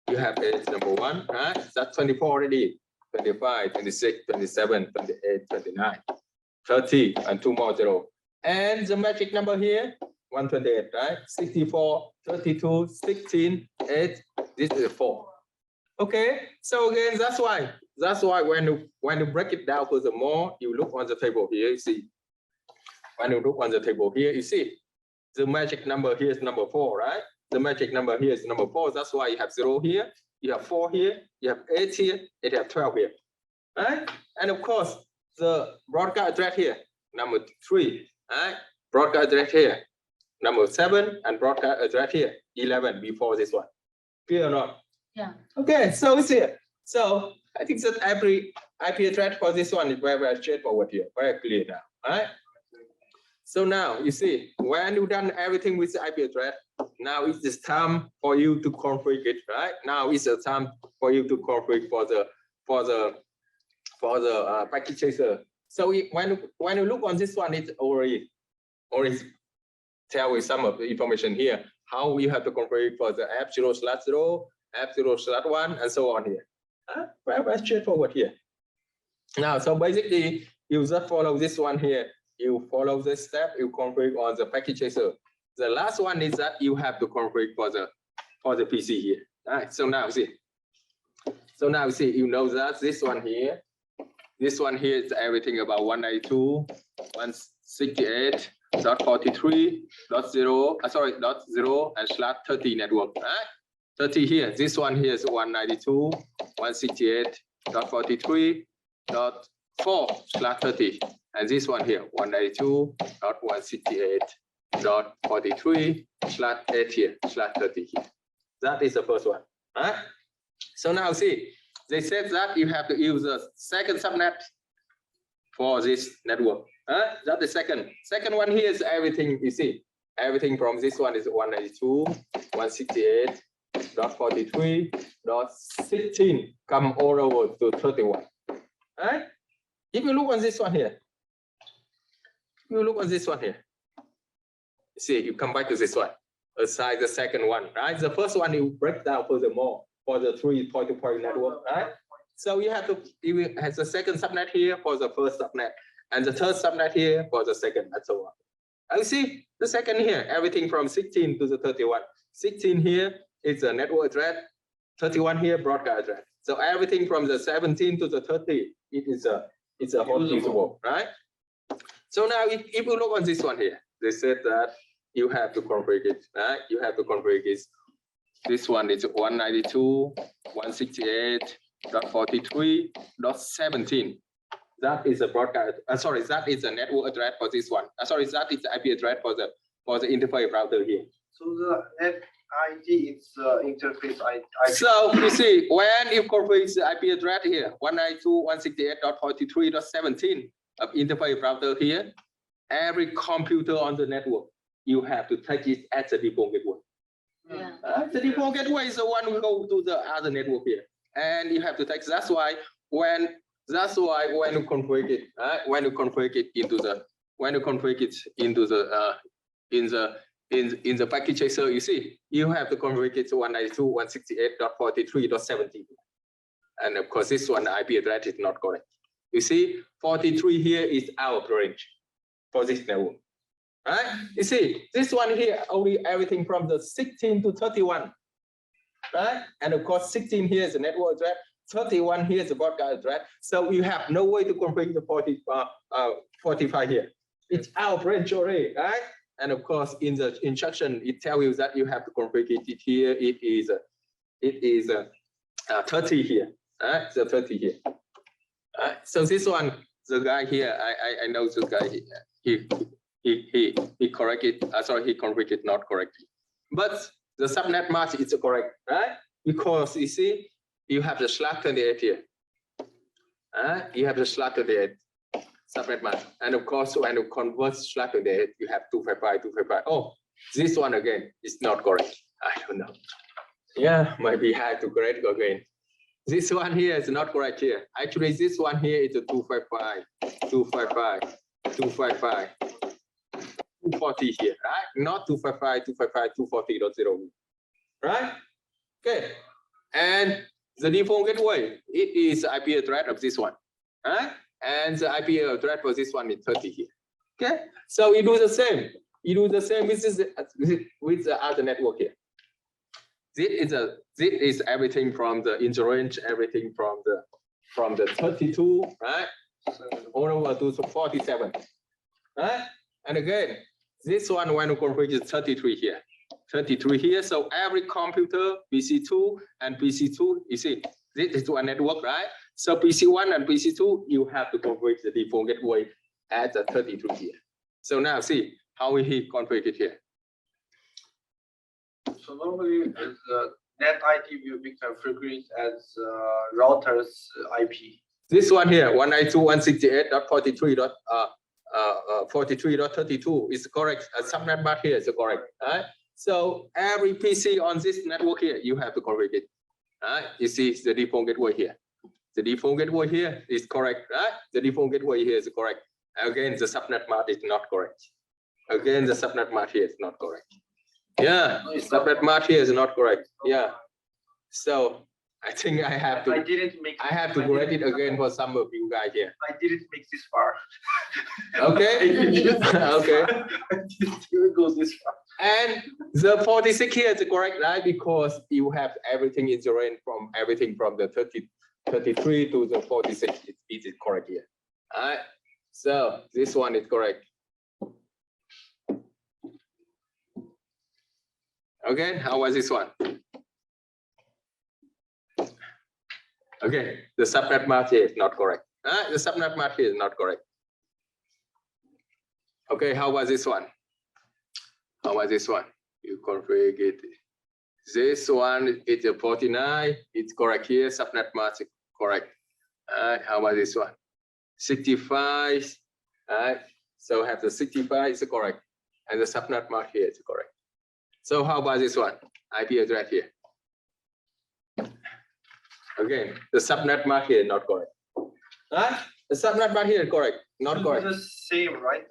you have a number 1, right? That's 24 already. 25, 26, 27, 28, 29, 30, and 2 more 0. And the magic number here, 128, right? 64, 32, 16, 8. This is 4. Okay, so again, that's why when you break it down for the more, you look on the table here, you see. When you look on the table here, you see the magic number here is number 4, right? The magic number here is number 4. That's why you have 0 here, you have 4 here, you have 8 here, and you have 12 here, right? And of course, the broadcast address here, number 3, right? Broadcast address here, number 7, and broadcast address here, 11 before this one. Clear or not? Yeah. Okay, so it's here. So I think that every IP address for this one is very, very straightforward here, very clear now, right? So now you see, when you've done everything with the IP address, now it's just time for you to configure it, right? Now it's the time for you to configure for the packet chaser. So when you look on this one, it's already tell you some of the information here, how you have to configure for the F0/0, F0/1, and so on here. Very, very straightforward here. Now, so basically, you just follow this one here. You follow this step, you configure on the packet chaser. The last one is that you have to configure for the PC here. All right, so now see. So now see, you know that this one here is everything about 192.168.43.0, .0 and /30 network. Right? 30 here. This one here is 192.168.43.4/30. And this one here, 192.168 dot 43 slash 8 here slash 30 here. That is the first one. Right? So now see, they said that you have to use a second subnet for this network. That's the second. Second one here is everything you see. Everything from this one is 192.168.43.16 come all over to 31. Right? If you look on this one here, see, you come back to this one, aside the second one, right? The first one you break down furthermore for the 3 point-to-point network, right? So you have the second subnet here for the first subnet, and the third subnet here for the second, and so on. And you see the second here, everything from 16 to the 31. 16 here is a network address, 31 here broadcast address. So everything from the 17 to the 30, it's a whole usable, right? So now if you look on this one here, they said that you have to configure it, right? You have to configure it. This one is 192.168.43.17. That is a broadcast. Sorry, that is a network address for this one. Sorry, that is the IP address for the interface router here. So the NETI is interface IP. So you see, when you configure the IP address here, 192.168.43.17 of interface router here, every computer on the network, you have to take it as a default gateway. Yeah. The default gateway is the one who go to the other network here, and you have to take. That's why when you configure it, when you configure it into the in the packet tracer, you see, you have to configure it to 192.168.43.17, and of course this one the IP address is not correct. You see, 43 here is out of range for this network. Right? You see, this one here only everything from the 16 to 31, right? And of course, 16 here is the network address, 31 here is the broadcast address. So you have no way to configure the 45 here. It's out of range already, right? And of course, in the instruction, it tells you that you have to configure it here. It is 30 here, right? So 30 here. So this one, the guy here, I know this guy here. He corrected, sorry, he configured not correctly. But the subnet mask is correct, right? Because you see, you have the slash 28 here. You have the slash 28 subnet mask. And of course, when you convert slash 28, you have 255. Oh, this one again is not correct. I don't know. Yeah, maybe I have to correct again. This one here is not correct here. Actually, this one here is a 255. 240 here, right? Not 240.0, right? Okay. And the default gateway, it is IP address of this one, right? And the IP address for this one is 30 here. Okay. So you do the same. You do the same with the other network here. This is everything from the interrange, everything from the 32, right? All over to 47, right? And again, this one when you configure is 33 here. 33 here. So every computer, PC2 and PC2, you see, this is one network, right? So PC1 and PC2, you have to configure the default gateway at the 32 here. So now see how he configured here. So normally NETI will be configured as router's IP. This one here, 192.168.43.32 is correct. A subnet mask here is correct. Right? So every PC on this network here, you have to configure it. Right? You see the default gateway here. The default gateway here is correct. Right? The default gateway here is correct. Again, the subnet mask is not correct. Again, the subnet mask here is not correct. Yeah, subnet mask here is not correct. Yeah. So I think I have to correct it again for some of you guys here. I didn't make this far. Okay. Okay. I didn't go this far. And the 46 here is correct, right? Because you have everything in the range from everything from the 33 to the 46. It is correct here. All right. So this one is correct. Okay. How was this one? Okay, the subnet mask here is not correct. The subnet mask here is not correct. Okay, how was this one? How about this one? You configure it. This one is a 49. It's correct here. Subnet mask is correct. How about this one? 65. So have the 65 is correct, and the subnet mask here is correct. So how about this one? IP address here. Again, the subnet mask here not correct. The subnet mask here correct, not correct. It's the same, right?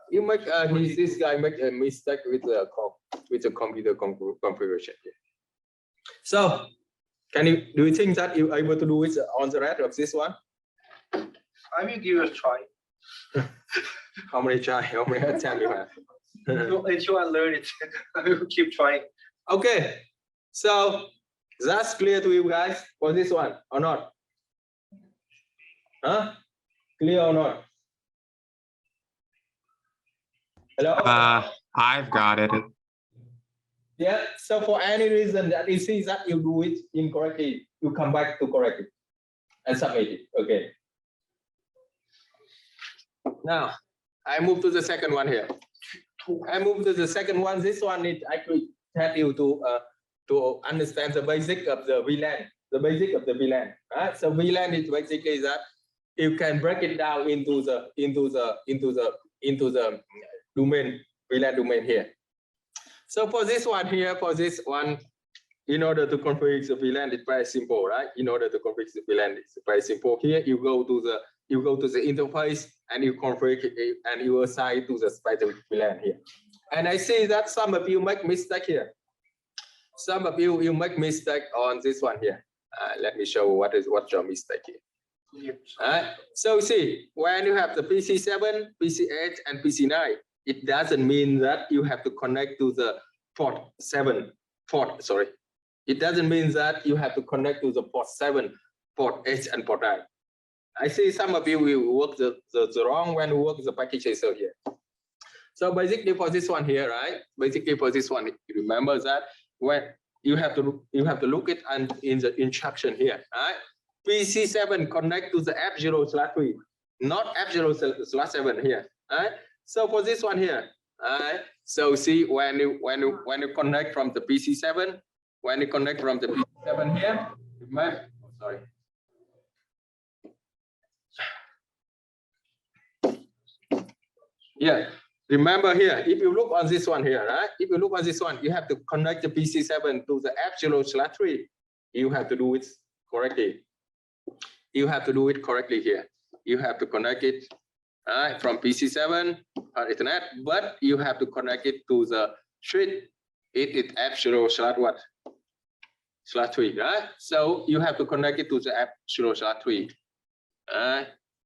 You make this guy make a mistake with the computer configuration here. So do you think that you're able to do it on the rest of this one? I will give it a try. How many times you have? Until I learn it, I will keep trying. Okay, so that's clear to you guys for this one or not? Huh? Clear or not? Hello? I've got it. Yeah, so for any reason that you see that you do it incorrectly, you come back to correct it and submit it. Okay. Now, I move to the second one here. I move to the second one. This one is actually help you to understand the basic of the VLAN, the basic of the VLAN. Right? So VLAN is basically that you can break it down into the domain, VLAN domain here. So for this one here, in order to configure the VLAN, it's very simple, right? In order to configure the VLAN, it's very simple. Here you go to the interface and you configure it and you assign to the specific VLAN here. And I see that some of you make mistake here. Some of you make mistake on this one here. Let me show what's your mistake here. So see, when you have the PC7, PC8, and PC9, it doesn't mean that you have to connect to the port 7. It doesn't mean that you have to connect to the port 7, port 8, and port 9. I see some of you will work the wrong when you work the package tracer here. So basically for this one here, right? Basically for this one, remember that when you have to look it and in the instruction here, right? PC7 connect to the F0/3, not F0/7 here, right? So for this one here, so see when you connect from the PC7, when you connect from the PC7 here, sorry. Yeah, remember here, if you look on this one here, right? If you look on this one, you have to connect the PC7 to the F0/3. You have to do it correctly. You have to do it correctly here. You have to connect it from PC7 on Ethernet, but you have to connect it to the street. It is F0/3, right? So you have to connect it to the F0/3.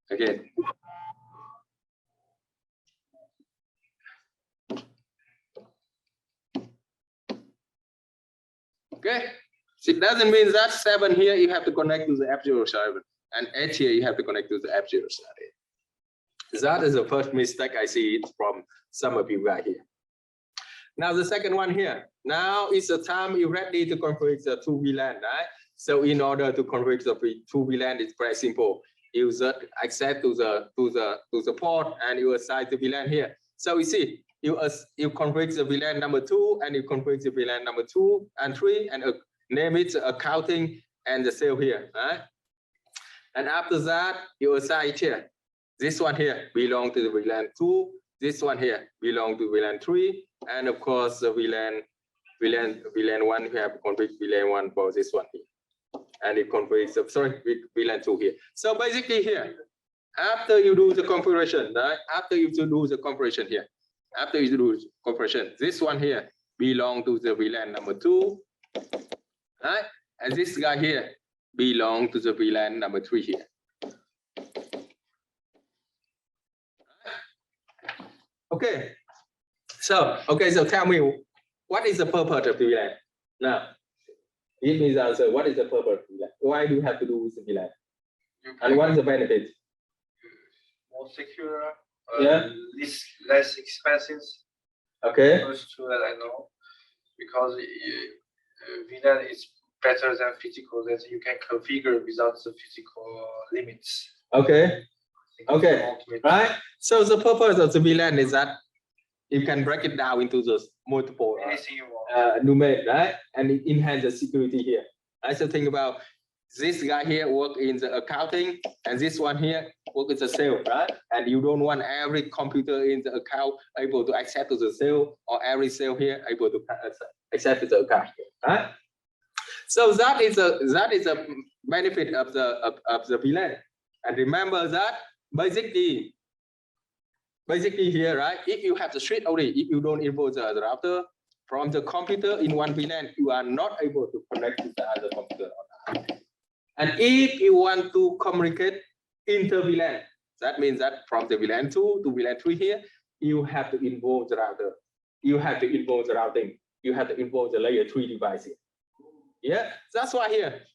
Again. Okay, so it doesn't mean that 7 here you have to connect to the F0/7 and 8 here you have to connect to the F0/8. That is the first mistake I see it from some of you guys here. Now the second one here. Now is the time you're ready to configure the 2 VLAN, right? So in order to configure the 2 VLAN, it's very simple. You just access to the port and you assign the VLAN here. So you see, you configure the VLAN number 2 and you configure the VLAN number 2 and 3 and name it accounting and the sale here, right? And after that, you assign it here. This one here belong to the VLAN 2. This one here belong to VLAN 3, and of course the VLAN 1 we have configured VLAN 1 for this one here, and it configures VLAN 2 here. So basically here, after you do the configuration, right? After you do the configuration here. After you do configuration, this one here belong to the VLAN number 2, right? And this guy here belong to the VLAN number 3 here. Okay. So tell me, what is the purpose of VLAN? Now, give me the answer. What is the purpose of VLAN? Why do you have to do with the VLAN? And what is the benefit? More secure. Yeah. Less expensive. Okay. Those two that I know, because VLAN is better than physical, that you can configure without the physical limits. Okay. Okay. Right. So the purpose of the VLAN is that you can break it down into the multiple Anything you want. numeric, right? And it enhance the security here. I also think about this guy here work in the accounting, and this one here work in the sales, right? And you don't want every computer in the account able to access to the sale, or every sale here able to access to the account, right? So that is a benefit of the VLAN. And remember that basically here, right? If you have the switch only, if you don't involve the router from the computer in one VLAN, you are not able to connect to the other computer. And if you want to communicate inter VLAN, that means that from the VLAN 2 to VLAN 3 here, you have to involve the router. You have to involve the routing. You have to involve the layer 3 device here. Yeah, that's why here,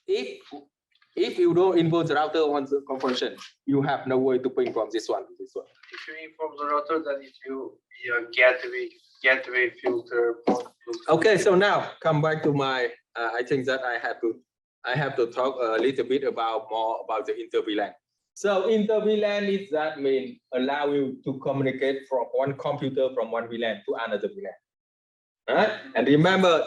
if you don't involve the router on the conversion, you have no way to ping from this one to this one. If you inform the router, then it will be a gateway filter. Okay, so now come back to my. I think that I have to talk a little bit more about the inter VLAN. So inter VLAN is that mean allow you to communicate from one computer from one VLAN to another VLAN. Right? And remember,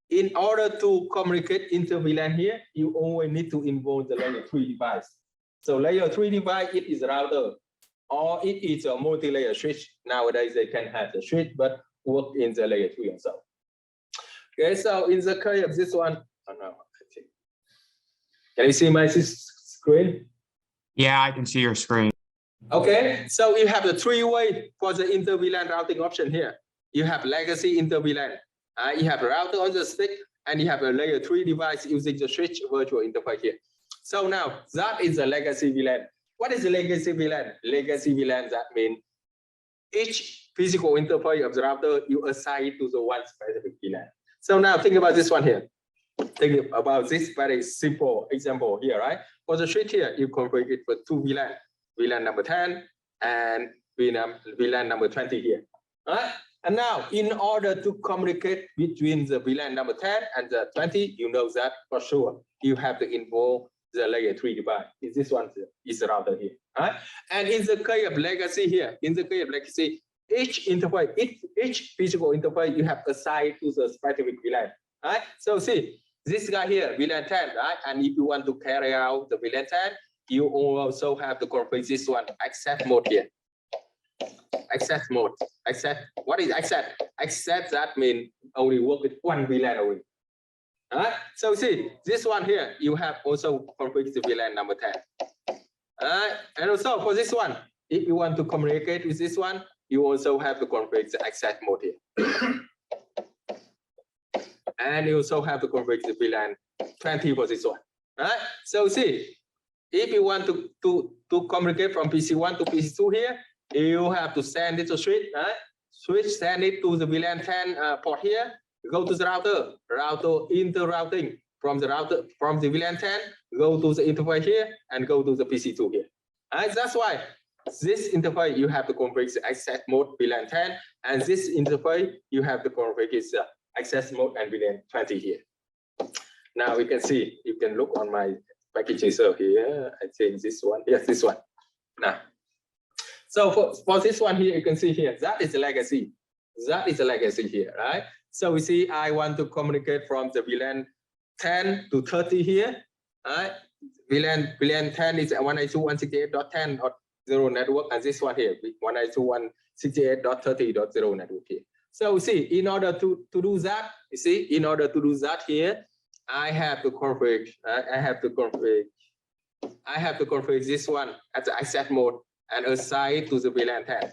in order to communicate inter VLAN here, you only need to involve the layer 3 device. So layer 3 device, it is router, or it is a multi-layer switch. Nowadays they can have the switch, but work in the layer 3 also. Okay, so in the case of this one, oh no, I think. Can you see my screen? Yeah, I can see your screen. Okay, so you have the 3-way for the inter VLAN routing option here. You have legacy inter VLAN. You have a router on the stick, and you have a layer 3 device using the switch virtual interface here. So now that is a legacy VLAN. What is a legacy VLAN? Legacy VLAN, that means each physical interface of the router, you assign to the one specific VLAN. So now think about this one here. Think about this very simple example here, right? For the switch here, you configure it for 2 VLAN, VLAN number 10 and VLAN number 20 here. Right? And now, in order to communicate between the VLAN number 10 and the 20, you know that for sure, you have to involve the layer 3 device. Is this one is the router here? Right? And in the case of legacy here, each interface, each physical interface, you have assigned to the specific VLAN. Right? So see, this guy here, VLAN 10, right? And if you want to carry out the VLAN 10, you also have to configure this one, access mode here. Access mode. Access. What is access? Access, that means only work with one VLAN only. Alright. So see, this one here, you have also configured the VLAN number 10. Alright. And also for this one, if you want to communicate with this one, you also have to configure the access mode here. And you also have to configure the VLAN 20 for this one. Alright. So see, if you want to communicate from PC1 to PC2 here, you have to send it to switch, right? Switch, send it to the VLAN 10 port here. Go to the router inter routing from the VLAN 10, go to the interface here and go to the PC2 here. And that's why this interface you have to configure the access mode VLAN 10, and this interface you have to configure the access mode and VLAN 20 here. Now we can see, you can look on my packages here. I think this one, yes, this one. Now. So for this one here, you can see here, that is a legacy. That is a legacy here, right? So we see I want to communicate from the VLAN 10 to 30 here, right? VLAN 10 is 192.168.10.0 network, and this one here, 192.168.30.0 network here. So see, in order to do that, you see, in order to do that here, I have to configure, I have to configure this one as the access mode and assign to the VLAN 10.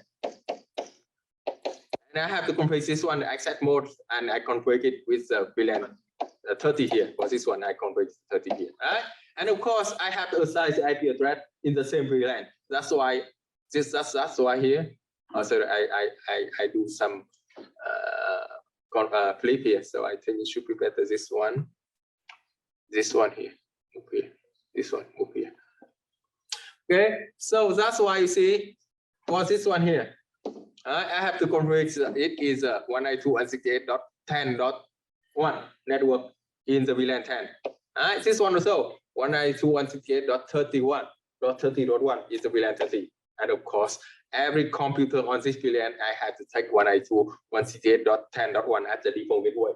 And I have to configure this one access mode, and I configure it with the VLAN 30 here. For this one, I configure 30 here. Right? And of course, I have to assign the IP address in the same VLAN. That's why that's why here. Also, I do some flip here. So I think it should be better. This one here, move here. This one, move here. Okay, so that's why you see for this one here, I have to configure it is 192.168.10.1 network in the VLAN 10. This one also 192.168.31.30.1 is the VLAN 30. And of course, every computer on this VLAN, I have to take 192.168.10.1 as the default gateway.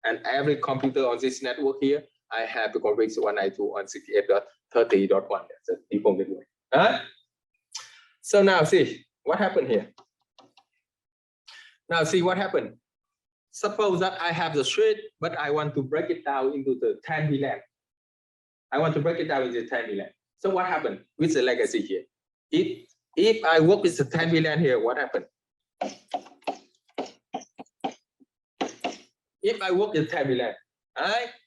And every computer on this network here, I have to configure 192.168.30.1 as the default gateway. So now see what happened here. Now see what happened. Suppose that I have the street, but I want to break it down into the 10 VLAN. I want to break it down into 10 VLAN. So what happened with the legacy here? If I work with the 10 VLAN here, what happened? If I work with 10 VLAN,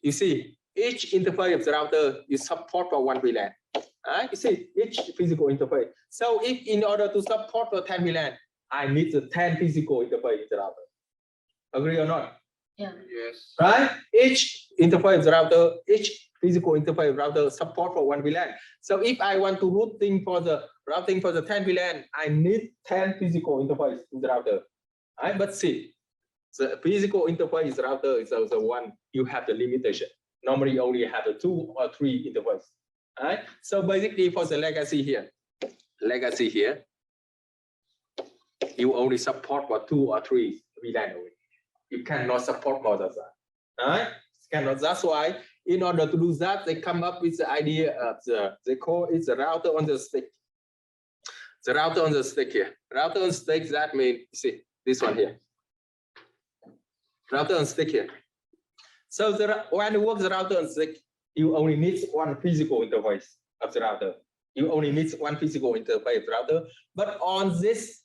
you see, each interface of the router is support for 1 VLAN. You see, each physical interface. So if in order to support for 10 VLAN, I need the 10 physical interface in the router. Agree or not? Yeah. Yes. Right? Each interface router, each physical interface router support for 1 VLAN. So if I want to routing for the 10 VLAN, I need 10 physical interface in the router. But see, the physical interface router is also one you have the limitation. Normally you only have the 2 or 3 interface. So basically for the legacy here, you only support for 2 or 3 VLAN only. You cannot support more than that. Cannot. That's why in order to do that, they come up with the idea of they call it the router on the stick. The router on the stick here. Router on stick, that means, see, this one here. Router on stick here. So when you work the router on stick, you only need one physical interface of the router. You only need one physical interface of the router. But on this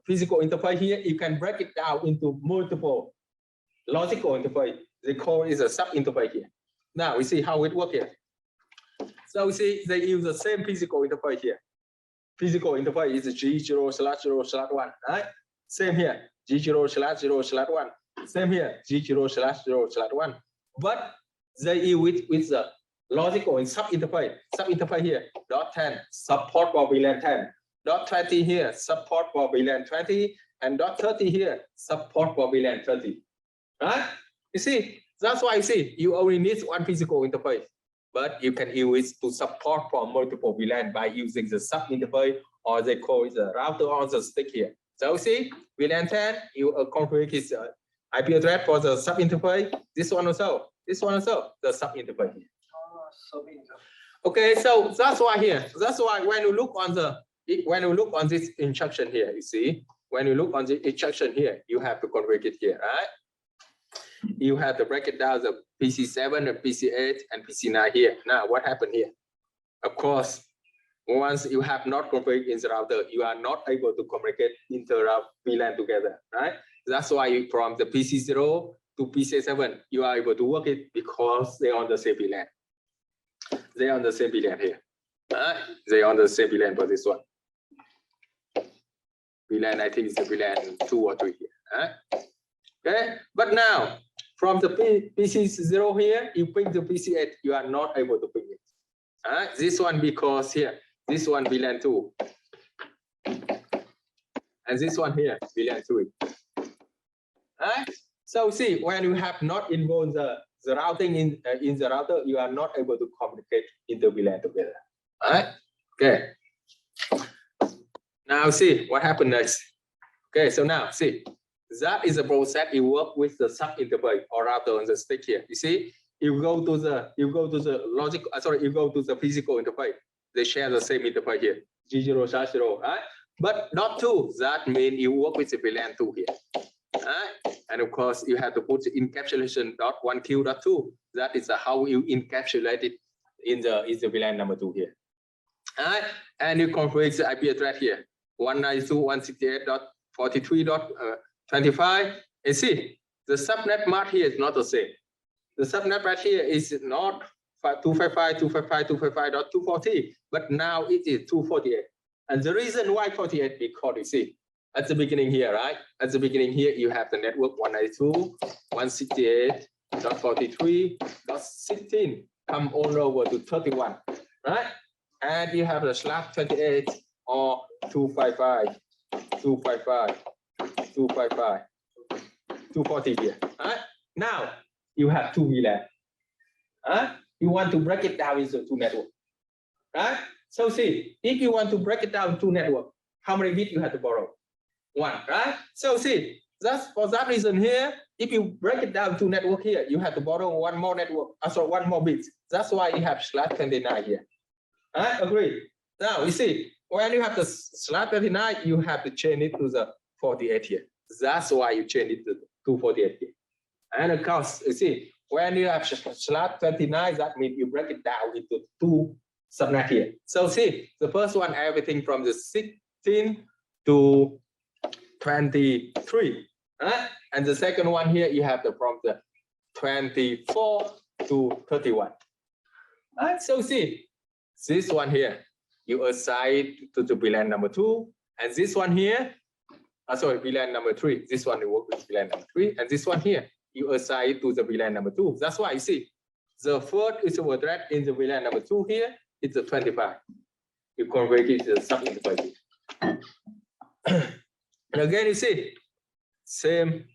physical interface here, you can break it down into multiple logical interface. They call it a sub interface here. Now we see how it works here. So we see they use the same physical interface here. Physical interface is G0/0/1, right? Same here, G0/0/1. Same here, G0/0/1. But they use with the logical and sub interface. Sub interface here, .10 support for VLAN 10. .20 here support for VLAN 20, and .30 here support for VLAN 30. Right? You see, that's why you see you only need one physical interface, but you can use it to support for multiple VLAN by using the sub interface, or they call it the router on the stick here. So see, VLAN 10, you configure its IP address for the sub interface. This one also, the sub interface here. Okay, so that's why here. That's why when you look on this instruction here, you see, when you look on the instruction here, you have to configure it here, right? You have to break it down the PC7 and PC8 and PC9 here. Now, what happened here? Of course, once you have not configured in the router, you are not able to communicate inter VLAN together, right? That's why from the PC0 to PC7, you are able to work it because they are on the same VLAN. They are on the same VLAN here. They are on the same VLAN for this one. VLAN, I think it's the VLAN 2 or 3 here. Okay, but now from the PC0 here, you ping the PC8, you are not able to ping it. This one because here, this one VLAN 2. And this one here, VLAN 3. So see, when you have not involved the routing in the router, you are not able to communicate inter VLAN together. Okay. Now see what happened next. Okay, so now see, that is a process you work with the sub interface or router on the stick here. You see, you go to the logic. You go to the physical interface. They share the same interface here, G0/0, right? But not 2. That means you work with the VLAN 2 here. And of course, you have to put the encapsulation .1Q.2. That is how you encapsulate it in the VLAN number 2 here. And you configure the IP address here, 192.168.43.25. And see, the subnet mask here is not the same. The subnet mask here is not 255.255.240, but now it is 248. And the reason why 48, because you see, at the beginning here, right? At the beginning here, you have the network 192.168.43.16 come all over to 31, right? And you have the /28 or 255, 255, 255, 240 here, right? Now you have 2 VLAN. You want to break it down into 2 networks, right? So see, if you want to break it down to network, how many bits you have to borrow? 1, right? So see, that's for that reason here, if you break it down to network here, you have to borrow one more network, one more bit. That's why you have /29 here. Alright, agree. Now you see, when you have the /29, you have to change it to the 48 here. That's why you change it to 248 here. And of course, you see, when you have /29, that means you break it down into 2 subnet here. So see, the first one, everything from the 16 to 23, right? And the second one here, you have from the 24 to 31. Right? So see, this one here, you assign to the VLAN number 2, and this one here, sorry, VLAN number 3. This one you work with VLAN number 3, and this one here, you assign to the VLAN number 2. That's why you see, the first is address in the VLAN number 2 here, it's a 25. You convert it to the sub-interface. And again, you see, same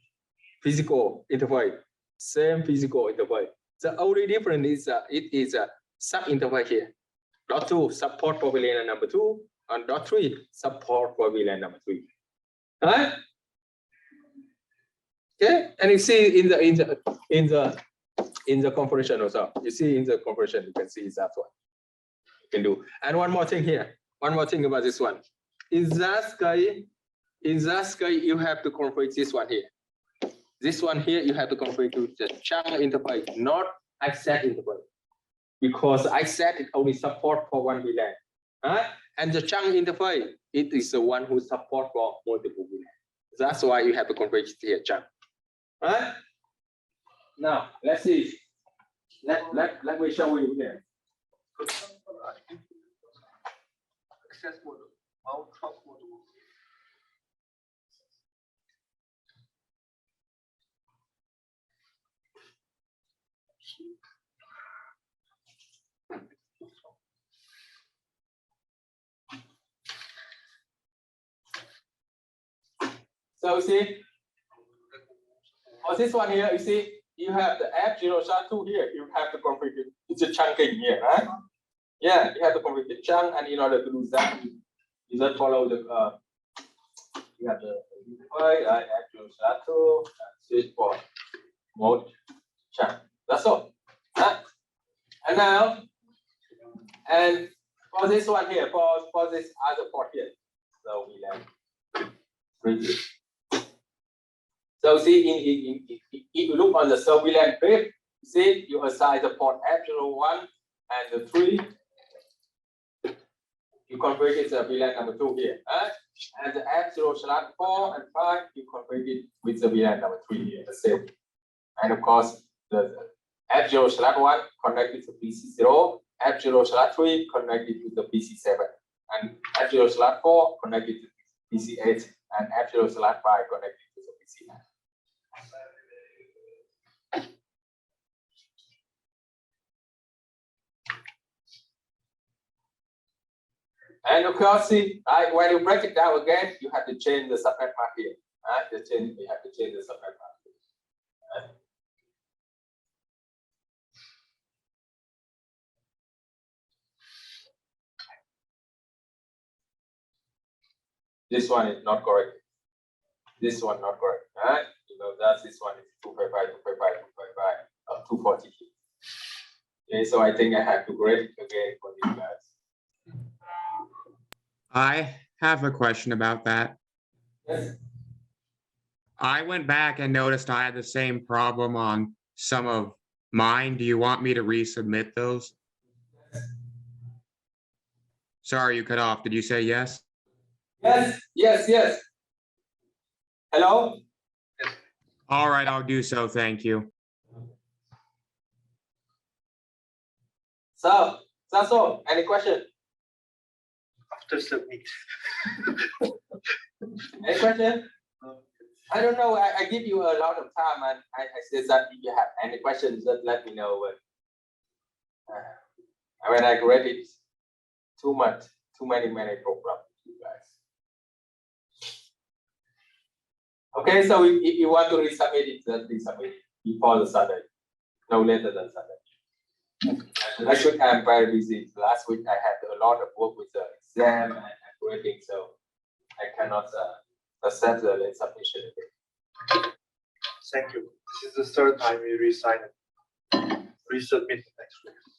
physical interface, same physical interface. The only difference is it is a sub-interface here. .2 support for VLAN number 2, and .3 support for VLAN number 3. Right? Okay, and you see in the configuration also. You see in the configuration, you can see that one. You can do. And one more thing here. One more thing about this one. In that case, you have to configure this one here. This one here, you have to configure to the channel interface, not access interface. Because access it only support for one VLAN. Right? And the channel interface, it is the one who support for multiple VLAN. That's why you have to configure here channel. Right? Now, let's see. Let me show you here. Access model, mount trust model. So you see, for this one here, you see, you have the F0/2 here. You have to configure it's a chunking here, right? Yeah, you have to configure the chunk, and in order to do that, you just follow the you have the F0/2 switch for mode chunk. That's all. Right? And now, and for this one here, for this other port here, so we land. So see, if you look on the VLAN page, see you assign the port F01 and the 3. You convert it to VLAN number 2 here, right? And the F0/4 and 5, you convert it with the VLAN number 3 here, the same. And of course, the F0/1 connected to PC0, F0/3 connected to the PC7, and F0/4 connected to PC8, and F0/5 connected to the PC9. And of course, see, right, when you break it down again, you have to change the subnet mask here. Right? You have to change the subnet mask here. Right? This one is not correct. This one not correct. Right? You know that this one is 255, 255, 255, 240. Okay, so I think I have to grade it again for you guys. I have a question about that. Yes. I went back and noticed I had the same problem on some of mine. Do you want me to resubmit those? Sorry, you cut off. Did you say yes? Yes, yes, yes. Hello? All right, I'll do so. Thank you. So, that's all. Any question? After submit. Any question? I don't know. I give you a lot of time, and I said that if you have any questions, just let me know. When I read it, too many programs, you guys. Okay, so if you want to resubmit it, just resubmit it before the Sunday, no later than Sunday. And next week I'm very busy. Last week I had a lot of work with the exam and grading, so I cannot accept the late submission. Thank you. This is the third time we resubmit next week.